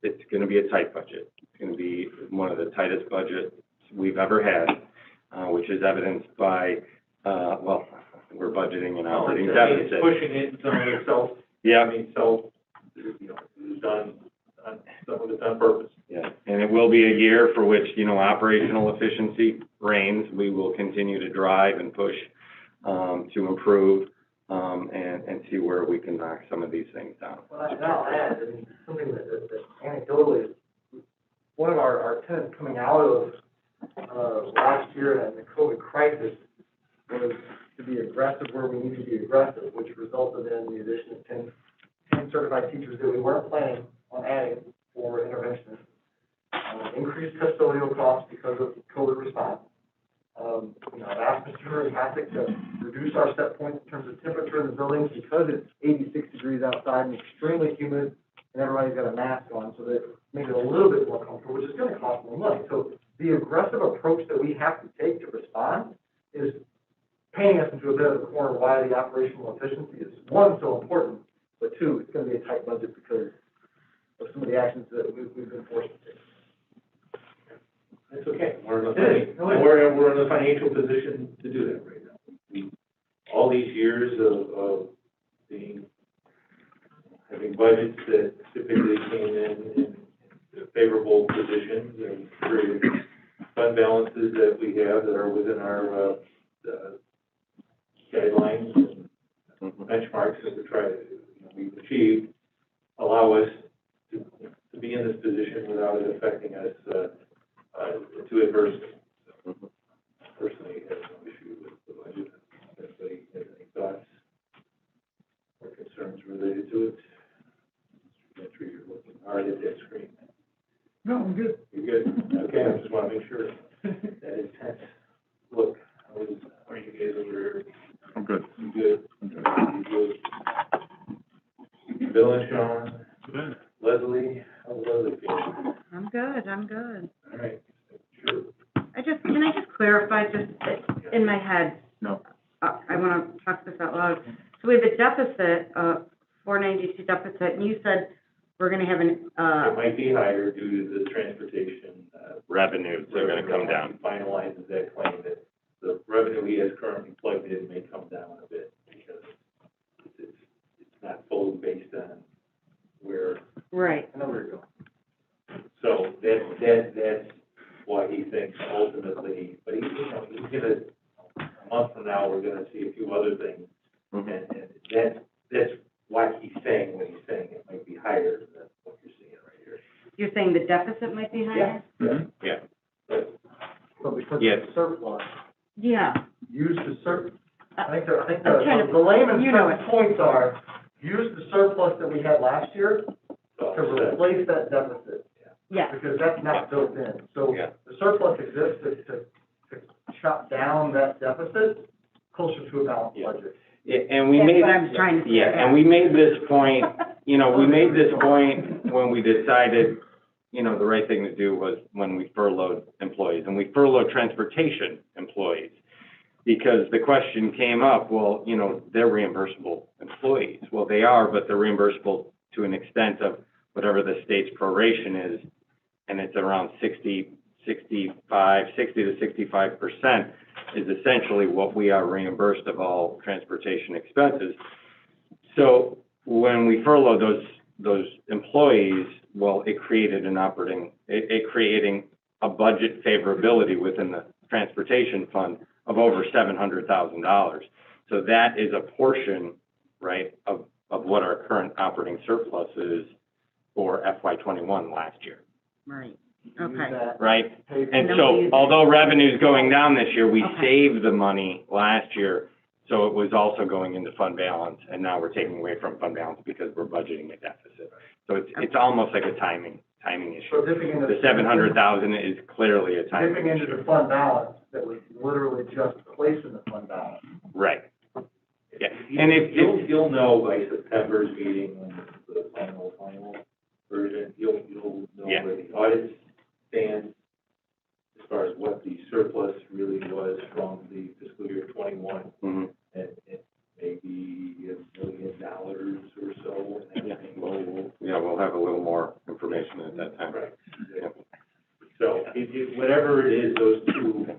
[SPEAKER 8] it's going to be a tight budget. It's going to be one of the tightest budgets we've ever had, which is evidenced by, well, we're budgeting an operating deficit.
[SPEAKER 21] Pushing it in some of it self.
[SPEAKER 8] Yeah.
[SPEAKER 21] I mean, you know, it's done, some of it's on purpose.
[SPEAKER 8] Yeah, and it will be a year for which, you know, operational efficiency reigns. We will continue to drive and push to improve and see where we can knock some of these things down.
[SPEAKER 7] Well, I'll add, I mean, something that anecdotally, one of our tenants coming out of last year and the COVID crisis was to be aggressive where we need to be aggressive, which resulted in the addition of 10 trained certified teachers that we weren't planning on adding for interventionists. Increased custodial costs because of COVID response. You know, I've asked Mr. Hassick to reduce our set points in terms of temperature in the buildings because it's 86 degrees outside and extremely humid, and everybody's got a mask on, so that it makes it a little bit more comfortable, which is going to cost more money. So the aggressive approach that we have to take to respond is painting us into a bit of a corner why the operational efficiency is, one, so important, but two, it's going to be a tight budget because of some of the actions that we've been forced to take.
[SPEAKER 2] That's okay. We're in
[SPEAKER 7] It is.
[SPEAKER 2] we're in a financial position to do that right now. All these years of having budgets that typically came in favorable positions and created fund balances that we have that are within our guidelines and benchmarks that we've achieved, allow us to be in this position without it affecting us too adversely. Personally, I have no issue with the budget. Anybody has any thoughts or concerns related to it? Mr. Gentry, you're looking hard at that screen.
[SPEAKER 11] No, I'm good.
[SPEAKER 2] You're good? Okay, I just want to make sure that intense look. How are you guys over here?
[SPEAKER 17] I'm good.
[SPEAKER 2] You good? You good? Bill and Sean? Good. Leslie? How's Leslie feeling?
[SPEAKER 5] I'm good.
[SPEAKER 2] All right. Sure.
[SPEAKER 5] Can I just clarify, just in my head?
[SPEAKER 17] No.
[SPEAKER 5] I want to talk this out loud. So we have a deficit, 492 deficit, and you said we're going to have an,
[SPEAKER 2] It might be higher due to the transportation,
[SPEAKER 8] Revenues are gonna come down.
[SPEAKER 2] Finalizes that claim that the revenue he has currently plugged in may come down a bit because it's not fully based on where.
[SPEAKER 5] right.
[SPEAKER 7] I know where you're going.
[SPEAKER 2] So that's why he thinks ultimately, but he's gonna, a month from now, we're gonna see a few other things. And that's why he's saying what he's saying. It might be higher than what you're seeing right here.
[SPEAKER 5] You're saying the deficit might be higher?
[SPEAKER 8] Yeah.
[SPEAKER 7] But because
[SPEAKER 8] Yes.
[SPEAKER 7] of the surplus,
[SPEAKER 5] Yeah.
[SPEAKER 7] use the I think
[SPEAKER 5] I'm trying to-
[SPEAKER 7] the layman's
[SPEAKER 5] you know
[SPEAKER 7] points are, use the surplus that we had last year to replace that deficit.
[SPEAKER 5] Yeah.
[SPEAKER 7] Because that's not built in. So
[SPEAKER 8] Yeah.
[SPEAKER 7] the surplus exists to chop down that deficit closer to a balanced budget.
[SPEAKER 8] Yeah, and we
[SPEAKER 5] That's
[SPEAKER 8] made.
[SPEAKER 5] what I'm trying to say.
[SPEAKER 8] Yeah, and we made this point, we made this point when we decided, the right thing to do was when we furloughed employees, and we furloughed transportation employees. Because the question came up, well, they're reimbursable employees. Well, they are, but they're reimbursable to an extent of whatever the state's proration is, and it's around 60 to 65% is essentially what we are reimbursed of all transportation expenses. So when we furloughed those employees, well, it created creating a budget favorability within the transportation fund of over $700,000. So that is a portion, right, of what our current operating surplus is for FY21 last year.
[SPEAKER 5] Right.
[SPEAKER 7] Use
[SPEAKER 5] Okay.
[SPEAKER 7] that,
[SPEAKER 8] Right?
[SPEAKER 7] pay for
[SPEAKER 8] And
[SPEAKER 5] then
[SPEAKER 8] so,
[SPEAKER 5] we use-
[SPEAKER 8] although revenue's going down this year, we
[SPEAKER 5] Okay.
[SPEAKER 8] saved the money last year, so it was also going into fund balance, and now we're taking away from fund balance because we're budgeting a deficit. So it's almost like a timing issue.
[SPEAKER 7] So dipping into.
[SPEAKER 8] The 700,000 is clearly a timing
[SPEAKER 7] Dipping into
[SPEAKER 8] issue.
[SPEAKER 7] the fund balance that was literally just placed in the fund balance.
[SPEAKER 8] Right. Yeah, and
[SPEAKER 2] You'll know by September's meeting, when the final version, you'll know
[SPEAKER 8] Yeah.
[SPEAKER 2] where the audits stand as far as what the surplus really was from the fiscal year 21.
[SPEAKER 8] Mhm.
[SPEAKER 2] And it may be $1 million or so. And
[SPEAKER 8] Yeah,
[SPEAKER 2] everything.
[SPEAKER 8] we'll have a little more information at that time.
[SPEAKER 2] Right. So whatever it is, those the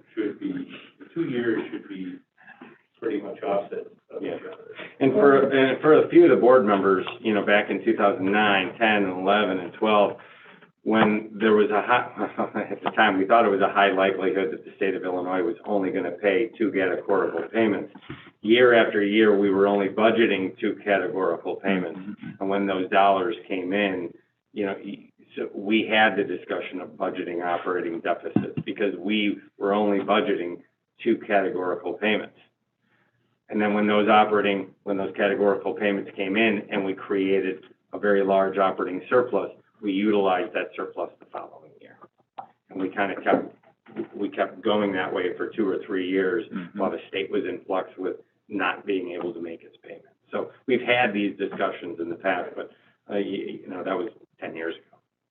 [SPEAKER 2] 2 years should be pretty much offset of each other.
[SPEAKER 8] And for a few of the board members, back in 2009, 10, and 11, and 12, when there was at the time, we thought it was a high likelihood that the state of Illinois was only going to pay 2 categorical payments. Year after year, we were only budgeting 2 categorical payments. And when those dollars came in, so we had the discussion of budgeting operating deficits because we were only budgeting 2 categorical payments. And then when those categorical payments came in and we created a very large operating surplus, we utilized that surplus the following year. And we kind of kept going that way for 2 or 3 years while the state was in flux with not being able to make its payments. So we've had these discussions in the past, but, you know, that was 10 years ago.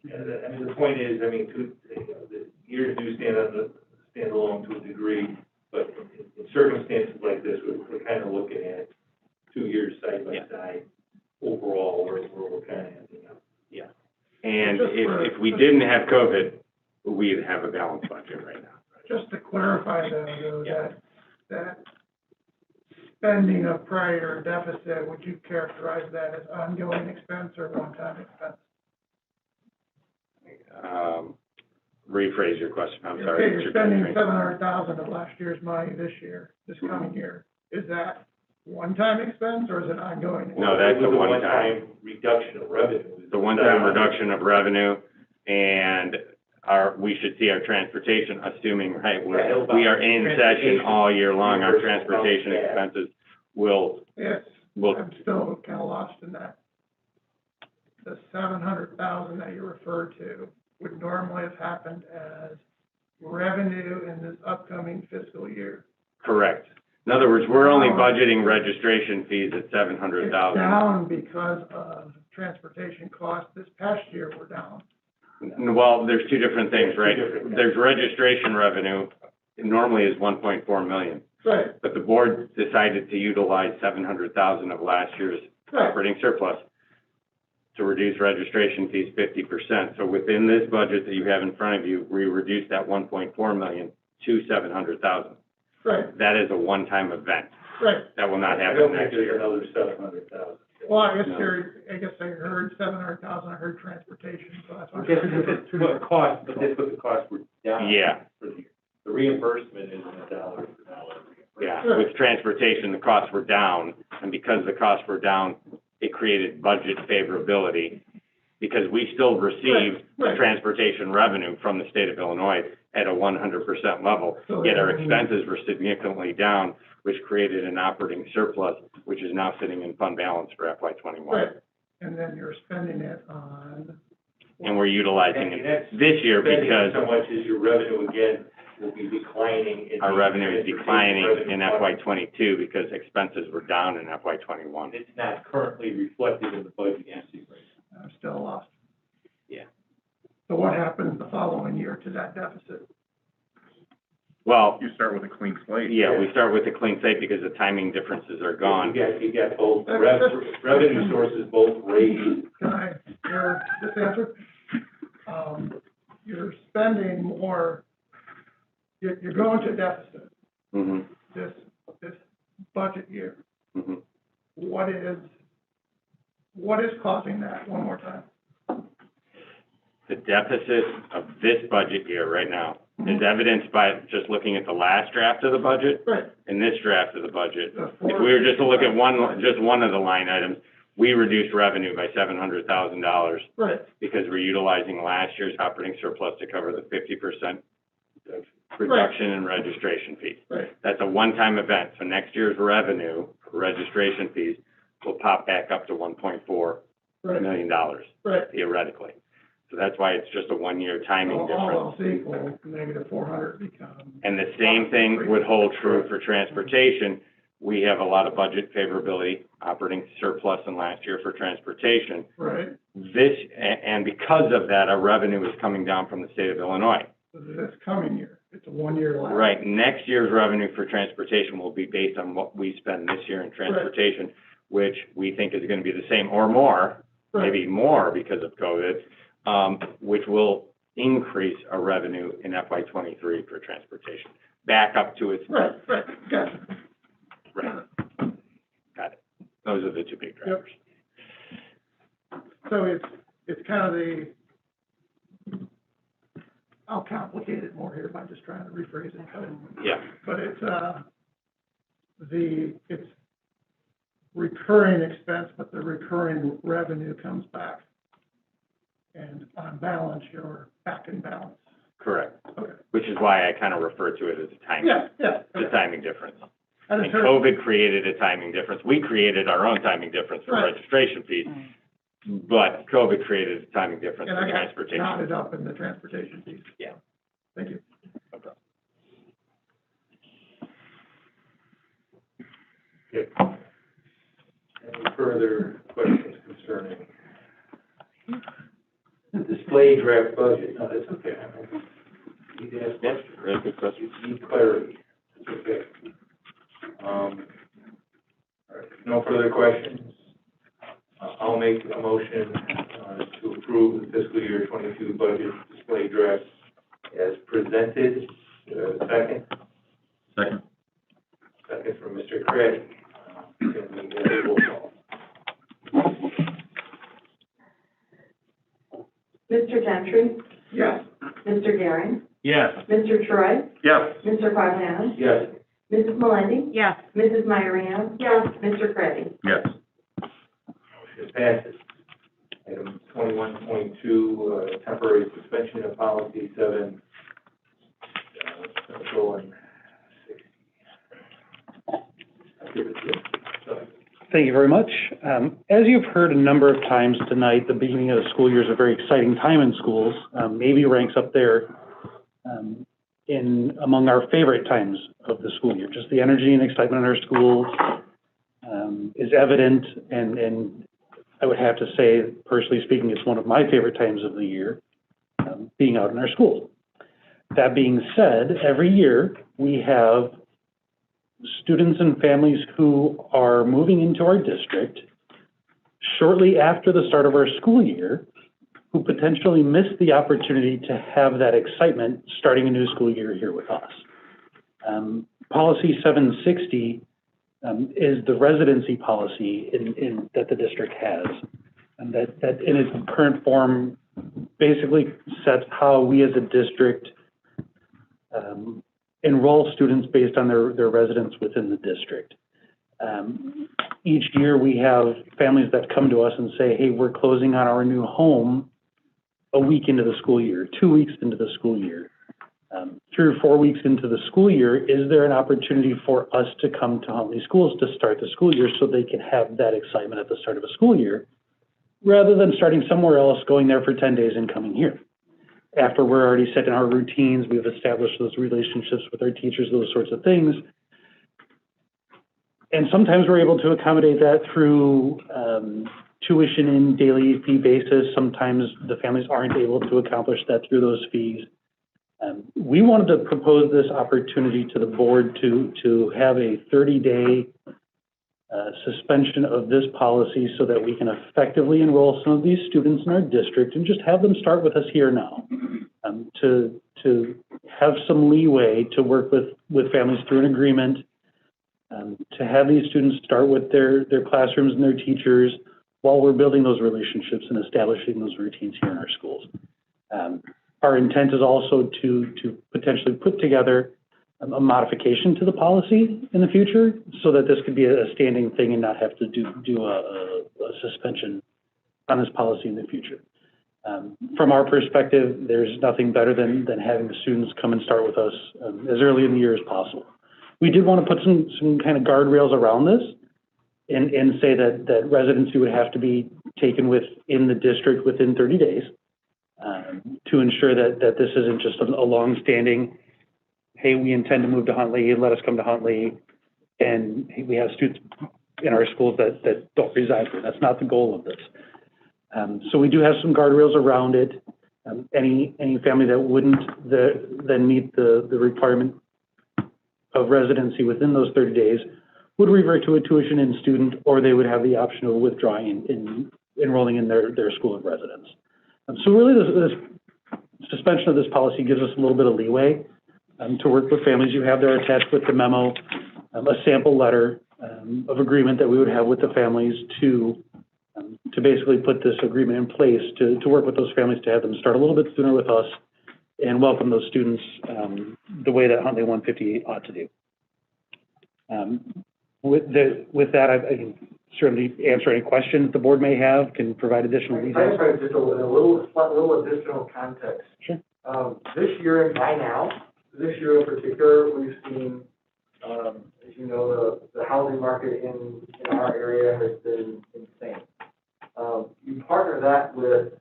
[SPEAKER 21] Yeah, I mean, the point is, I mean, the years do stand alone to a degree, but in circumstances like this, we're kind of looking at 2 years side by side overall, where we're kind of ending up.
[SPEAKER 8] Yeah. And if we didn't have COVID, we'd have a balanced budget right now.
[SPEAKER 11] Just to clarify though, that spending of prior deficit, would you characterize that as ongoing expense or one-time expense?
[SPEAKER 8] Rephrase your question, I'm sorry.
[SPEAKER 11] Okay, you're spending $700,000 of last year's money this coming year. Is that one-time expense or is it ongoing?
[SPEAKER 8] No, that's a one-time.
[SPEAKER 21] Reduction of revenue.
[SPEAKER 8] The one-time reduction of revenue, and we should see our transportation, assuming, right, we are in session all year long, our transportation expenses will.
[SPEAKER 11] Yes, I'm still kind of lost in that. The $700,000 that you referred to would normally have happened as revenue in this upcoming fiscal year.
[SPEAKER 8] Correct. In other words, we're only budgeting registration fees at $700,000.
[SPEAKER 11] It's down because of transportation costs. This past year, we're down.
[SPEAKER 8] Well, there's two different things, right? There's registration revenue, it normally is 1.4 million.
[SPEAKER 11] Right.
[SPEAKER 8] But the board decided to utilize 700,000 of last year's operating surplus to reduce registration fees 50%. So within this budget that you have in front of you, we reduced that 1.4 million to 700,000.
[SPEAKER 11] Right.
[SPEAKER 8] That is a one-time event.
[SPEAKER 11] Right.
[SPEAKER 8] That will not
[SPEAKER 21] I
[SPEAKER 8] happen
[SPEAKER 21] don't think
[SPEAKER 8] next year.
[SPEAKER 21] there's another 700,000.
[SPEAKER 11] Well, I
[SPEAKER 8] No.
[SPEAKER 11] guess I heard 700,000, I heard transportation, so that's why.
[SPEAKER 21] The cost, but that's what the costs were down.
[SPEAKER 8] Yeah.
[SPEAKER 21] For the year. The reimbursement isn't a dollar for dollar.
[SPEAKER 8] Yeah, with transportation, the costs were down, and because the costs were down, it created budget favorability, because we still received the transportation revenue from the state of Illinois at a 100% level, yet our expenses were significantly down, which created an operating surplus, which is now sitting in fund balance for FY '21.
[SPEAKER 11] Right. And then you're spending it on.
[SPEAKER 8] And we're utilizing it this year because
[SPEAKER 21] So much as your revenue again will be declining.
[SPEAKER 8] our revenue is declining in FY '22 because expenses were down in FY '21.
[SPEAKER 21] It's not currently reflected in the budget you see right now.
[SPEAKER 11] I'm still lost.
[SPEAKER 8] Yeah.
[SPEAKER 11] So what happens the following year to that deficit?
[SPEAKER 8] Well,
[SPEAKER 17] You start with a clean slate.
[SPEAKER 8] yeah, we start with a clean slate because the timing differences are gone.
[SPEAKER 21] You got both revenue sources, both raised.
[SPEAKER 11] Can I hear this answer? You're spending more, you're going to deficit
[SPEAKER 8] Mhm.
[SPEAKER 11] this budget year.
[SPEAKER 8] Mhm.
[SPEAKER 11] What is causing that, one more time?
[SPEAKER 8] The deficit of this budget year right now is evidenced by just looking at the last draft of the budget
[SPEAKER 11] Right.
[SPEAKER 8] and this draft of the budget. If we were just to look at just one of the line items, we reduced revenue by $700,000
[SPEAKER 11] Right.
[SPEAKER 8] because we're utilizing last year's operating surplus to cover the 50% reduction in registration fees.
[SPEAKER 11] Right.
[SPEAKER 8] That's a one-time event, so next year's revenue for registration fees will pop back up to $1.4
[SPEAKER 11] Right.
[SPEAKER 8] million
[SPEAKER 11] Right.
[SPEAKER 8] theoretically. So that's why it's just a one-year timing
[SPEAKER 11] All
[SPEAKER 8] difference.
[SPEAKER 11] else equal, negative 400 becomes.
[SPEAKER 8] And the same thing would hold true for transportation. We have a lot of budget favorability, operating surplus in last year for transportation.
[SPEAKER 11] Right.
[SPEAKER 8] And because of that, our revenue is coming down from the state of Illinois.
[SPEAKER 11] This coming year, it's a one-year lag.
[SPEAKER 8] Right, next year's revenue for transportation will be based on what we spend this year in transportation, which we think is gonna be the same or more, maybe more because of COVID, which will increase our revenue in FY '23 for transportation, back up to its.
[SPEAKER 11] Right, gotcha.
[SPEAKER 8] Right. Got it. Those are the two big drivers.
[SPEAKER 11] So it's kind of I'll complicate it more here by just trying to rephrase it,
[SPEAKER 8] Yeah.
[SPEAKER 11] but it's recurring expense, but the recurring revenue comes back. And on balance, you're back in balance.
[SPEAKER 8] Correct.
[SPEAKER 11] Okay.
[SPEAKER 8] Which is why I kind of refer to it as a timing.
[SPEAKER 11] Yeah.
[SPEAKER 8] The timing difference.
[SPEAKER 11] And
[SPEAKER 8] And COVID created a timing difference. We created our own timing difference for
[SPEAKER 11] Right.
[SPEAKER 8] registration fees, but COVID created a timing difference
[SPEAKER 11] And
[SPEAKER 8] for
[SPEAKER 11] I got
[SPEAKER 8] transportation.
[SPEAKER 11] knotted up in the transportation piece.
[SPEAKER 8] Yeah.
[SPEAKER 11] Thank you.
[SPEAKER 8] No problem.
[SPEAKER 21] Okay. Any further questions concerning the display draft budget? No, that's okay. I need to ask questions.
[SPEAKER 8] Very good question.
[SPEAKER 21] Need clarity. It's okay. All right, no further questions. I'll make a motion, to approve the fiscal year 22 budget display draft as presented. Second?
[SPEAKER 17] Second.
[SPEAKER 21] Second from Mr. Craddy. Can we get a roll call?
[SPEAKER 3] Mr. Gentry?
[SPEAKER 11] Yes.
[SPEAKER 3] Mr. Garing?
[SPEAKER 8] Yes.
[SPEAKER 3] Mr. Troy?
[SPEAKER 17] Yes.
[SPEAKER 3] Mr. Quagliano?
[SPEAKER 21] Yes.
[SPEAKER 3] Mrs. Melendi?
[SPEAKER 5] Yes.
[SPEAKER 3] Mrs. Myerino? Yes. Mr. Craddy?
[SPEAKER 17] Yes.
[SPEAKER 21] Motion passes. Item 21.2, temporary suspension of policy 7, colon 60. I'll give it to you. So,
[SPEAKER 9] Thank you very much. As you've heard a number of times tonight, the beginning of the school year is a very exciting time in schools. Maybe ranks up there among our favorite times of the school year. Just the energy and excitement in our schools is evident, and I would have to say, personally speaking, it's one of my favorite times of the year, being out in our schools. That being said, every year we have students and families who are moving into our district shortly after the start of our school year, who potentially miss the opportunity to have that excitement starting a new school year here with us. Policy 760 is the residency policy that the district has, and that in its current form basically sets how we as a district enroll students based on their residence within the district. Each year we have families that come to us and say, hey, we're closing on our new home a week into the school year, 2 weeks into the school year. 3 or 4 weeks into the school year, is there an opportunity for us to come to Huntley Schools to start the school year so they can have that excitement at the start of a school year, rather than starting somewhere else, going there for 10 days and coming here? After we're already set in our routines, we've established those relationships with our teachers, those sorts of things. And sometimes we're able to accommodate that through tuition in daily fee basis. Sometimes the families aren't able to accomplish that through those fees. We wanted to propose this opportunity to the board to have a 30-day suspension of this policy so that we can effectively enroll some of these students in our district and just have them start with us here now. To have some leeway to work with families through an agreement, to have these students start with their classrooms and their teachers while we're building those relationships and establishing those routines here in our schools. Our intent is also to potentially put together a modification to the policy in the future so that this could be a standing thing and not have to do a suspension on this policy in the future. From our perspective, there's nothing better than having the students come and start with us as early in the year as possible. We did want to put some kind of guardrails around this and say that residency would have to be taken within the district within 30 days to ensure that this isn't just a long-standing, hey, we intend to move to Huntley, let us come to Huntley, and we have students in our schools that don't reside here. That's not the goal of this. So we do have some guardrails around it. Any family that wouldn't then meet the requirement of residency within those 30 days would revert to a tuition-in student, or they would have the option of withdrawing and enrolling in their school of residence. So really, this suspension of this policy gives us a little bit of leeway to work with families. You have there attached with the memo a sample letter of agreement that we would have with the families to basically put this agreement in place to work with those families to have them start a little bit sooner with us and welcome those students the way that Huntley 158 ought to do. With that, I can certainly answer any questions the board may have, can provide additional
[SPEAKER 7] I
[SPEAKER 3] details.
[SPEAKER 7] have just a little additional context.
[SPEAKER 3] Sure.
[SPEAKER 7] This year in particular, we've seen As you know, the housing market in our area has been insane. You partner that with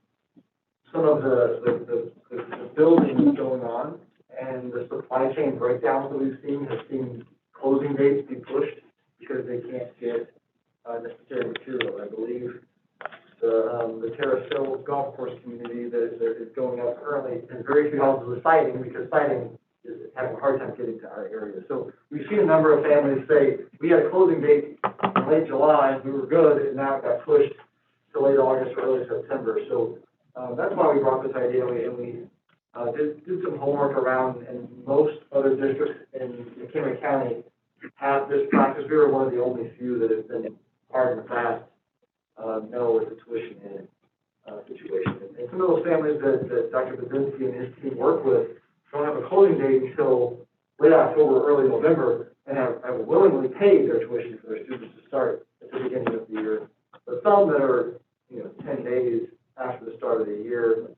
[SPEAKER 7] some of the building going on and the supply chain breakdowns that we've seen have seen closing dates be pushed because they can't get necessary material. I believe the Terrace Hill Golf Course community that is going up currently has very few houses with siding because siding is having a hard time getting to our area. So we've seen a number of families say, we had a closing date in late July, we were good, and now it got pushed to late August or early September. So that's why we brought this idea, and we did some homework around, and most other districts in McHenry County have this practice. We were one of the only few that have been hard and fast, no with the tuition in situation. And some of those families that Dr. Budzinski and his team work with don't have a closing date until late October, early November, and have willingly paid their tuition for their students to start at the beginning of the year. But some that are, 10 days after the start of the year,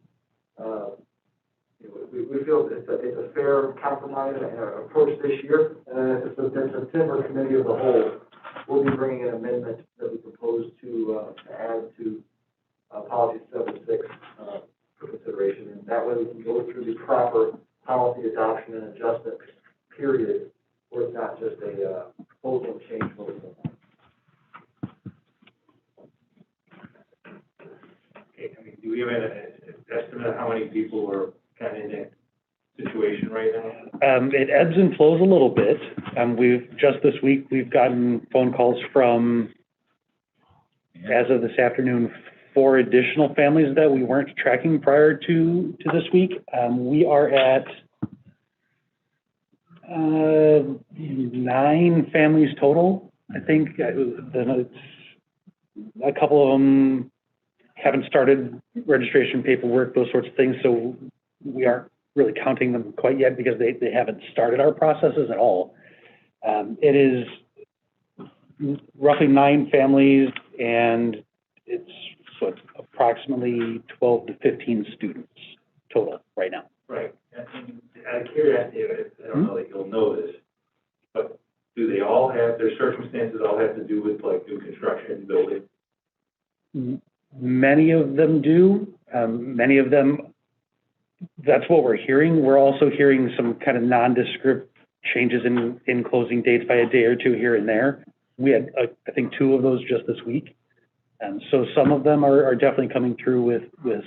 [SPEAKER 7] we feel that it's a fair compromise and approach this year. And at the September committee of the whole, we'll be bringing an amendment that we propose to add to policy 76 for consideration. And that way we can go through the proper policy adoption and adjustment period, where it's not just a proposal change what we're doing.
[SPEAKER 21] Okay, I mean, do we have an estimate of how many people are kind of in that situation right now?
[SPEAKER 9] It ebbs and flows a little bit. Just this week, we've gotten phone calls from, as of this afternoon, 4 additional families that we weren't tracking prior to this week. We are at 9 families total, I think. A couple of them haven't started registration paperwork, those sorts of things, so we aren't really counting them quite yet because they haven't started our processes at all. It is roughly 9 families, and it's approximately 12 to 15 students total right now.
[SPEAKER 21] Right. And out of curiosity, I don't know that you'll know this, but do they all have, their circumstances all have to do with like new construction, building?
[SPEAKER 9] Many of them do. Many of them, that's what we're hearing. We're also hearing some kind of nondescript changes in closing dates by a day or two here and there. We had, I think, 2 of those just this week. And so some of them are definitely coming through with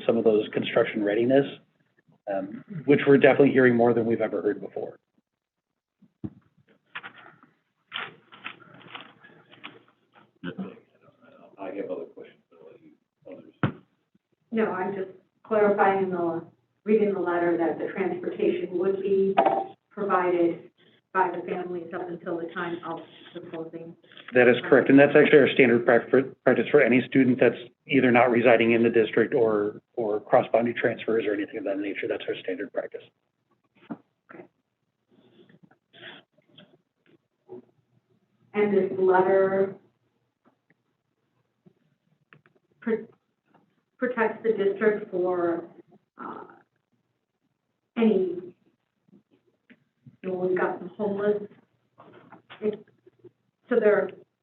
[SPEAKER 9] some of those construction readiness, which we're definitely hearing more than we've ever heard before.
[SPEAKER 21] I have other questions, but I'll let you, others.
[SPEAKER 18] No, I'm just clarifying reading the letter that the transportation would be provided by the families up until the time of the closing.
[SPEAKER 9] That is correct, and that's actually our standard practice for any student that's either not residing in the district or cross-boundary transfers or anything of that nature. That's our standard practice.
[SPEAKER 18] Okay. And this letter protects the district for any, we've got some homeless, so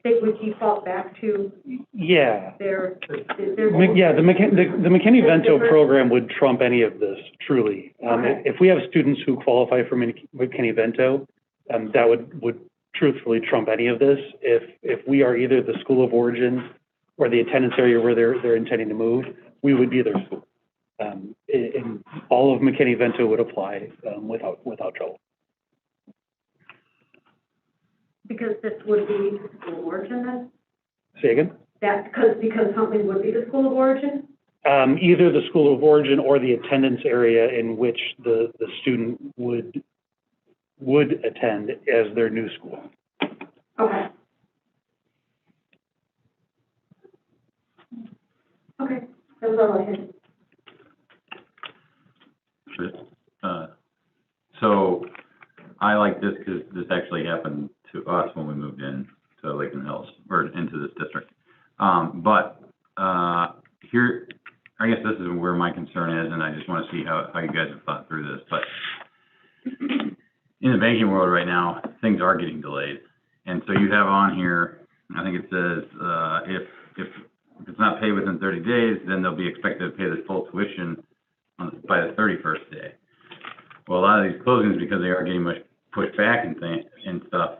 [SPEAKER 18] they would default back to
[SPEAKER 9] Yeah.
[SPEAKER 18] their.
[SPEAKER 9] Yeah, the McKinney-Vento program would trump any of this, truly.
[SPEAKER 18] Okay.
[SPEAKER 9] If we have students who qualify for McKinney-Vento, that would truthfully trump any of this. If we are either the school of origin or the attendance area where they're intending to move, we would be their school. And all of McKinney-Vento would apply without trouble.
[SPEAKER 18] Because this would be the school of origin then?
[SPEAKER 9] Say again?
[SPEAKER 18] That's because something would be the school of origin?
[SPEAKER 9] Either the school of origin or the attendance area in which the student would attend as their new school.
[SPEAKER 18] Okay. Okay, that was all I had.
[SPEAKER 10] So I like this because this actually happened to us when we moved in to Lakeland Hills, or into this district. But here, I guess this is where my concern is, and I just want to see how you guys have thought through this. But in the banking world right now, things are getting delayed. And so you have on here, I think it says, if it's not paid within 30 days, then they'll be expected to pay the full tuition by the 31st day. Well, a lot of these closings, because they are getting much pushed back and stuff,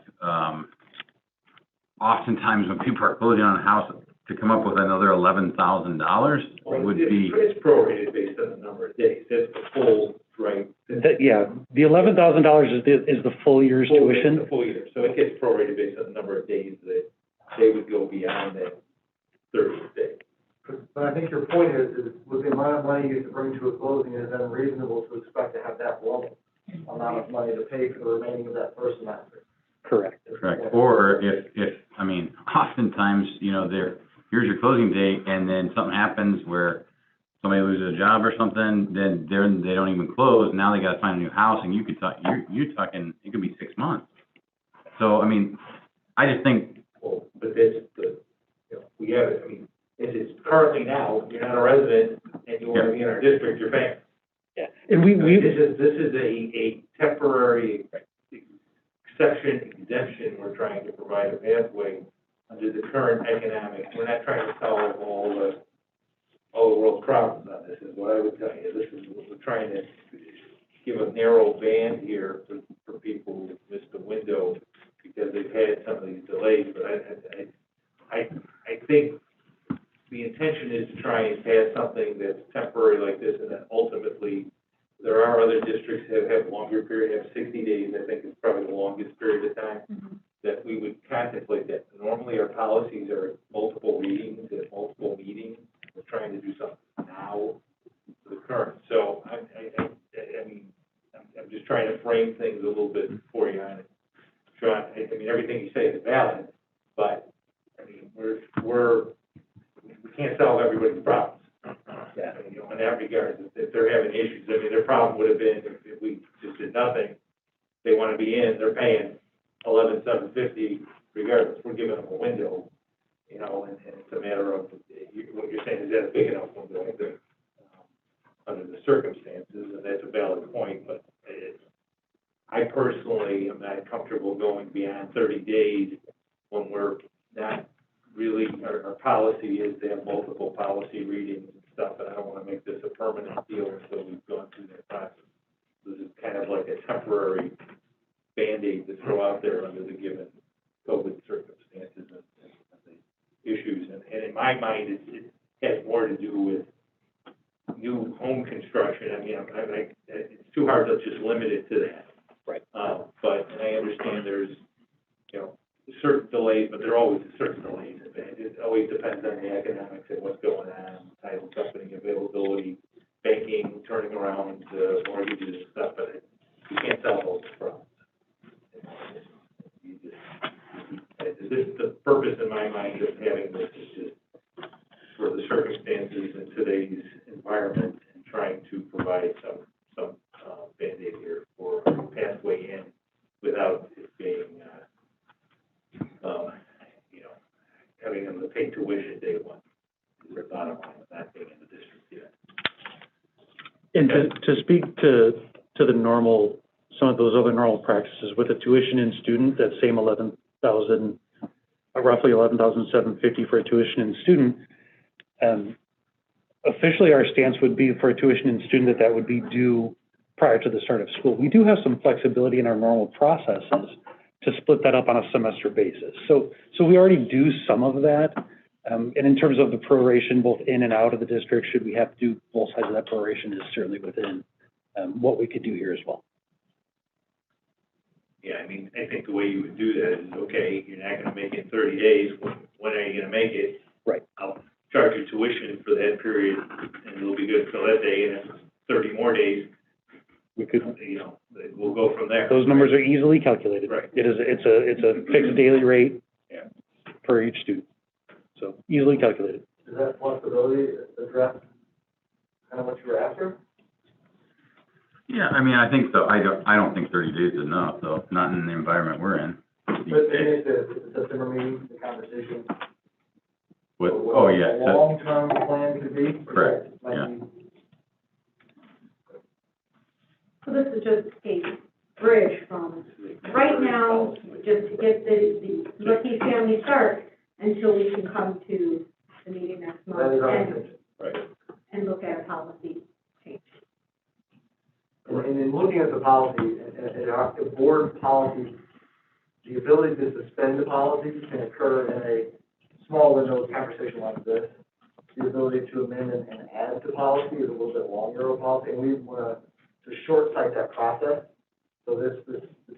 [SPEAKER 10] oftentimes when people are closing on a house, to come up with another $11,000 would be.
[SPEAKER 21] It's prorated based on the number of days, that's the full, right?
[SPEAKER 9] Yeah, the $11,000 is the full year's tuition.
[SPEAKER 21] The full year, so it gets prorated based on the number of days that they would go beyond that 30th day.
[SPEAKER 7] But I think your point is with the amount of money you have to bring to a closing, it is unreasonable to expect to have that level amount of money to pay for the remaining of that first semester.
[SPEAKER 9] Correct.
[SPEAKER 10] Or if, I mean, oftentimes, you know, here's your closing date, and then something happens where somebody loses a job or something, then they don't even close, now they gotta find a new house, and you're talking, it could be 6 months. So, I mean, I just think.
[SPEAKER 21] Well, but that's we have it, I mean, as it's currently now, you're not a resident, and you want to be in our district, you're paying.
[SPEAKER 9] Yeah, and
[SPEAKER 21] This is a temporary exception exemption, we're trying to provide a pathway under the current economic, we're not trying to solve all the world's problems on this, is what I would tell you. This is, we're trying to give a narrow band here for people who missed the window because they've had some of these delays, but I think the intention is to try and pass something that's temporary like this, and then ultimately, there are other districts that have longer period, have 60 days, I think is probably the longest period of time, that we would contemplate that. Normally, our policies are multiple readings at multiple meetings. We're trying to do something now for the current. So I mean, I'm just trying to frame things a little bit for you on it. Sean, I mean, everything you say is valid, but I mean, we can't solve everybody's problems. Yeah, you know, in that regard, if they're having issues, I mean, their problem would have been if we just did nothing. They want to be in, they're paying $11,750 regardless. We're giving them a window, you know, and it's a matter of what you're saying is that a big enough window, I think, under the circumstances, and that's a valid point. But I personally am not comfortable going beyond 30 days when we're not really, our policy is to have multiple policy readings and stuff, and I don't want to make this a permanent deal until we've gone through that process. This is kind of like a temporary Band-Aid to throw out there under the given COVID circumstances and the issues. And in my mind, it has more to do with new home construction. I mean, it's too hard to just limit it to that.
[SPEAKER 9] Right.
[SPEAKER 21] But I understand there's, you know, certain delays, but there are always certain delays. It always depends on the economics and what's going on, title company availability, banking, turning around mortgages and stuff, but you can't solve all those problems. The purpose in my mind of having this is just for the circumstances in today's environment and trying to provide some Band-Aid here for a pathway in without it being, you know, having them to pay tuition day one. The bottom line of that being in the district yet.
[SPEAKER 9] And to speak to the normal, some of those other normal practices with a tuition in student, that same roughly $11,750 for a tuition in student, officially our stance would be for a tuition in student that would be due prior to the start of school. We do have some flexibility in our normal processes to split that up on a semester basis. So we already do some of that. And in terms of the proration, both in and out of the district, should we have to do both sides of that proration, is certainly within what we could do here as well.
[SPEAKER 21] Yeah, I mean, I think the way you would do that is, okay, you're not gonna make it in 30 days, when are you gonna make it?
[SPEAKER 9] Right.
[SPEAKER 21] I'll charge you tuition for that period, and it'll be good till that day, and then 30 more days,
[SPEAKER 9] we could,
[SPEAKER 21] you know, we'll go from there.
[SPEAKER 9] Those numbers are easily calculated.
[SPEAKER 21] Right.
[SPEAKER 9] It's a fixed daily rate
[SPEAKER 21] Yeah.
[SPEAKER 9] for each student, so easily calculated.
[SPEAKER 7] Does that flexibility address kind of what you were after?
[SPEAKER 10] Yeah, I mean, I think so. I don't think 30 days is enough, though, not in the environment we're in.
[SPEAKER 7] But maybe the September meeting, the conversation.
[SPEAKER 10] What,
[SPEAKER 7] what
[SPEAKER 10] oh, yeah.
[SPEAKER 7] A long-term plan could be.
[SPEAKER 10] Correct,
[SPEAKER 7] Might
[SPEAKER 10] yeah.
[SPEAKER 7] be-
[SPEAKER 18] So this is just a bridge from right now now, just to get let these families start until we can come to the meeting next month
[SPEAKER 7] That is our
[SPEAKER 18] and,
[SPEAKER 7] intention.
[SPEAKER 18] and look at a policy change.
[SPEAKER 7] And in looking at the policy, at our board policy, the ability to suspend the policy can occur in a small window of conversation like this. The ability to amend and add to policy is a little bit longer of a policy, and we want to short-sight that process. So the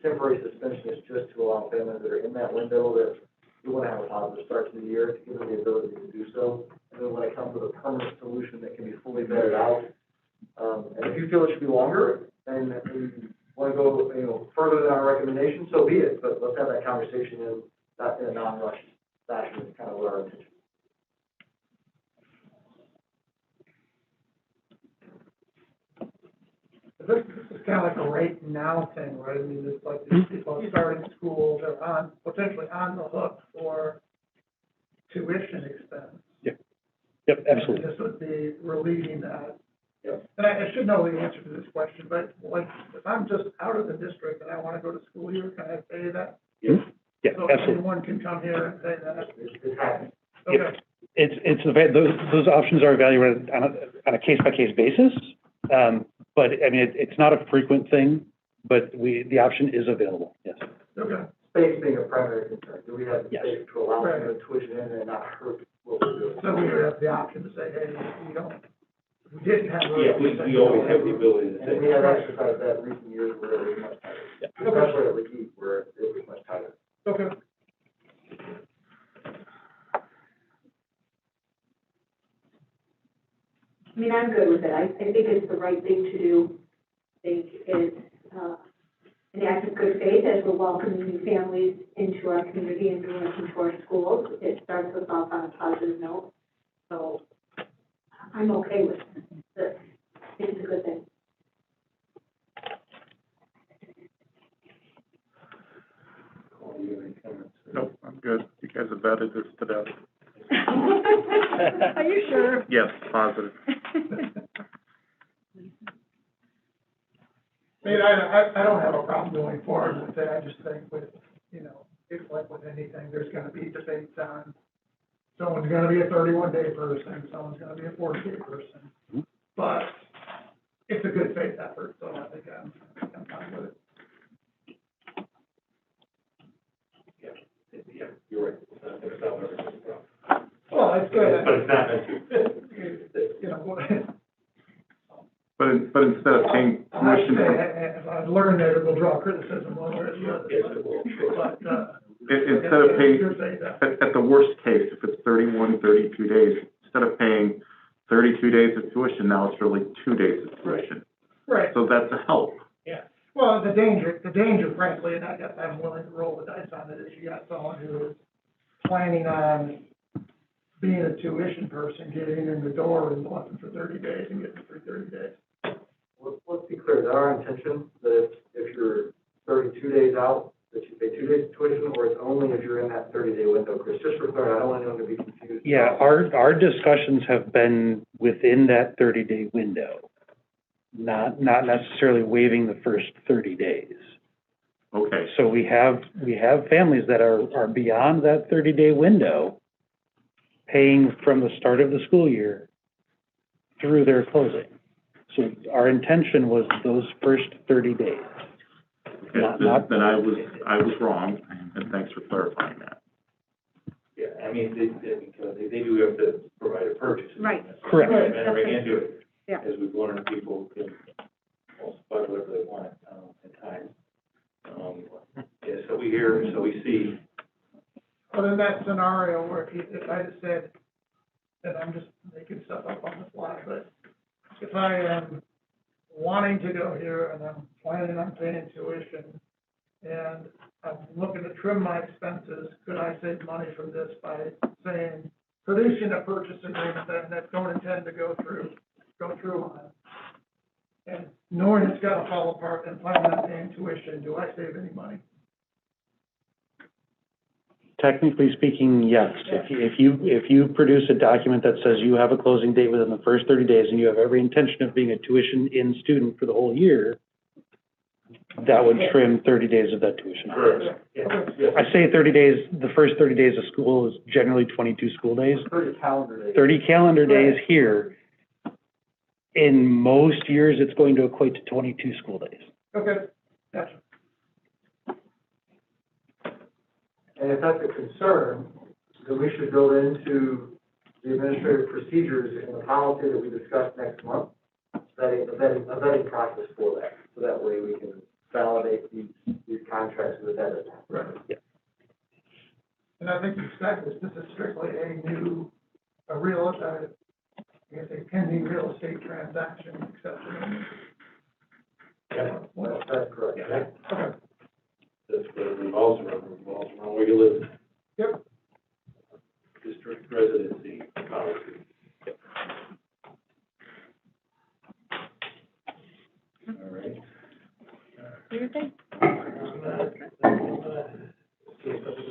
[SPEAKER 7] temporary suspension is just to allow families that are in that window that we want to have a positive start to the year to give them the ability to do so. And then when it comes with a permanent solution that can be fully vetted out, and if you feel it should be longer, and we want to go, further than our recommendation, so be it. But let's have that conversation in a non-rush fashion, is kind of what our intention.
[SPEAKER 11] This is kind of like a right now thing, right? I mean, it's like these people starting school, they're potentially on the hook for tuition expense.
[SPEAKER 9] Yep, absolutely.
[SPEAKER 11] And this would be relieving that.
[SPEAKER 7] Yep.
[SPEAKER 11] And I should know the answer to this question, but like, if I'm just out of the district and I want to go to school here, can I pay that?
[SPEAKER 9] Yeah,
[SPEAKER 11] So
[SPEAKER 9] absolutely.
[SPEAKER 11] anyone can come here and pay that?
[SPEAKER 7] It's happening.
[SPEAKER 11] Okay.
[SPEAKER 9] Those options are evaluated on a case-by-case basis. But I mean, it's not a frequent thing, but the option is available, yes.
[SPEAKER 11] Okay.
[SPEAKER 7] Space being a primary concern. Do we have the
[SPEAKER 9] Yes.
[SPEAKER 7] space to allow them to tuition in and not hurt what we're doing?
[SPEAKER 11] So we would have the option to say, hey, we didn't have.
[SPEAKER 21] Yeah, we always have the ability to say.
[SPEAKER 7] And we have exercised that in recent years where it was much tighter. Especially at Lakeith where it was much tighter.
[SPEAKER 11] Okay.
[SPEAKER 18] I mean, I'm good with it. I think it's the right thing to do. I think it's, an act of good faith as we're welcoming new families into our community and into our schools. It starts us off on a positive note. So I'm okay with this. I think it's a good thing.
[SPEAKER 17] Nope, I'm good. You guys have vetted this to death.
[SPEAKER 18] Are you sure?
[SPEAKER 17] Yes, positive.
[SPEAKER 11] I mean, I don't have a problem going forward with it. I just think with, it's like with anything, there's gonna be debates on, someone's gonna be a 31-day person, someone's gonna be a 40-day person. But it's a good faith effort, so I think I'm fine with it.
[SPEAKER 21] Yeah, you're right. It's not gonna solve everything.
[SPEAKER 11] Well, it's good.
[SPEAKER 21] But it's not meant to.
[SPEAKER 17] But instead of paying tuition,
[SPEAKER 11] I've learned that it will draw criticism one way or the other.
[SPEAKER 21] Yes, it will.
[SPEAKER 11] But,
[SPEAKER 17] instead of paying,
[SPEAKER 11] good faith effort.
[SPEAKER 17] at the worst case, if it's 31, 32 days, instead of paying 32 days of tuition, now it's really 2 days of tuition.
[SPEAKER 11] Right.
[SPEAKER 17] So that's a help.
[SPEAKER 11] Yeah. Well, the danger frankly, and I guess I'm willing to roll the dice on it, is you got someone who is planning on being a tuition person, getting in the door and looking for 30 days and getting through 30 days.
[SPEAKER 7] Let's be clear, is that our intention, that if you're 32 days out, that you pay 2 days tuition, or it's only if you're in that 30-day window? Chris, just for clarity, I don't want anyone to be confused.
[SPEAKER 9] Yeah, our discussions have been within that 30-day window, not necessarily waiving the first 30 days.
[SPEAKER 17] Okay.
[SPEAKER 9] So we have families that are beyond that 30-day window, paying from the start of the school year through their closing. So our intention was those first 30 days.
[SPEAKER 17] Okay, then I was wrong, and thanks for clarifying that.
[SPEAKER 21] Yeah, I mean, they do have to provide a purchase.
[SPEAKER 18] Right.
[SPEAKER 9] Correct.
[SPEAKER 21] And we can do it.
[SPEAKER 18] Yeah.
[SPEAKER 21] As we've learned, people can buy whatever they want, at times. Yeah, so we hear, so we see.
[SPEAKER 11] But in that scenario where if I just said, and I'm just making stuff up on the fly, but if I am wanting to go here and I'm planning on paying tuition and I'm looking to trim my expenses, could I save money from this by saying, producing a purchase agreement that I don't intend to go through on? And knowing it's gonna fall apart and planning on paying tuition, do I save any money?
[SPEAKER 9] Technically speaking, yes. If you produce a document that says you have a closing date within the first 30 days and you have every intention of being a tuition-in student for the whole year, that would trim 30 days of that tuition.
[SPEAKER 2] Correct. Yeah, yeah.
[SPEAKER 9] I say 30 days, the first 30 days of school is generally 22 school days.
[SPEAKER 7] 30 calendar days.
[SPEAKER 9] 30 calendar days here. In most years, it's going to equate to 22 school days.
[SPEAKER 11] Okay, gotcha.
[SPEAKER 7] And if that's a concern, then we should build into the administrative procedures in the policy that we discuss next month, a vetting process for that. So that way we can validate these contracts with that.
[SPEAKER 11] Right.
[SPEAKER 9] Yeah.
[SPEAKER 11] And I think you said this is strictly a pending real estate transaction exception.
[SPEAKER 2] Yeah,
[SPEAKER 11] Well,
[SPEAKER 7] That's correct.
[SPEAKER 2] yeah.
[SPEAKER 11] okay.
[SPEAKER 2] That's what it revolves around where you live.
[SPEAKER 11] Yep.
[SPEAKER 2] District residency policy. All right.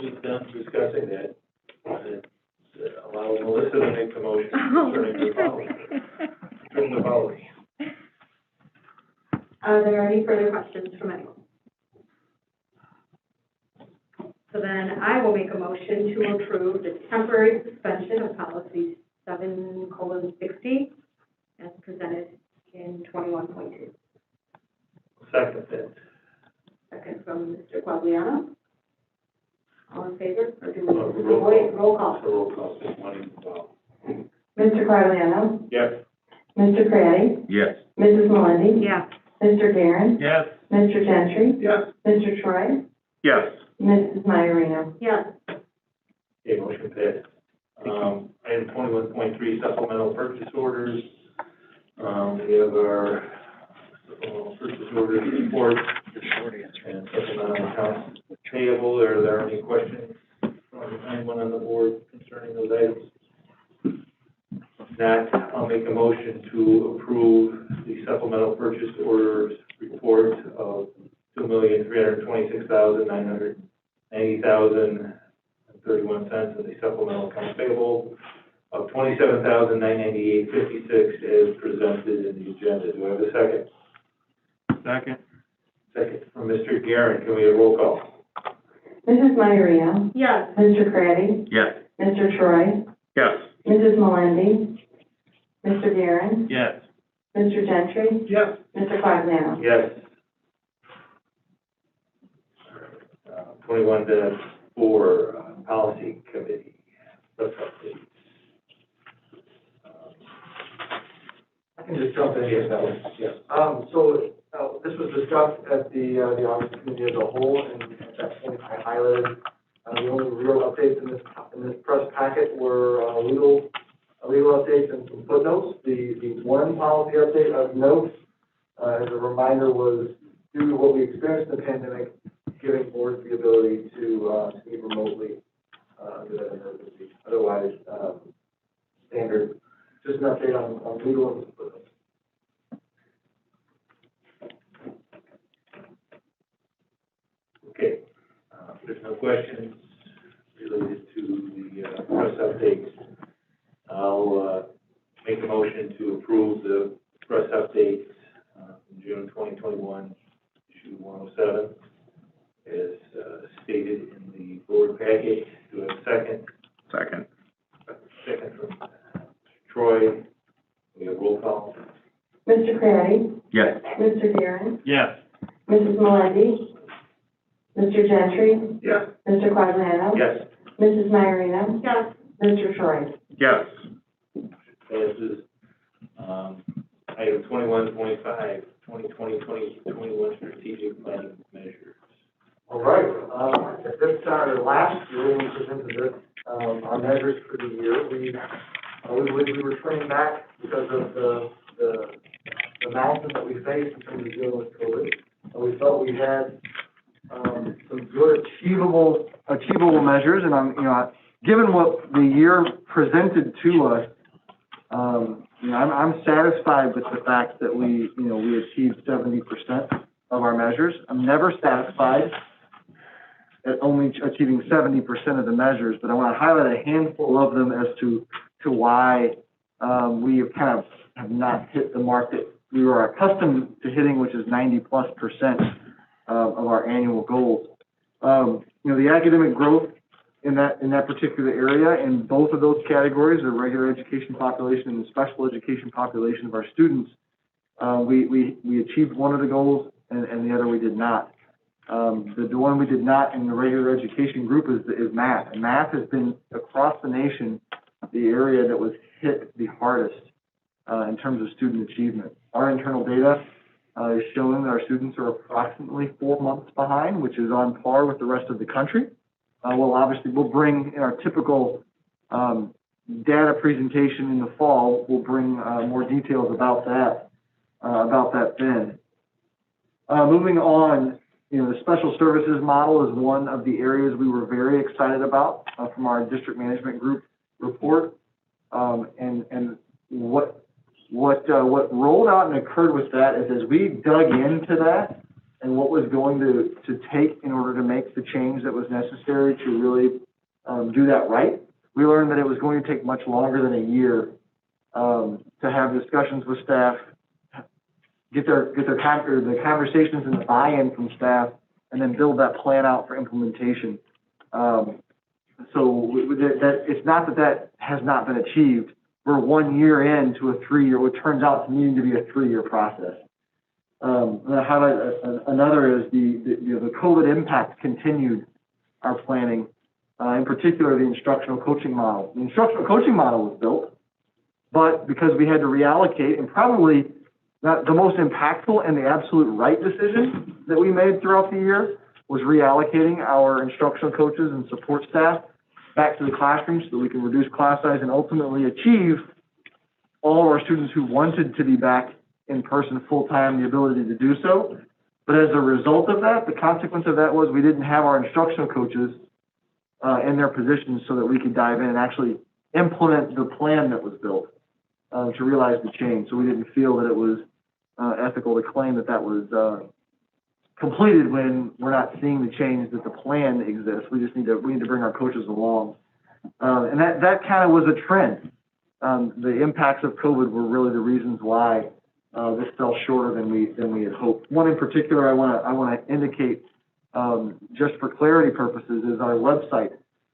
[SPEAKER 2] We've done discussing that. Allow Melissa to make the motion concerning the policy. Concerning the policy.
[SPEAKER 18] Are there any further questions from anyone? So then I will make a motion to approve the temporary suspension of policy 7:60 as presented in 21.2.
[SPEAKER 2] Second that.
[SPEAKER 18] Second from Mr. Quagliano. All in favor, or do we,
[SPEAKER 2] Roll call.
[SPEAKER 18] roll call?
[SPEAKER 2] Roll call, this one, well.
[SPEAKER 3] Mr. Quagliano?
[SPEAKER 2] Yes.
[SPEAKER 3] Mr. Craddy?
[SPEAKER 10] Yes.
[SPEAKER 3] Mrs. Melendi?
[SPEAKER 18] Yes.
[SPEAKER 3] Mr. Guerin?
[SPEAKER 2] Yes.
[SPEAKER 3] Mr. Gentry?
[SPEAKER 11] Yes.
[SPEAKER 3] Mr. Troy?
[SPEAKER 17] Yes.
[SPEAKER 3] Mrs. Maiorino?
[SPEAKER 18] Yes.
[SPEAKER 2] Okay, motion passed. Item 21.3, supplemental purchase orders. We have our supplemental purchase orders report and supplemental accounts payable. Are there any questions from anyone on the board concerning those items? If not, I'll make a motion to approve the supplemental purchase orders report of $2,326,990,031 and the supplemental accounts payable of $27,998.56 as presented in the agenda. Do I have a second?
[SPEAKER 8] Second.
[SPEAKER 2] Second from Mr. Guerin. Can we have a roll call?
[SPEAKER 3] Mrs. Maiorino?
[SPEAKER 18] Yes.
[SPEAKER 3] Mr. Craddy?
[SPEAKER 10] Yes.
[SPEAKER 3] Mr. Troy?
[SPEAKER 17] Yes.
[SPEAKER 3] Mrs. Melendi? Mr. Guerin?
[SPEAKER 8] Yes.
[SPEAKER 3] Mr. Gentry?
[SPEAKER 11] Yes.
[SPEAKER 3] Mr. Quagliano?
[SPEAKER 2] Yes. 21-4, policy committee. Let's update.
[SPEAKER 7] I can just jump in here, that was,
[SPEAKER 2] Yes.
[SPEAKER 7] This was discussed at the audit committee as a whole, and at that point I highlighted, the only real updates in this press packet were, legal updates and some footnotes. The one policy update of note, as a reminder, was due to what we experienced in the pandemic, giving boards the ability to meet remotely, under that emergency. Otherwise, standard, just an update on legal and footnotes.
[SPEAKER 2] Okay, if there's no questions related to the press updates, I'll make a motion to approve the press updates from June 2021, issue 107, as stated in the board package. Do I have a second?
[SPEAKER 17] Second.
[SPEAKER 2] Second from Troy. We have roll call.
[SPEAKER 3] Mr. Craddy?
[SPEAKER 10] Yes.
[SPEAKER 3] Mr. Guerin?
[SPEAKER 8] Yes.
[SPEAKER 3] Mrs. Melendi? Mr. Gentry?
[SPEAKER 11] Yes.
[SPEAKER 3] Mr. Quagliano?
[SPEAKER 2] Yes.
[SPEAKER 3] Mrs. Maiorino?
[SPEAKER 18] Yes.
[SPEAKER 3] Mr. Troy?
[SPEAKER 17] Yes.
[SPEAKER 2] Passes. Item 21.5, 2020-2021 strategic planning measures.
[SPEAKER 7] All right, at this time, last year, when we presented this, our measures for the year, we were turning back because of the mountain that we faced in terms of dealing with COVID. And we felt we had, some good achievable measures, and given what the year presented to us, I'm satisfied with the fact that we achieved 70% of our measures. I'm never satisfied at only achieving 70% of the measures, but I want to highlight a handful of them as to why we have kind of have not hit the mark that we were accustomed to hitting, which is 90+%. of our annual goals. The academic growth in that particular area, in both of those categories, the regular education population and the special education population of our students, we achieved one of the goals and the other we did not. The one we did not in the regular education group is math. And math has been, across the nation, the area that was hit the hardest in terms of student achievement. Our internal data is showing that our students are approximately 4 months behind, which is on par with the rest of the country. We'll bring, in our typical data presentation in the fall, we'll bring more details about that then. Moving on, the special services model is one of the areas we were very excited about from our district management group report. And what rolled out and occurred with that is, as we dug into that and what was going to take in order to make the change that was necessary to really do that right, we learned that it was going to take much longer than a year to have discussions with staff, get the conversations and the buy-in from staff, and then build that plan out for implementation. So it's not that has not been achieved. We're 1 year into a 3-year, what turns out to needing to be a 3-year process. Another is the COVID impact continued our planning, in particular the instructional coaching model. The instructional coaching model was built, but because we had to reallocate, and probably not the most impactful and the absolute right decision that we made throughout the year was reallocating our instructional coaches and support staff back to the classrooms so that we can reduce class size and ultimately achieve all of our students who wanted to be back in person full-time, the ability to do so. But as a result of that, the consequence of that was we didn't have our instructional coaches in their positions so that we could dive in and actually implement the plan that was built to realize the change. So we didn't feel that it was ethical to claim that was completed when we're not seeing the change that the plan exists. We need to bring our coaches along. And that kind of was a trend. The impacts of COVID were really the reasons why this fell shorter than we had hoped. One in particular I want to indicate, just for clarity purposes, is our website.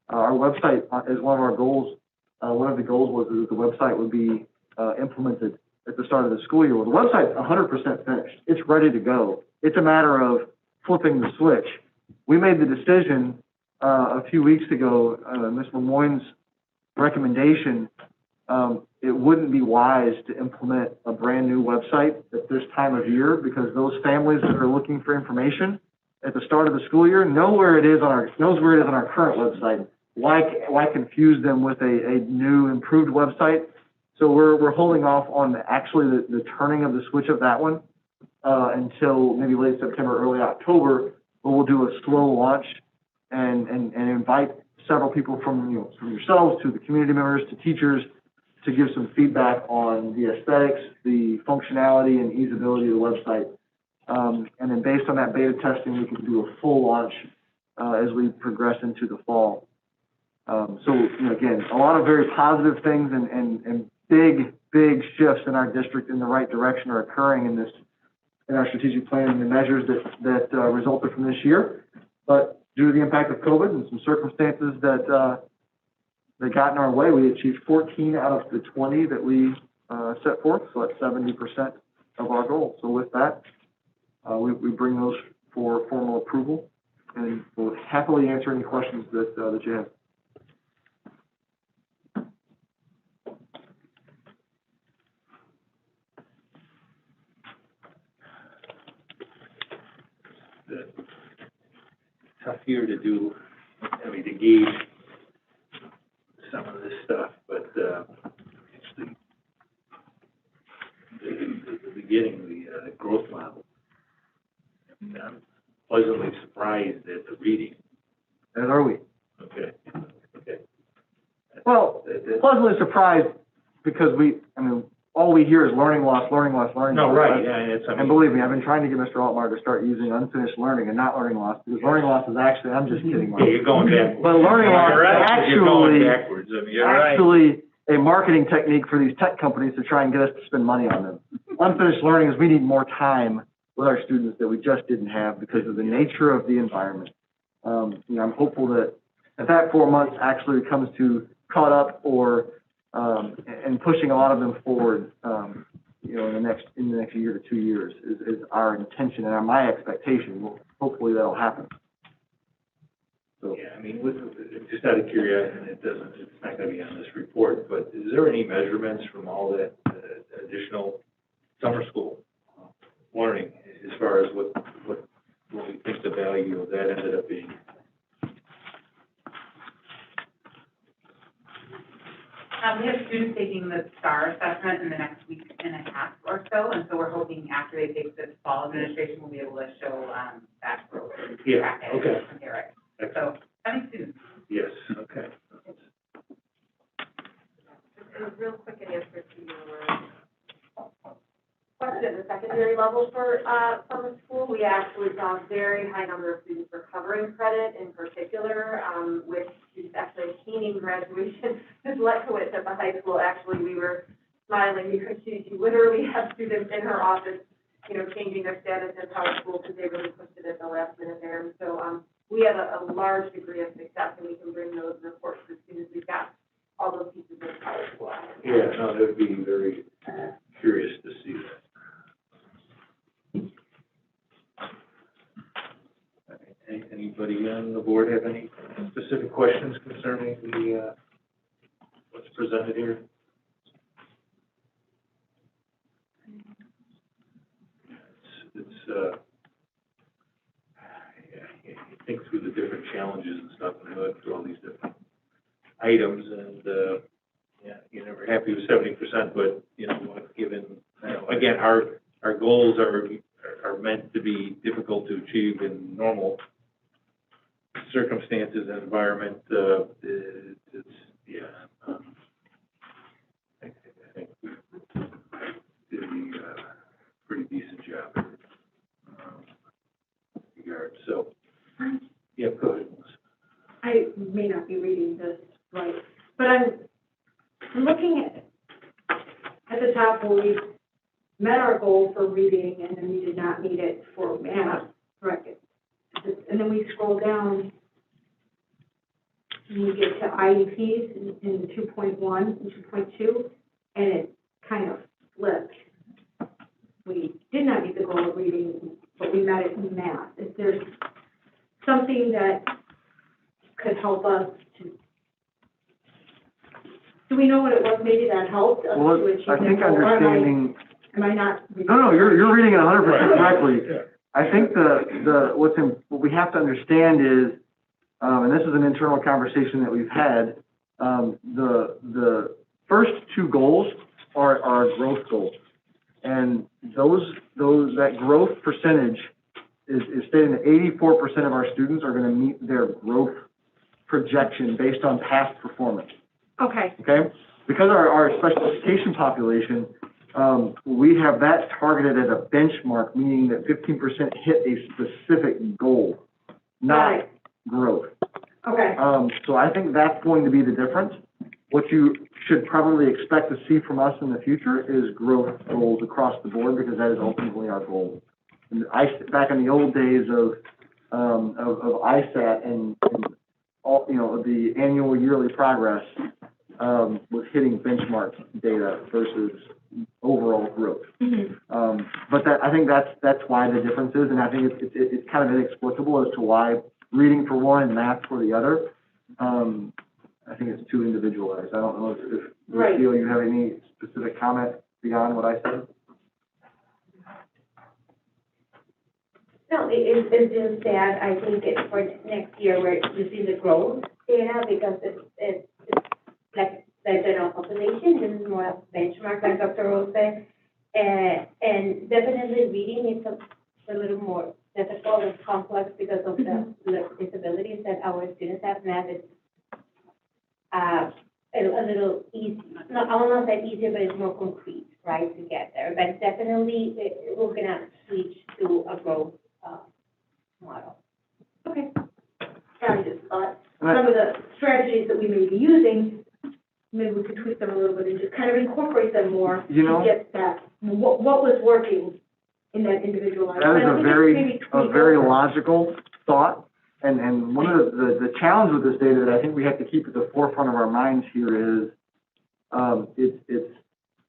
[SPEAKER 7] Our website is one of our goals. One of the goals was that the website would be implemented at the start of the school year. Well, the website's 100% finished. It's ready to go. It's a matter of flipping the switch. We made the decision a few weeks ago, Ms. Lemoyne's recommendation, it wouldn't be wise to implement a brand new website at this time of year, because those families that are looking for information at the start of the school year knows where it is on our current website. Why confuse them with a new improved website? So we're holding off on actually the turning of the switch of that one until maybe late September, early October, where we'll do a slow launch and invite several people from yourselves to the community members to teachers to give some feedback on the aesthetics, the functionality, and usability of the website. And then based on that beta testing, we can do a full launch as we progress into the fall. So again, a lot of very positive things and big shifts in our district in the right direction are occurring in our strategic plan and the measures that resulted from this year. But due to the impact of COVID and some circumstances that got in our way, we achieved 14 out of the 20 that we set forth, so that's 70% of our goal. So with that, we bring those for formal approval, and we'll happily answer any questions that you have.
[SPEAKER 21] Tough year to do, to gauge some of this stuff, but it's the beginning, the growth model. I'm pleasantly surprised at the reading.
[SPEAKER 7] As are we.
[SPEAKER 21] Okay.
[SPEAKER 7] Well, pleasantly surprised because all we hear is learning loss.
[SPEAKER 21] No, right,
[SPEAKER 7] And believe me, I've been trying to get Mr. Altmaier to start using unfinished learning and not learning loss, because learning loss is actually, I'm just kidding, Mark.
[SPEAKER 21] Yeah, you're going backwards.
[SPEAKER 7] But learning loss is
[SPEAKER 21] You're going backwards.
[SPEAKER 7] actually a marketing technique for these tech companies to try and get us to spend money on them. Unfinished learning is we need more time with our students that we just didn't have because of the nature of the environment. I'm hopeful that that 4 months actually comes to caught up or, and pushing a lot of them forward, in the next year to 2 years is our intention and my expectation. Well, hopefully that'll happen. So.
[SPEAKER 21] Yeah, I mean, just out of curiosity, it's not gonna be on this report, but is there any measurements from all that additional summer school learning as far as what we think the value of that ended up being?
[SPEAKER 22] We have students taking the STAR assessment in the next week and a half or so, and so we're hoping after they take this fall administration, we'll be able to show, that growth. And
[SPEAKER 21] Yeah,
[SPEAKER 22] track it
[SPEAKER 21] okay.
[SPEAKER 22] and compare it. So, having students.
[SPEAKER 21] Yes, okay.
[SPEAKER 13] A real quick answer to your question, the secondary level for summer school, we actually saw a very high number of students recovering credit in particular, with students actually attaining graduation. This led to it at the high school. Actually, we were smiling because she literally had students in her office, changing their status in power school because they really pushed it at the last minute there. And so we have a large degree of success, and we can bring those reports as soon as we've got all those pieces of power school.
[SPEAKER 21] Yeah, no, that would be very curious to see that. Anybody on the board have any specific questions concerning the, what's presented here? You think through the different challenges and stuff, and going through all these different items, and, you're never happy with 70%, but, given, again, our goals are meant to be difficult to achieve in normal circumstances and environment. I think we did a pretty decent job in that regard. So, yeah, go ahead.
[SPEAKER 18] I may not be reading this right, but I'm looking at the top where we met our goal for reading, and then we did not meet it for math, correct? And then we scroll down, and we get to IEPs in 2.1 and 2.2, and it kind of flipped. We did not meet the goal of reading, but we met it in math. Is there something that could help us to, do we know what it was maybe that helped us
[SPEAKER 7] Well,
[SPEAKER 18] to achieve
[SPEAKER 7] I think
[SPEAKER 18] that goal?
[SPEAKER 7] understanding.
[SPEAKER 18] Am I not?
[SPEAKER 7] No, you're reading it 100% correctly. I think what we have to understand is, and this is an internal conversation that we've had, the first two goals are our growth goals. And that growth percentage is stating that 84% of our students are gonna meet their growth projection based on past performance.
[SPEAKER 18] Okay.
[SPEAKER 7] Okay? Because our special education population, we have that targeted at a benchmark, meaning that 15% hit a specific goal, not growth.
[SPEAKER 18] Okay.
[SPEAKER 7] So I think that's going to be the difference. What you should probably expect to see from us in the future is growth goals across the board, because that is ultimately our goal. And back in the old days of ISAT and all, the annual yearly progress, was hitting benchmark data versus overall growth.
[SPEAKER 18] Mm-hmm.
[SPEAKER 7] But I think that's why the difference is, and I think it's kind of inexplicable as to why reading for one and math for the other. I think it's too individualized. I don't know if Lucille, you have any specific comment beyond what I said?
[SPEAKER 19] No, it's just that I think it's for next year we're using the growth data because it's like the general population. This is more a benchmark, like Dr. Rose said. And definitely reading is a little more difficult and complex because of the disabilities that our students have. Math is a little easy. No, I will not say easier, but it's more concrete, right, to get there. But definitely we're gonna switch to a growth model.
[SPEAKER 18] Okay. I just thought some of the strategies that we may be using, maybe we could tweak them a little bit and just kind of incorporate them more to get that, what was working in that individualized.
[SPEAKER 7] That is
[SPEAKER 18] I
[SPEAKER 7] a
[SPEAKER 18] think
[SPEAKER 7] very,
[SPEAKER 18] it's maybe
[SPEAKER 7] a very logical thought, and one of the challenge with this data that I think we have to keep at the forefront of our minds here is,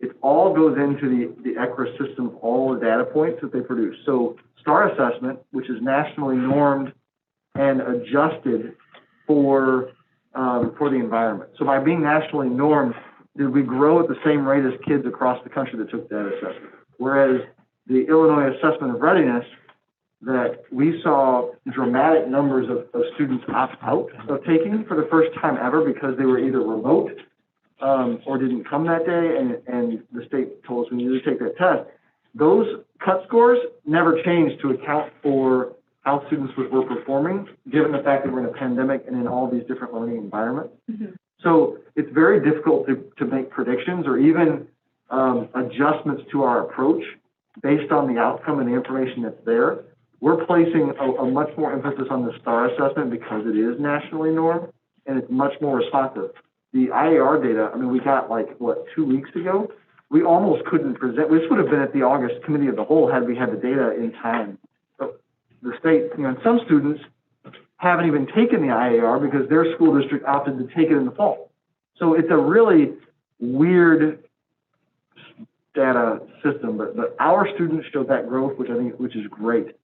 [SPEAKER 7] it all goes into the ECRA system, of all the data points that they produce. So STAR assessment, which is nationally normed and adjusted for the environment. So by being nationally normed, did we grow at the same rate as kids across the country that took that assessment? Whereas the Illinois Assessment of Readiness, that we saw dramatic numbers of students opt out of taking for the first time ever because they were either remote or didn't come that day, and the state told us we needed to take that test. Those cut scores never changed to account for how students were performing, given the fact that we're in a pandemic and in all these different learning environments. So it's very difficult to make predictions or even adjustments to our approach based on the outcome and the information that's there. We're placing a much more emphasis on the STAR assessment because it is nationally normed and it's much more responsive. The IAR data, I mean, we got 2 weeks ago? We almost couldn't present, this would have been at the August committee of the whole had we had the data in time. But the state, and some students haven't even taken the IAR because their school district opted to take it in the fall. So it's a really weird data system, but our students showed that growth, which is great.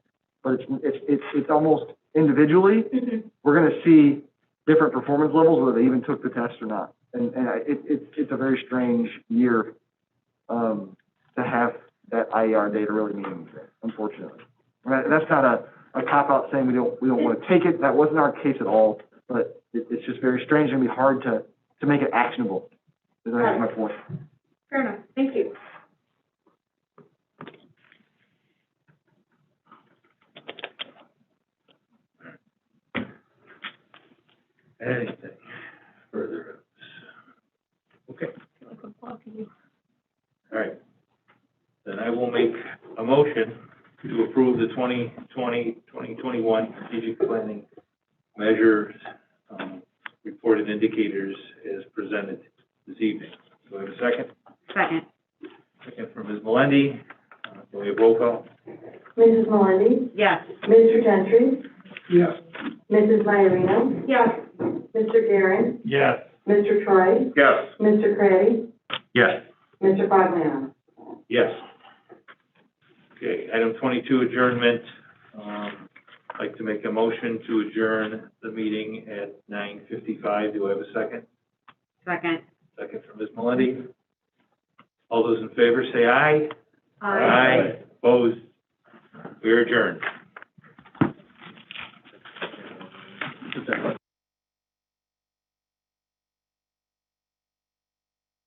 [SPEAKER 7] But it's almost individually, we're going to see different performance levels whether they even took the test or not. And it's a very strange year to have that IER data really meaning, unfortunately. That's not a cop-out saying we don't want to take it. That wasn't our case at all, but it's just very strange and be hard to make it actionable. That's my point.
[SPEAKER 18] Fair enough, thank you.
[SPEAKER 21] Anything further? Okay. All right. Then I will make a motion to approve the 2021 strategic planning measures, reported indicators as presented this evening. Do I have a second?
[SPEAKER 5] Second.
[SPEAKER 21] Second from Ms. Melendi. Do we have roll call?
[SPEAKER 19] Mrs. Melendi?
[SPEAKER 5] Yes.
[SPEAKER 19] Mr. Gentry?
[SPEAKER 11] Yes.
[SPEAKER 19] Mrs. Iarino?
[SPEAKER 18] Yes.
[SPEAKER 19] Mr. Guerin?
[SPEAKER 21] Yes.
[SPEAKER 19] Mr. Troy?
[SPEAKER 21] Yes.
[SPEAKER 19] Mr. Craddy?
[SPEAKER 10] Yes.
[SPEAKER 19] Mr. Fogliano?
[SPEAKER 21] Yes. Okay, item 22, adjournment. I'd like to make a motion to adjourn the meeting at 9:55. Do I have a second?
[SPEAKER 5] Second.
[SPEAKER 21] Second from Ms. Melendi. All those in favor say aye.
[SPEAKER 18] Aye.
[SPEAKER 21] Opposed? We are adjourned.